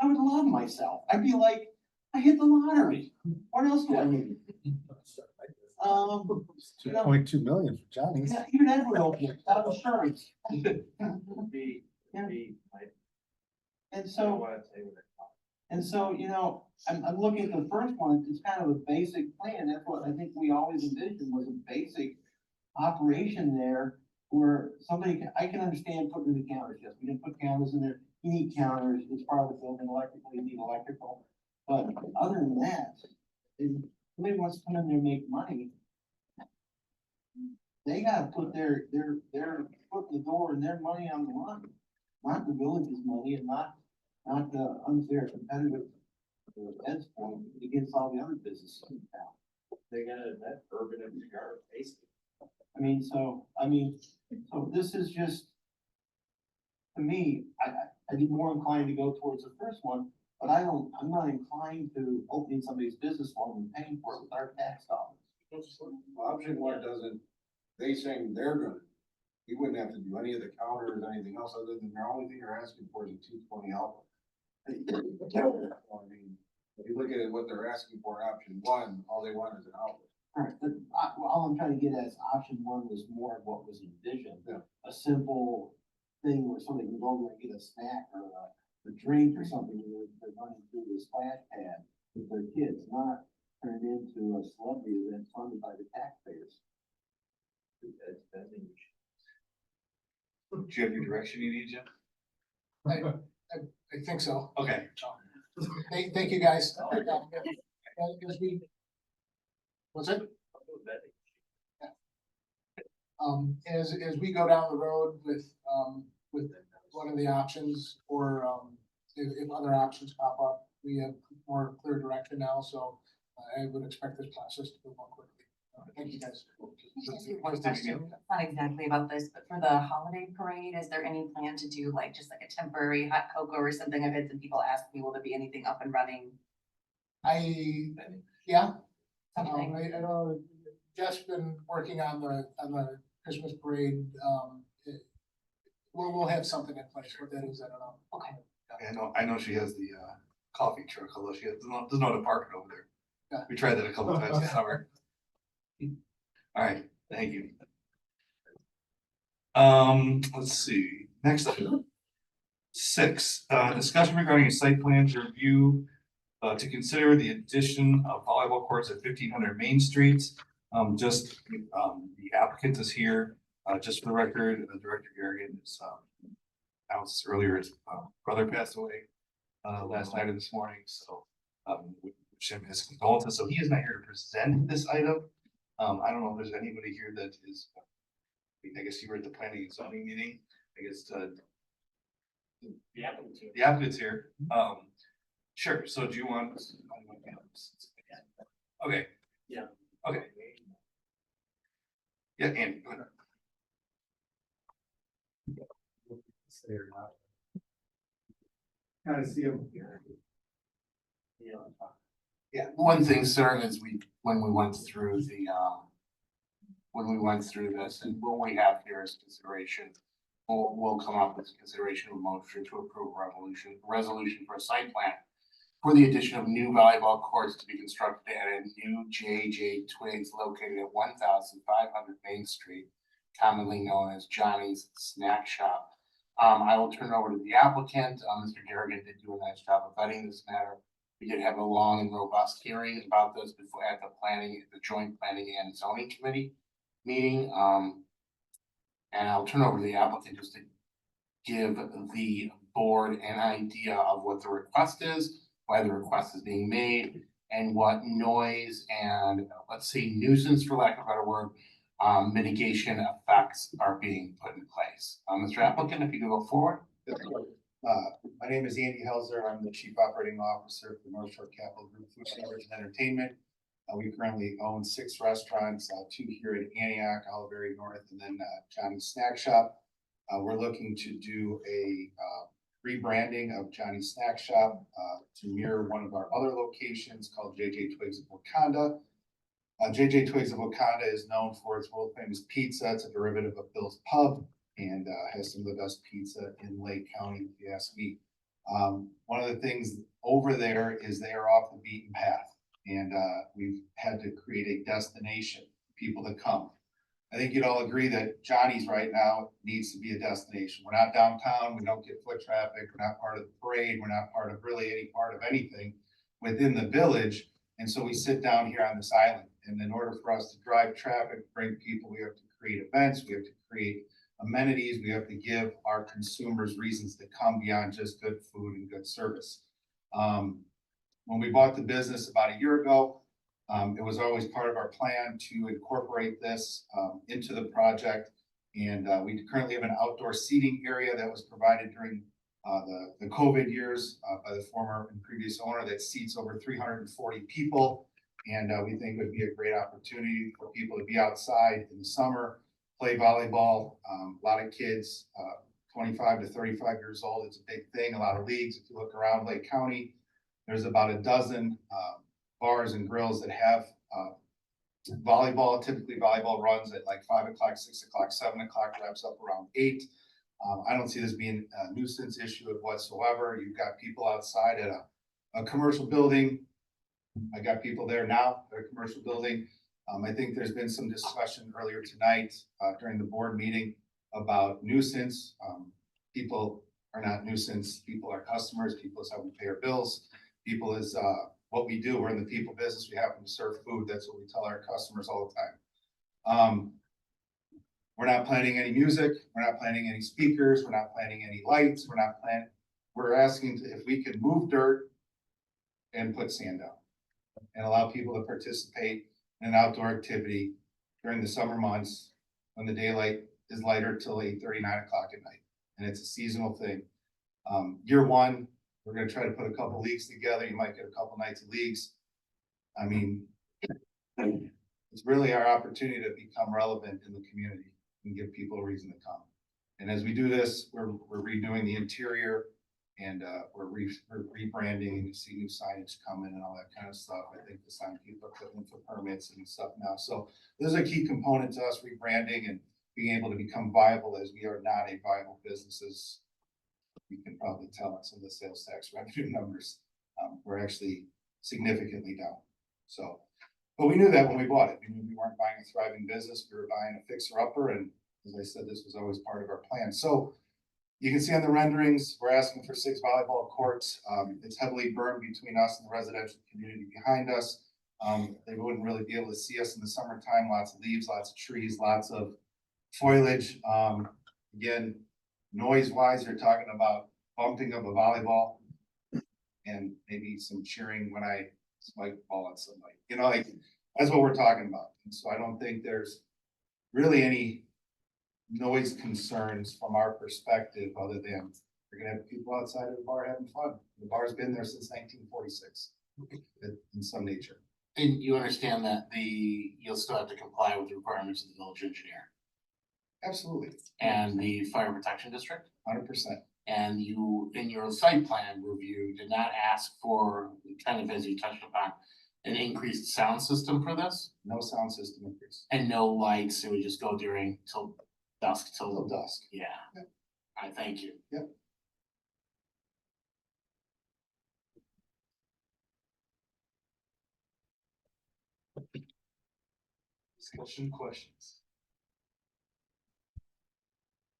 I would love myself. I'd be like, I hit the lottery. What else do I need? You know, 2.2 million for Johnny's. yeah, even that would help you, without insurance. And so, you know, I'm looking at the first one, it's kind of a basic plan, that's what I think we always envisioned was a basic operation there. Where somebody can, I can understand putting in the counters, yes, we can put counters in there, you need counters, it's part of the building, electrical, you need electrical. But other than that, if somebody wants to come in there and make money, they gotta put their foot in the door and their money on the line. Not the village's money and not the unfair competitive edge point against all the other businesses in town. They got that urban and cigar basically. So this is just, to me, I'd be more inclined to go towards the first one, but I'm not inclined to opening somebody's business loan and paying for it with our tax dollars. Option one doesn't, they saying they're gonna, you wouldn't have to do any of the counters, anything else other than the only thing you're asking for is a 220 outlet. I mean, if you look at it, what they're asking for, option one, all they want is an outlet. Alright, but all I'm trying to get at is option one was more of what was envisioned. Yeah. A simple thing where somebody can go there and get a snack or a drink or something, and they're running through the splash pad with their kids, not turned into a celebrity event funded by the taxpayers. Do you have any direction you need, Jim? I think so. Okay. Thank you, guys. What's it? As we go down the road with one of the options, or, if other options pop up, we have more clear direction now, so I would expect this process to move more quickly. Thank you, guys. One question, not exactly about this, but for the holiday parade, is there any plan to do like just like a temporary hot cocoa or something? I've had some people ask me, will there be anything up and running? Yeah. Something. I know Jeff's been working on the Christmas parade. We'll have something in place. What that is, I don't know. Okay. I know she has the coffee truck, although she doesn't know how to park it over there. Yeah. We tried that a couple times this summer. All right, thank you. Let's see, next item. 6, discussion regarding a site plan to review, to consider the addition of volleyball courts at 1500 Main Street. The applicant is here, just for the record, Director Garrigan is, announced earlier, his brother passed away, last night or this morning, so, we wish him his condolences, so he is not here to present this item. I don't know if there's anybody here that is, I guess you were at the planning and zoning meeting, I guess, The applicant's here. the applicant's here. Sure, so do you want? Okay. Yeah. Okay. Yeah, and. Go ahead. Kind of see them. Yeah, one thing, sir, is when we went through this, and what we have here is consideration. We'll come up with consideration of a motion to approve resolution for a site plan for the addition of new volleyball courts to be constructed at a new JJ Twigs located at 1500 Main Street, commonly known as Johnny's Snack Shop. I will turn it over to the applicant. Mr. Garrigan did do a nice job of vetting this matter. We did have a long and robust hearing about this before at the joint planning and zoning committee meeting. And I'll turn over to the applicant just to give the board an idea of what the request is, why the request is being made, and what noise and, let's say, nuisance, for lack of a better word, mitigation effects are being put in place. Mr. Applicant, if you could go forward. My name is Andy Helzer. I'm the Chief Operating Officer for North Shore Capital Group Food, Beverage, and Entertainment. We currently own 6 restaurants, 2 here in Antioch, Olive North, and then Johnny's Snack Shop. We're looking to do a rebranding of Johnny's Snack Shop to mirror one of our other locations called JJ Twigs of Wakanda. JJ Twigs of Wakanda is known for its world famous pizza. It's a derivative of Bill's Pub and has some of the best pizza in Lake County, if you ask me. One of the things over there is they are off the beaten path, and we've had to create a destination for people to come. I think you'd all agree that Johnny's right now needs to be a destination. We're not downtown, we don't get foot traffic, we're not part of the parade, we're not part of really any part of anything within the village. And so we sit down here on this island, and in order for us to drive traffic, bring people, we have to create events, we have to create amenities, we have to give our consumers reasons to come beyond just good food and good service. When we bought the business about a year ago, it was always part of our plan to incorporate this into the project. And we currently have an outdoor seating area that was provided during the COVID years by the former and previous owner that seats over 340 people. And we think it would be a great opportunity for people to be outside in the summer, play volleyball. A lot of kids, 25 to 35 years old, it's a big thing, a lot of leagues. If you look around Lake County, there's about a dozen bars and grills that have volleyball. Typically volleyball runs at like 5 o'clock, 6 o'clock, 7 o'clock, wraps up around 8. I don't see this being a nuisance issue whatsoever. You've got people outside at a commercial building. I got people there now at a commercial building. I think there's been some discussion earlier tonight during the board meeting about nuisance. People are not nuisance. People are customers. People is how we pay our bills. People is what we do. We're in the people business. We happen to serve food. That's what we tell our customers all the time. We're not planning any music. We're not planning any speakers. We're not planning any lights. We're asking if we can move dirt and put sand down and allow people to participate in an outdoor activity during the summer months when the daylight is lighter till 8:30, 9 o'clock at night. And it's a seasonal thing. Year one, we're going to try to put a couple leagues together. You might get a couple nights of leagues. I mean, it's really our opportunity to become relevant in the community and give people a reason to come. And as we do this, we're redoing the interior, and we're rebranding, and you see new signage coming and all that kind of stuff. I think the sign people are putting in for permits and stuff now. So this is a key component to us rebranding and being able to become viable, as we are not a viable business, as you can probably tell on some of the sales tax revenue numbers. We're actually significantly down. So, but we knew that when we bought it. We knew we weren't buying a thriving business. We were buying a fixer-upper, and as I said, this was always part of our plan. So you can see on the renderings, we're asking for 6 volleyball courts. It's heavily burned between us and the residential community behind us. They wouldn't really be able to see us in the summertime. Lots of leaves, lots of trees, lots of foliage. Again, noise-wise, you're talking about bumping of a volleyball and maybe some cheering when I spike the ball at somebody. You know, like, that's what we're talking about. And so I don't think there's really any noise concerns from our perspective, other than we're gonna have people outside of the bar having fun. The bar's been there since 1946 in some nature. And you understand that you'll still have to comply with the requirements of the village engineer Absolutely, and the fire protection district? 100%. And you, in your site plan review, did not ask for, kind of as you touched upon, an increased sound system for this? No sound system increase. And no lights, it would just go during till dusk, Till dusk. yeah. Yep. I thank you. Yep. Discussion, questions?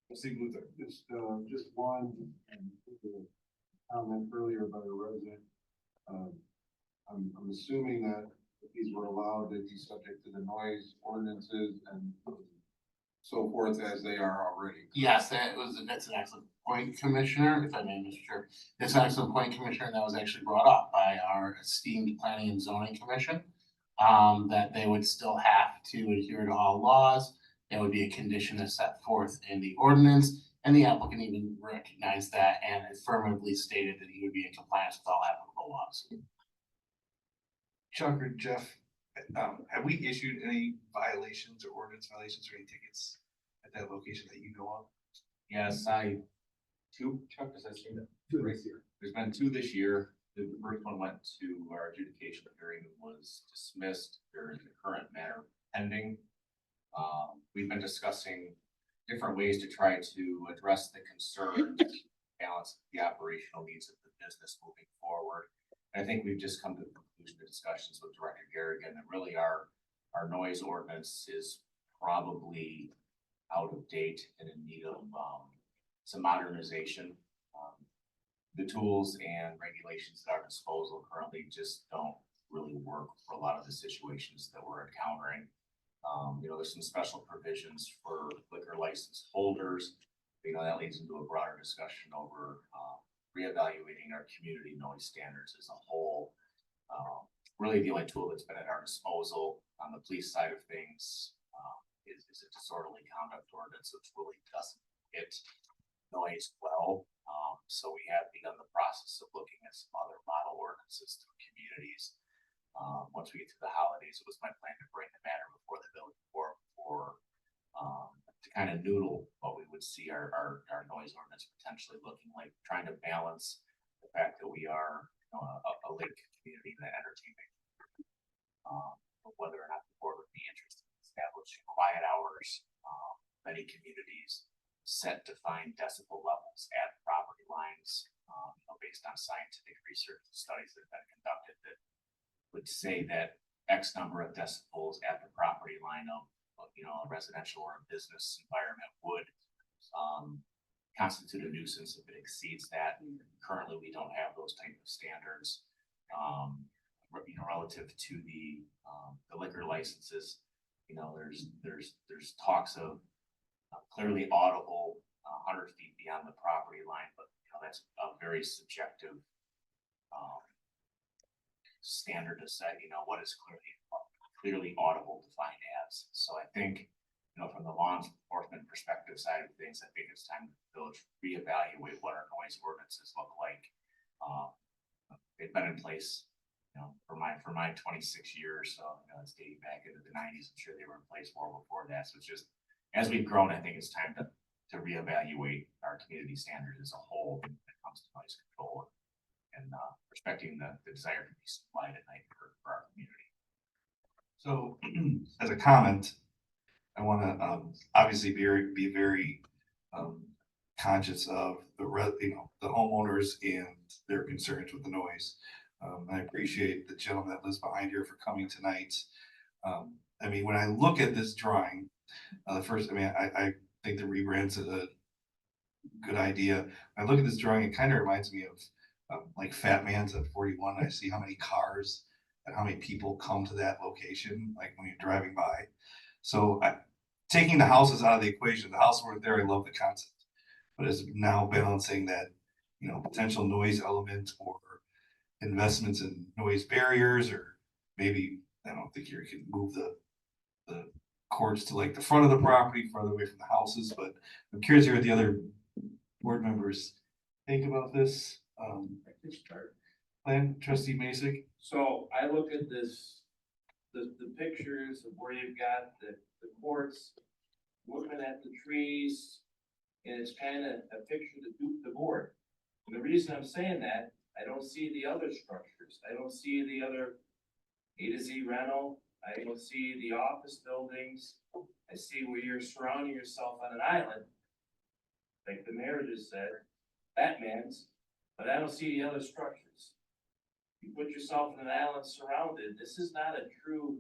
Trustee Luther. Just one comment earlier about a resident. I'm assuming that if these were allowed, they'd be subject to the noise ordinances and so forth as they are already. Yes, that's an excellent point, Commissioner, if I may, Mr. Chair. That's an excellent point, Commissioner, and that was actually brought up by our esteemed Planning and Zoning Commission. That they would still have to adhere to all laws. That would be a condition that's set forth in the ordinance, and the applicant even recognized that and affirmatively stated that he would be in compliance with all applicable laws. Chuck or Jeff, have we issued any violations or ordinance violations or any tickets at that location that you know of? Yes, two, Chuck, does that seem that? Two right here. There's been 2 this year. The first one went to our adjudication hearing, was dismissed. There is the current matter pending. We've been discussing different ways to try to address the concerns balance the operational needs of the business moving forward. And I think we've just come to the conclusion of discussions with Director Garrigan that really our noise ordinance is probably out of date and in need of some modernization. The tools and regulations at our disposal currently just don't really work for a lot of the situations that we're encountering. There's some special provisions for liquor license holders. That leads into a broader discussion over reevaluating our community noise standards as a whole. Really, the only tool that's been at our disposal on the police side of things is a disorderly conduct ordinance, which really doesn't hit noise well. So we have begun the process of looking at some other model ordinances to communities. Once we get to the holidays, it was my plan to bring the matter before the village board to kind of noodle what we would see our noise ordinance potentially looking like, trying to balance the fact that we are a lake community in the entertainment. Whether or not the board would be interested in establishing quiet hours. Many communities set defined decibel levels at property lines, based on scientific research and studies that have been conducted that would say that X number of decibels at the property line of a residential or a business environment would constitute a nuisance if it exceeds that. Currently, we don't have those type of standards. Relative to the liquor licenses, there's talks of clearly audible 100 feet beyond the property line, but that's a very subjective standard to set. What is clearly audible defined as. So I think from the law enforcement perspective side of things, I think it's time for the village reevaluate what our noise ordinances look like. They've been in place for my 26 years, so it's dating back into the 90s. I'm sure they were in place well before that. So it's just, as we've grown, I think it's time to reevaluate our community standards as a whole when it comes to noise control and respecting the desire to be supplied at night for our community. So as a comment, I want to obviously be very conscious of the homeowners and their concerns with the noise. I appreciate the gentleman that lives behind here for coming tonight. When I look at this drawing, I think the rebrand's a good idea. When I look at this drawing, it kind of reminds me of like Fat Man's at 41. I see how many cars and how many people come to that location, like when you're driving by. So taking the houses out of the equation, the house over there, I love the concept, but it's now balancing that, potential noise element or investments in noise barriers, or maybe, I don't think you can move the courts to like the front of the property, farther away from the houses, but I'm curious to hear what the other board members think about this. Plan, Trustee Masek. So I look at this, the pictures of where you've got the courts, looking at the trees, and it's kind of a picture to dupe the board. And the reason I'm saying that, I don't see the other structures. I don't see the other A to Z rental. I don't see the office buildings. I see where you're surrounding yourself on an island, like the mayor just said, Batman's, but I don't see the other structures. You put yourself in an island surrounded. This is not a true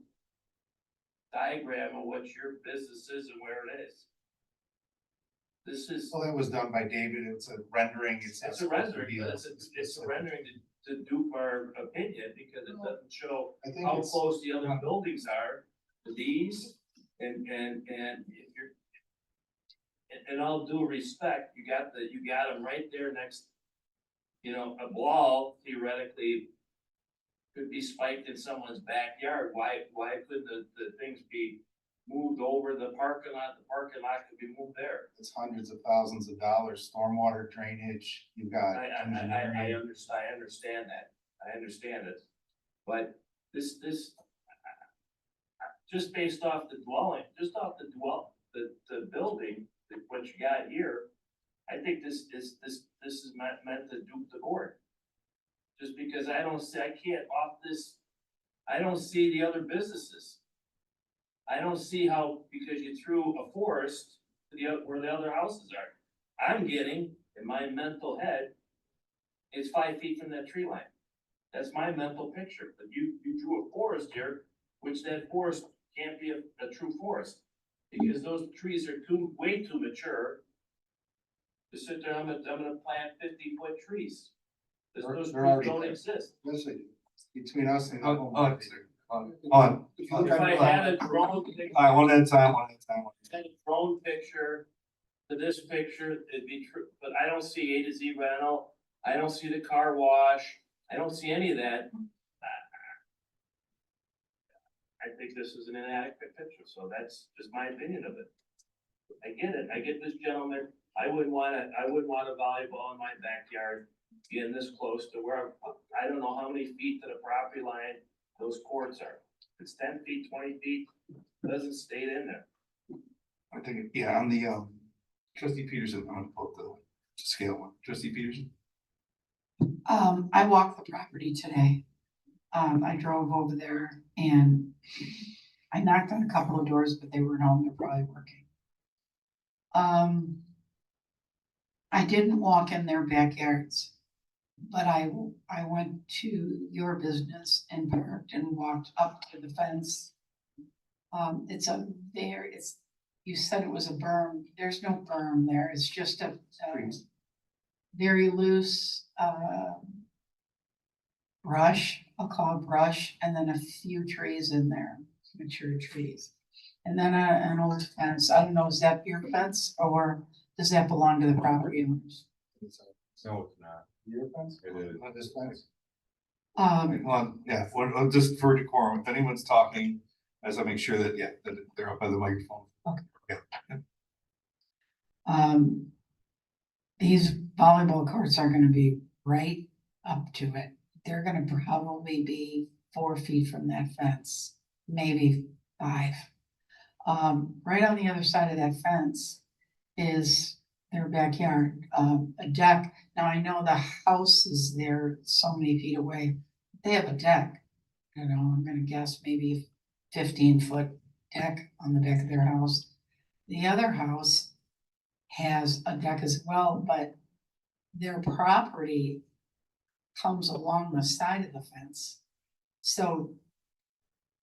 diagram of what your business is and where it is. This is. Well, that was done by David. It's a rendering. It's a rendering, but it's a rendering to dupe our opinion because it doesn't show how close the other buildings are to these. And if you're, in all due respect, you got them right there next, a wall theoretically could be spiked in someone's backyard. Why couldn't the things be moved over the parking lot? The parking lot could be moved there. It's hundreds of thousands of dollars, stormwater drainage, you've got engineering. I understand that. I understand it. But this, just based off the dwelling, the building, what you got here, I think this is meant to dupe the board. Just because I don't see the other businesses. I don't see how, because you threw a forest to where the other houses are. I'm getting in my mental head, it's 5 feet from that tree line. That's my mental picture, but you drew a forest here, which that forest can't be a true forest. Because those trees are way too mature to sit there, I'm gonna plant 50-foot trees. Those They're trees already don't there. exist. Listen, between us and. On. If I had a drone picture, All right, one at a time, one at a time. send a drone picture to this picture, it'd be true, but I don't see A to Z rental, I don't see the car wash, I don't see any of that. I think this is an inadequate picture, so that's just my opinion of it. I get it, I get this gentleman, I wouldn't want a volleyball in my backyard, being this close to where, I don't know how many feet to the property line those courts are. If it's 10 feet, 20 feet, it doesn't stay in there. I think, yeah, on the, trustee Peterson, I'm gonna put the scale one, trustee Peterson. I walked the property today. I drove over there and I knocked on a couple of doors, but they weren't home. They're probably working. I didn't walk in their backyards, but I went to your business and parked and walked up to the fence. You said it was a berm. There's no berm there. It's just a very loose, brush, I'll call it brush, and then a few trees in there, mature trees. And then an old fence. I don't know, is that your fence or does that belong to the property owners? No, it's not. Your fence? It is. Not this fence? Hold on, yeah, just for decorum, if anyone's talking, as I make sure that, yeah, that they're up by the microphone. These volleyball courts are gonna be right up to it. They're gonna probably be 4 feet from that fence, maybe 5. Right on the other side of that fence is their backyard, a deck. Now, I know the house is there so many feet away. They have a deck, you know, I'm gonna guess maybe 15-foot deck on the back of their house. The other house has a deck as well, but their property comes along the side of the fence. So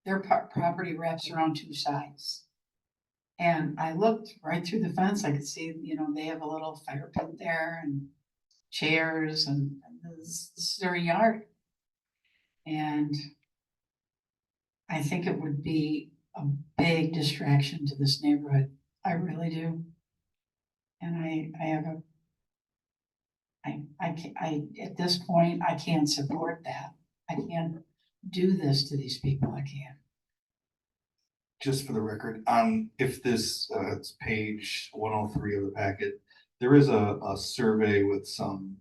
their property wraps around 2 sides. And I looked right through the fence, I could see, you know, they have a little fire pit there and chairs and this is their yard. And I think it would be a big distraction to this neighborhood. I really do. And I have a, at this point, I can't support that. I can't do this to these people. I can't. Just for the record, if this, it's page 103 of the packet, there is a survey with some,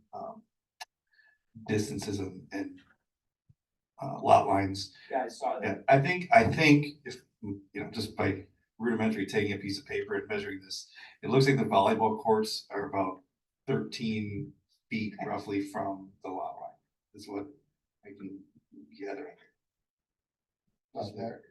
distances and lot lines. Yeah, I saw that. And I think if, you know, just by rudimentary taking a piece of paper and measuring this, it looks like the volleyball courts are about 13 feet roughly from the lot line. Is what I can gather. Not there.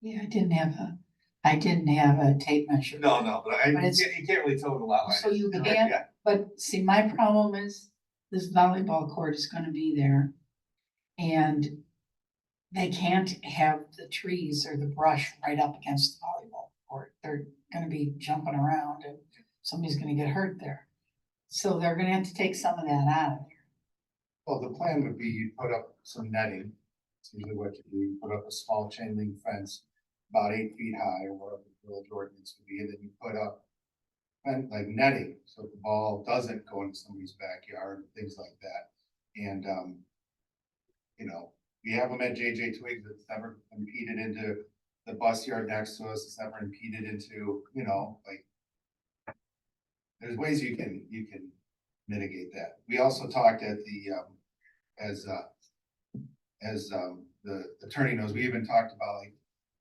Yeah, I didn't have a tape measure. No, but But it's- you can't really tell what the lot line is. So you Right, can't, yeah. but see, my problem is this volleyball court is gonna be there. And they can't have the trees or the brush right up against the volleyball court. They're gonna be jumping around and somebody's gonna get hurt there. So they're gonna have to take some of that out of there. Well, the plan would be you put up some netting. It's usually what you do, you put up a small chain link fence about 8 feet high or whatever the village ordinance would be, and then you put up and like netting, so the ball doesn't go into somebody's backyard, things like that. And, you know, we have them at JJ Twigs, it's never impeded into the bus yard next to us, it's never impeded into, you know, like. There's ways you can mitigate that. We also talked at the, as the attorney knows, we even talked about like,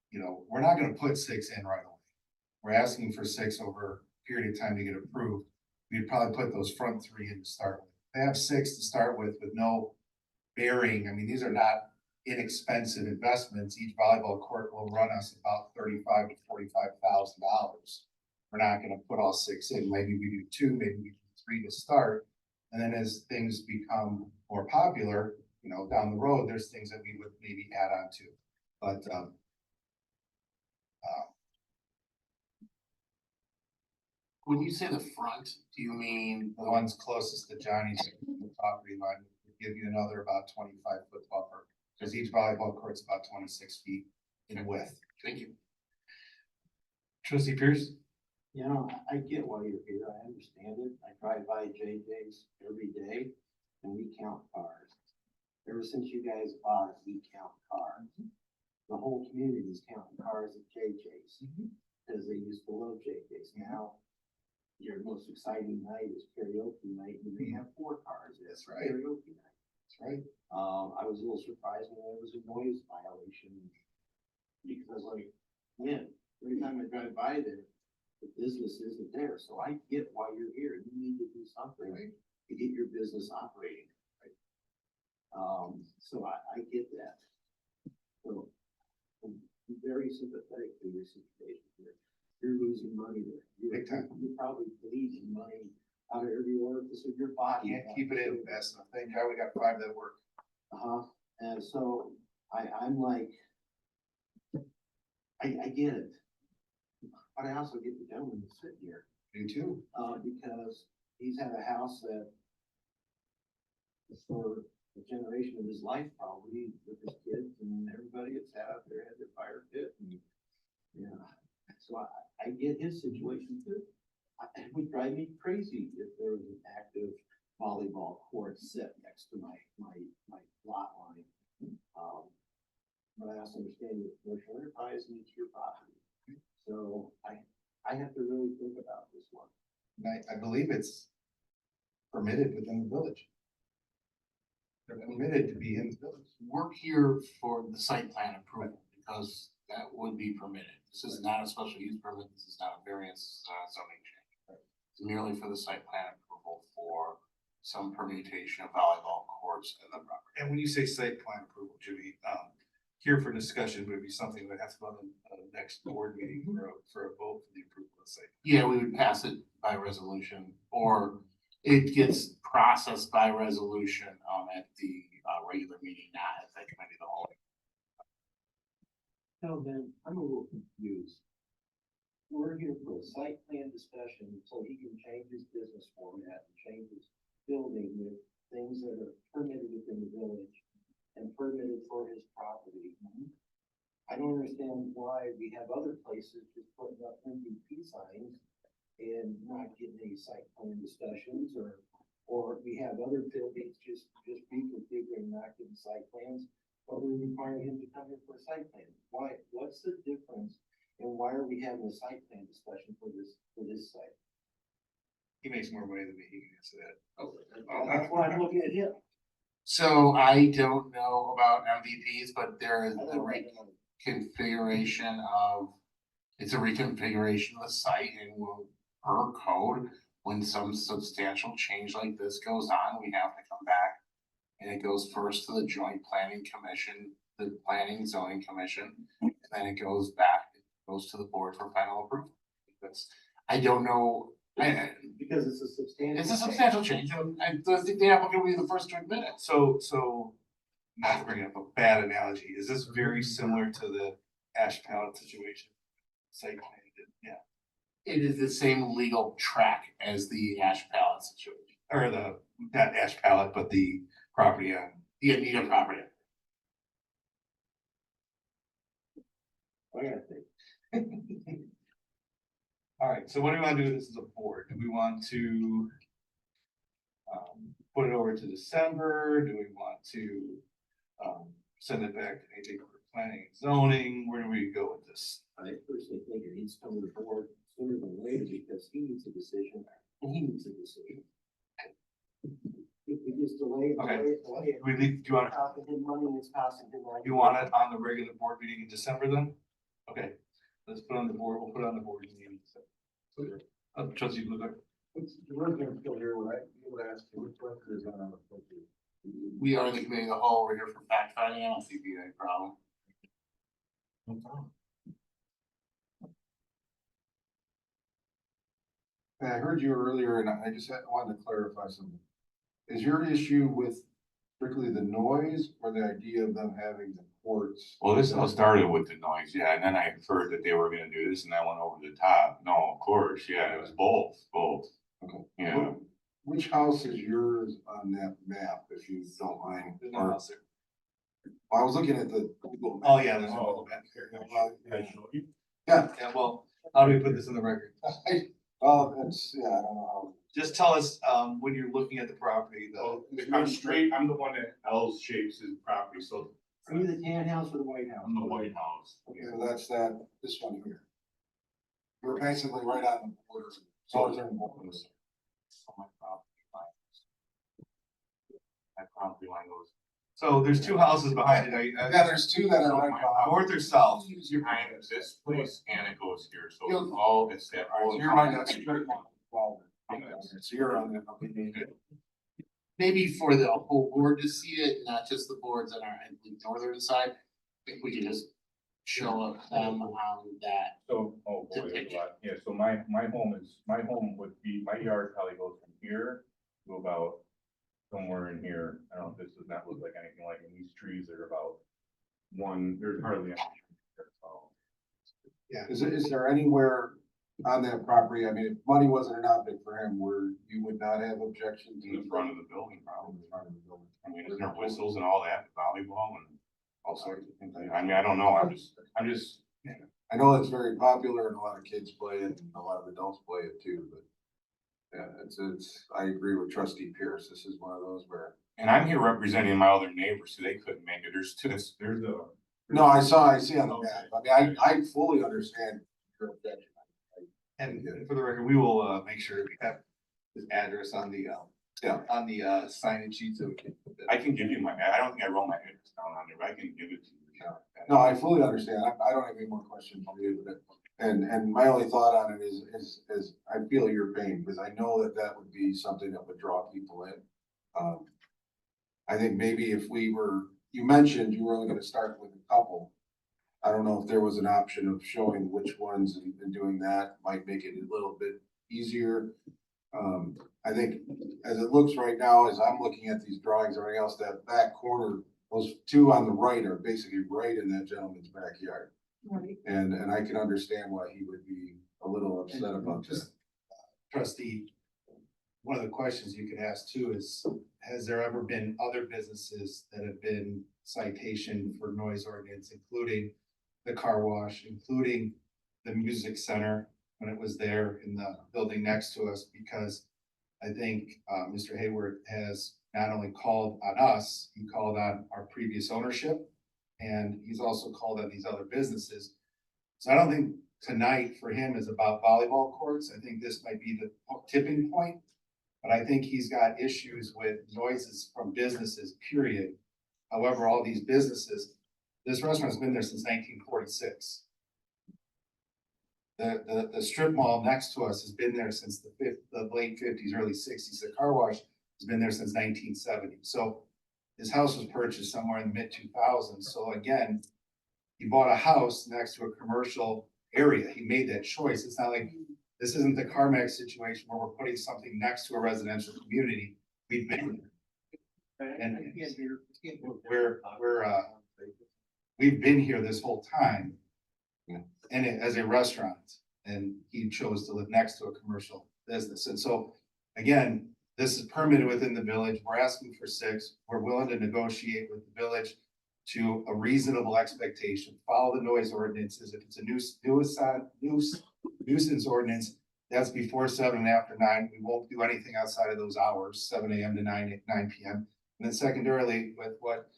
you know, we're not gonna put 6 in right away. We're asking for 6 over a period of time to get approved. We'd probably put those front 3 in to start with. They have 6 to start with no bearing. I mean, these are not inexpensive investments. Each volleyball court will run us about $35,000 to $45,000. we're not gonna put all 6 in, maybe we do 2, maybe we do 3 to start. And then as things become more popular, you know, down the road, there's things that we would maybe add on to. But, When you say the front, do you mean? the ones closest to Johnny's property line would give you another about 25-foot buffer. Because each volleyball court's about 26 feet in width. Thank you. Trustee Pierce? You know, I get why you're here, I understand it, I drive by JJ's every day, and we count cars. Ever since you guys bought it, we count cars. The whole community's counting cars at JJ's, because they used to love JJ's. Now, your most exciting night is karaoke night, and they have 4 cars. That's right. Karaoke night. That's right. I was a little surprised when there was a noise violation, because like, when, every time I drive by there, the business isn't there, so I get why you're here, you need to do something to get your business operating. So I get that. So I'm very sympathetic to your situation here. You're losing money there. Big time. You're probably bleeding money out of every orifice of your body. Can't keep it in fast enough. Thank God we got 5 that work. And so I'm like, I get it. But I also get the gentleman to sit here. Me too. Because he's had a house that for the generation of his life, probably with his kids and everybody that's sat out there had their fire pit and, yeah. So I get his situation too. It would drive me crazy if there was an active volleyball court set next to my lot line. But I also understand that commercial enterprise needs your property. So I have to really think about this one. I believe it's permitted within the village. They're permitted to be in the village. We're here for the site plan approval, because that would be permitted. This is not a special use permit, this is not a variance, this is not a zoning change. It's merely for the site plan approval for some permutation of volleyball courts in the property. And when you say site plan approval, Jimmy, here for discussion would be something that would have to go on the next board meeting for a vote for the approval of the site. Yeah, we would pass it by resolution, or it gets processed by resolution, at the, regular meeting, not at the committee of the whole. So then, I'm a little confused. We're here for a site plan discussion, so he can change his business format and change his building with things that are permitted within the village and permitted for his property. I don't understand why we have other places just putting up MVP signs and not getting any site plan discussions, or we have other buildings just reconfiguring, not getting site plans, but we're requiring him to come in for a site plan. Why, what's the difference, and why are we having a site plan discussion for this site? He makes more money than me, he can answer that. That's why I'm looking at him. So I don't know about MVPs, but there is a reconfiguration of, it's a reconfiguration of the site, and will, per code, when some substantial change like this goes on, we have to come back. And it goes first to the joint planning commission, the planning zoning commission, and then it goes back, it goes to the board for final approval. That's, I don't know. Because it's a substantial. It's a substantial change, and I think the applicant will be the first to admit it. So not to bring up a bad analogy, is this very similar to the ash pallet situation? Site plan, yeah, It is the same legal track as the ash pallet situation, or the, not ash pallet, but the property on. the Anita property. I gotta think. All right, so what do we want to do with this as a board? Do we want to put it over to December? Do we want to send it back to anything for planning and zoning? Where do we go with this? I personally think it needs to come to the board sooner than later, because he needs a decision, and he needs a decision. If we just delay it, Okay. delay it, Do you want, it's costing him money, and it's costing him money. you want it on the regular board meeting in December then? Okay, let's put it on the board, we'll put it on the board meeting in December. Trustee Blueberry. We are the committee of the whole, we're here for fact finding, I don't see any problem. I heard you earlier and I just wanted to clarify something. Is your issue with strictly the noise or the idea of them having the courts? Well, this all started with the noise, yeah, and then I heard that they were gonna do this and I went over the top. No, of course, yeah, it was both, Okay. yeah. Which house is yours on that map, if you don't mind? There's no Or- house there. I was looking at the Google map. Oh, yeah, there's no back here. Yeah, Yeah, well, how do we put this in the record? well, that's, yeah, I don't know. Just tell us, when you're looking at the property, Oh, the. I'm straight, I'm the one that L shapes his property, so Are you the tan house or the white house? I'm the White House. Okay, well, that's that, this one here. We're basically right on the border, So- northern border. On my property line. My property line goes. So there's two houses behind it, Yeah, there's two that are right behind. north or south? Behind this place and it goes here, so You'll- it's all, it's that. All right, so you're right, that's straight one. Well, so you're on the, okay. Maybe for the whole board to see it, not just the boards on our northern side, if we could just show up them on that. So, oh boy, there's a lot, yeah, so my home would be, my yard probably goes from here to about somewhere in here. I don't know if this does not look like anything like, and these trees are about there's hardly any. Yeah, is there anywhere on that property, I mean, if money wasn't an object for him, where you would not have objections? In the front of the building, probably. In front of the building. I mean, isn't there whistles and all that, volleyball and all sorts of things? I mean, I don't know, I'm just, I know it's very popular and a lot of kids play it and a lot of adults play it too, but. Yeah, it's, I agree with trustee Pierce, this is one of those where. and I'm here representing my other neighbors who they couldn't make it. There's a. No, I see on the map, I mean, I fully understand your objection. And for the record, we will, make sure we have his address on the, on the, sign-in sheet so we can. I can give you I don't think I wrote my address down on there, but I can give it to you. No, I fully understand, I don't have any more questions for you, but, and my only thought on it is I feel your pain, because I know that would be something that would draw people in. I think maybe if you mentioned you were only gonna start with a couple. I don't know if there was an option of showing which ones and doing that might make it a little bit easier. I think as it looks right now, as I'm looking at these drawings, everything else, that back corner, those two on the right are basically right in that gentleman's backyard. Right. And I can understand why he would be a little upset about that. Trustee, one of the questions you could ask too is, has there ever been other businesses that have been citation for noise ordinance, including the car wash, including the music center when it was there in the building next to us? Because I think Mr. Hayward has not only called on us, he called on our previous ownership, and he's also called on these other businesses. So I don't think tonight for him is about volleyball courts. I think this might be the tipping point. But I think he's got issues with noises from businesses, period. However, all these businesses, this restaurant's been there since 1946. The strip mall next to us has been there since the late 50s, early 60s. The car wash has been there since 1970. So his house was purchased somewhere in the mid 2000s. So again, he bought a house next to a commercial area. He made that choice. It's not like, this isn't the CarMax situation where we're putting something next to a residential community. We've been there. And we've been here this whole time. And as a restaurant, and he chose to live next to a commercial business. And so, again, this is permitted within the village. We're asking for 6. We're willing to negotiate with the village to a reasonable expectation, follow the noise ordinances. If it's a nuisance ordinance, that's before 7 and after 9. We won't do anything outside of those hours, 7 a.m. to 9 p.m. And then secondarily, with what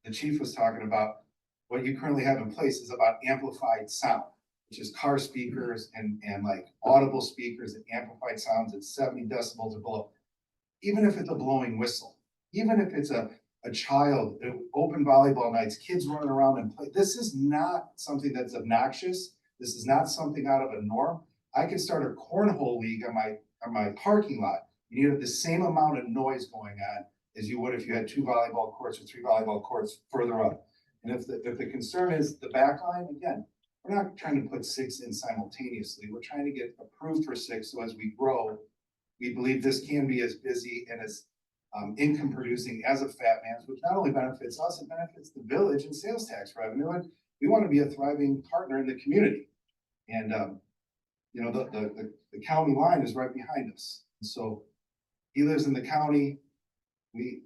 the chief was talking about, what you currently have in place is about amplified sound, which is car speakers and like audible speakers and amplified sounds at 70 decibels or below. Even if it's a blowing whistle, even if it's a child, open volleyball nights, kids running around and play. This is not something that's obnoxious. This is not something out of a norm. I could start a cornhole league on my parking lot. You have the same amount of noise going on as you would if you had 2 volleyball courts or 3 volleyball courts further up. And if the concern is the back line, again, we're not trying to put 6 in simultaneously. We're trying to get approved for 6. So as we grow, we believe this can be as busy and as income producing as a Fat Man's, which not only benefits us, it benefits the village and sales tax revenue. And we want to be a thriving partner in the community. And, you know, the county line is right behind us. And so he lives in the county. We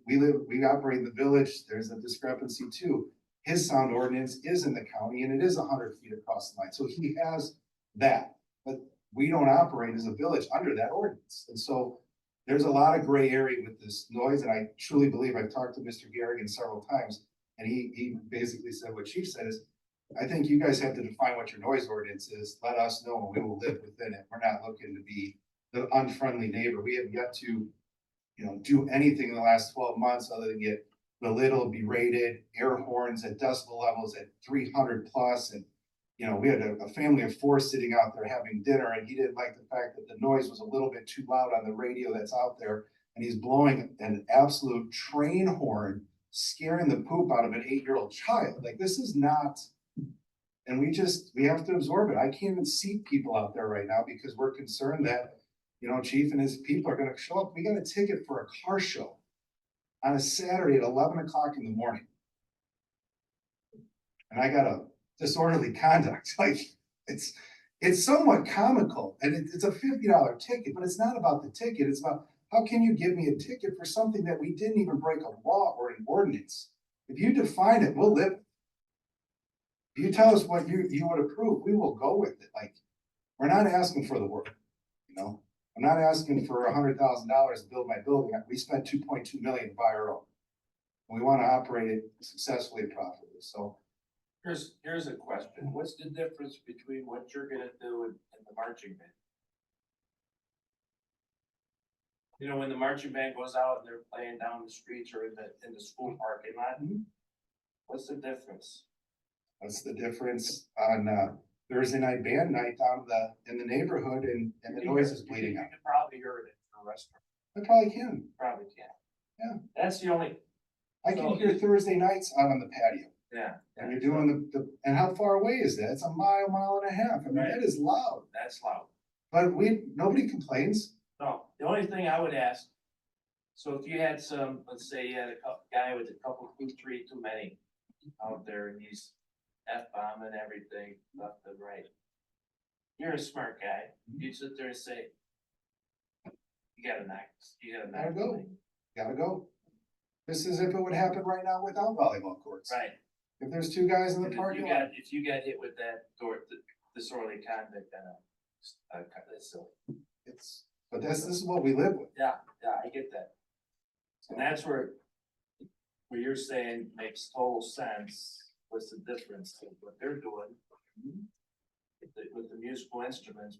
operate in the village. There's a discrepancy too. His sound ordinance is in the county and it is 100 feet across the line. So he has that, but we don't operate as a village under that ordinance. And so there's a lot of gray area with this noise. And I truly believe, I've talked to Mr. Garrigan several times, and he basically said what Chief said is, I think you guys have to define what your noise ordinance is. Let us know and we will live within it. We're not looking to be the unfriendly neighbor. We have yet to, you know, do anything in the last 12 months other than get belittled, berated, air horns at decibel levels at 300 plus. And, you know, we had a family of 4 sitting out there having dinner, and he didn't like the fact that the noise was a little bit too loud on the radio that's out there. And he's blowing an absolute train horn, scaring the poop out of an 8-year-old child. Like, this is not, and we have to absorb it. I can't even see people out there right now because we're concerned that, you know, Chief and his people are gonna show up. We got a ticket for a car show on a Saturday at 11 o'clock in the morning. And I got a disorderly conduct. Like, it's somewhat comical, and it's a $50 ticket, but it's not about the ticket. It's about, how can you give me a ticket for something that we didn't even break a law or an ordinance? If you define it, we'll live. If you tell us what you would approve, we will go with it. Like, we're not asking for the work, you know? I'm not asking for $100,000 to build my building. We spent 2.2 million to buy our own. And we want to operate it successfully and profitably. So Here's a question. What's the difference between what you're gonna do and the marching band? You know, when the marching band goes out and they're playing down the streets or in the school parking lot, what's the difference? what's the difference on Thursday night band night down in the neighborhood, and the noise is bleeding You out? can probably hear it in a restaurant. I probably can. Probably can. Yeah. That's the only, I can hear Thursday nights out on the patio. yeah. And you're doing and how far away is that? It's a mile and a half. I mean, Right. that is loud. That's loud. But nobody complains. No, the only thing I would ask, so if you had some, let's say you had a guy with a couple, 2, 3 too many out there and he's F-bombing everything left and right. You're a smart guy. You sit there and say, you gotta knock. Gotta go. Gotta go. This is if it would happen right now without volleyball courts. Right. If there's 2 guys in the If parking you lot. got, if you got hit with that disorderly conduct, then that's silly. But this is what we live with. Yeah, I get that. And that's where you're saying makes total sense. What's the difference in what they're doing with the musical instruments?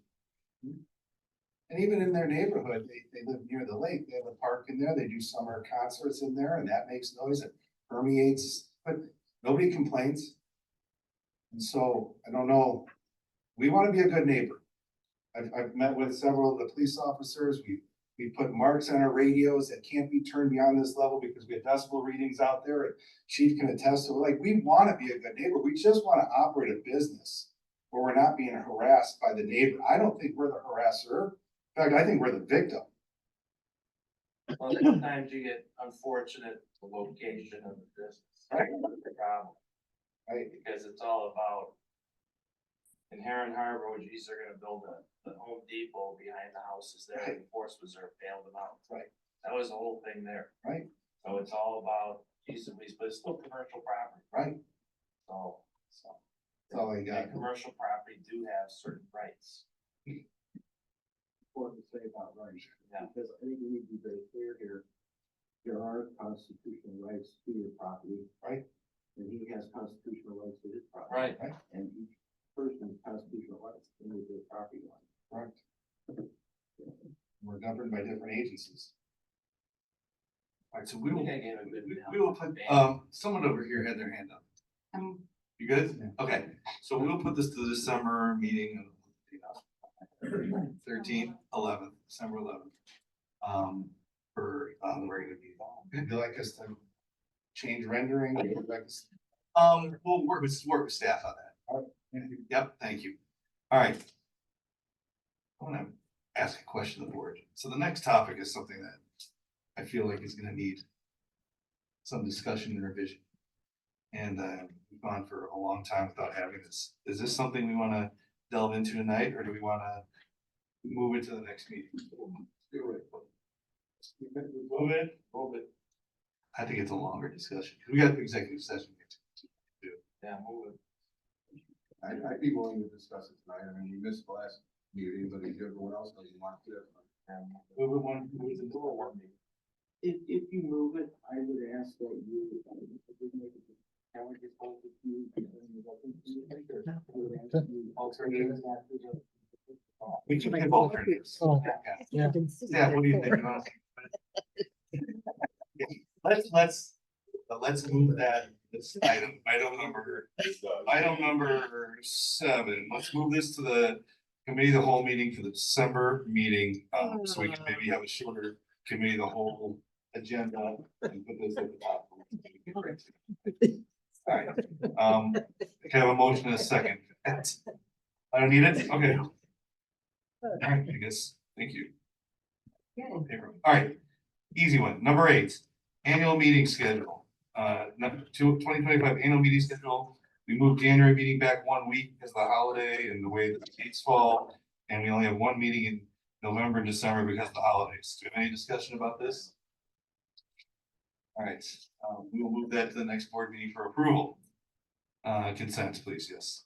And even in their neighborhood, they live near the lake. They have a park in there. They do summer concerts in there, and that makes noise. It permeates, but nobody complains. And so I don't know. We want to be a good neighbor. I've met with several of the police officers. We put marks on our radios that can't be turned beyond this level because we have decibel readings out there. And Chief can attest to it. Like, we want to be a good neighbor. We just want to operate a business where we're not being harassed by the neighbor. I don't think we're the harasser. In fact, I think we're the victim. Well, sometimes you get unfortunate the location of the business. Right. That's the problem. Right. Because it's all about in Heron Harbor, geez, they're gonna build the Home Depot behind the houses there, and the Forest Reserve bailed them out. Right. That was the whole thing there. Right. So it's all about, geez, but it's still commercial property. Right. So. That's all I got. And commercial property do have certain rights. Important to say about rights, Yeah. because I think we need to be very clear here. There are constitutional rights to your property. Right. And he has constitutional rights to his property. Right. And each person has constitutional rights in their property line. Correct. We're governed by different agencies. All right, so we will put, band. someone over here had their hand up. Um, You good? Okay, so we will put this to the December meeting of 11th, December 11th. For, we're gonna be. Would you like us to change rendering? Would you like us- We'll work with staff on that. Yep, thank you. All right. I want to ask a question of the board. So the next topic is something that I feel like is gonna need some discussion and revision. And we've gone for a long time without having this. Is this something we wanna delve into tonight, or do we wanna move it to the next meeting? Do it. Move it, move it. I think it's a longer discussion. We got executive session. Yeah, move it. I'd be willing to discuss it tonight. I mean, we missed the last meeting, but if everyone else doesn't want to. Move it one, move it to one meeting. If you move it, I would ask that you. Alternatives. We can have alternatives. Yeah. Yeah, what do you think? You wanna- Let's move that, this item number 7. Let's move this to the committee of the whole meeting for the December meeting. So we can maybe have a shorter committee of the whole agenda and put this at the top. All right, can I have a motion in a second? I don't need it, okay. All right, I guess, thank you. All right, easy one, number 8, annual meeting schedule. 2025 annual meeting schedule. We moved January meeting back 1 week because of the holiday and the way that the dates fall. And we only have 1 meeting in November and December because of the holidays. Do we have any discussion about this? All right, we will move that to the next board meeting for approval. Consent, please, yes.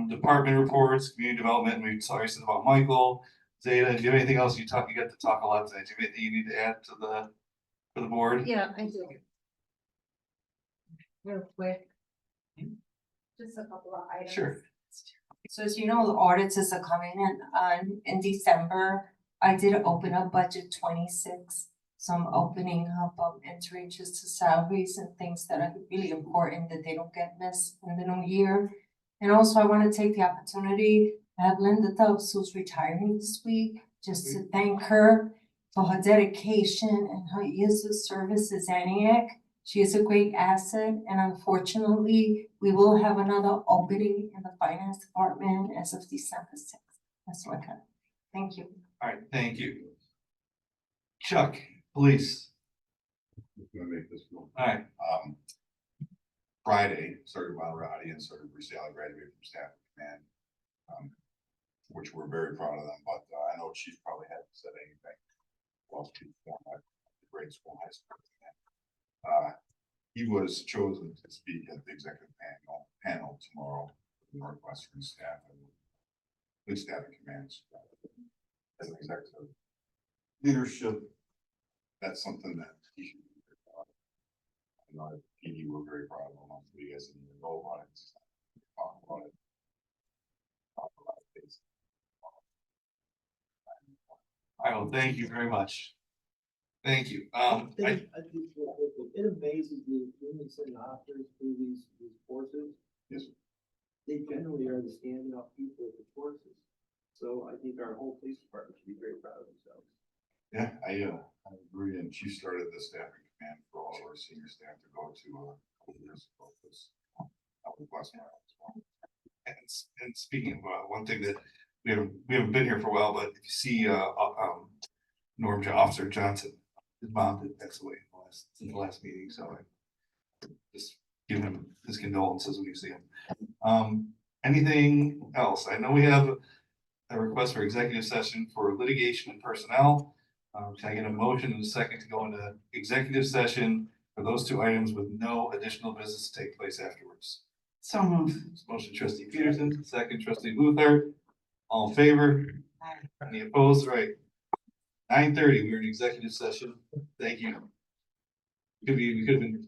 Department reports, community development, we saw about Michael, Zeta. Do you have anything else you got to talk a lot tonight? Do you have anything you need to add to for the board? Yeah, I do. Real quick. Just a couple of items. Sure. So as you know, the audits are coming in December. I did open up budget 26. So I'm opening up entering just to salaries and things that are really important that they don't get missed in the new year. And also I want to take the opportunity to have Linda Tubbs, who's retiring this week, just to thank her for her dedication and her years of service as Antioch. She is a great asset, and unfortunately, we will have another opening in the finance department as of December 6th. That's what I got. Thank you. All right, thank you. Chuck, police. Gonna make this one. All right, Friday, Sergeant Valradi and Sergeant Brusali graduated from staff command, which we're very proud of them, but I know Chief probably hasn't said anything. Well, Chief, grade school, high school. He was chosen to speak at the executive panel tomorrow for the Northwestern staff and police staff and commands. As an executive leadership, that's something that he should be very proud of. I know at PD, we're very proud of him. I'm sure you guys didn't even know about it. Talk about it. Talk about it. I will thank you very much. Thank you. It amazes me when they send officers through these courses. Yes. They generally are the standing up people at the courses. So I think our whole police department should be very proud of themselves. Yeah, I agree. And Chief started the staffing command for all of our senior staff to go to a couple years ago. That was last year as well. And speaking of one thing that we haven't been here for a while, but if you see Officer Johnson, his mom did pass away in the last meeting, so I just give him his condolences when you see him. Anything else? I know we have a request for executive session for litigation and personnel. Can I get a motion and a second to go into executive session for those 2 items with no additional business to take place afterwards? So moved. Motion trustee Peterson, second trustee Luther. All in favor? Any opposed? Right. 9:30, we're in executive session. Thank you. We could have been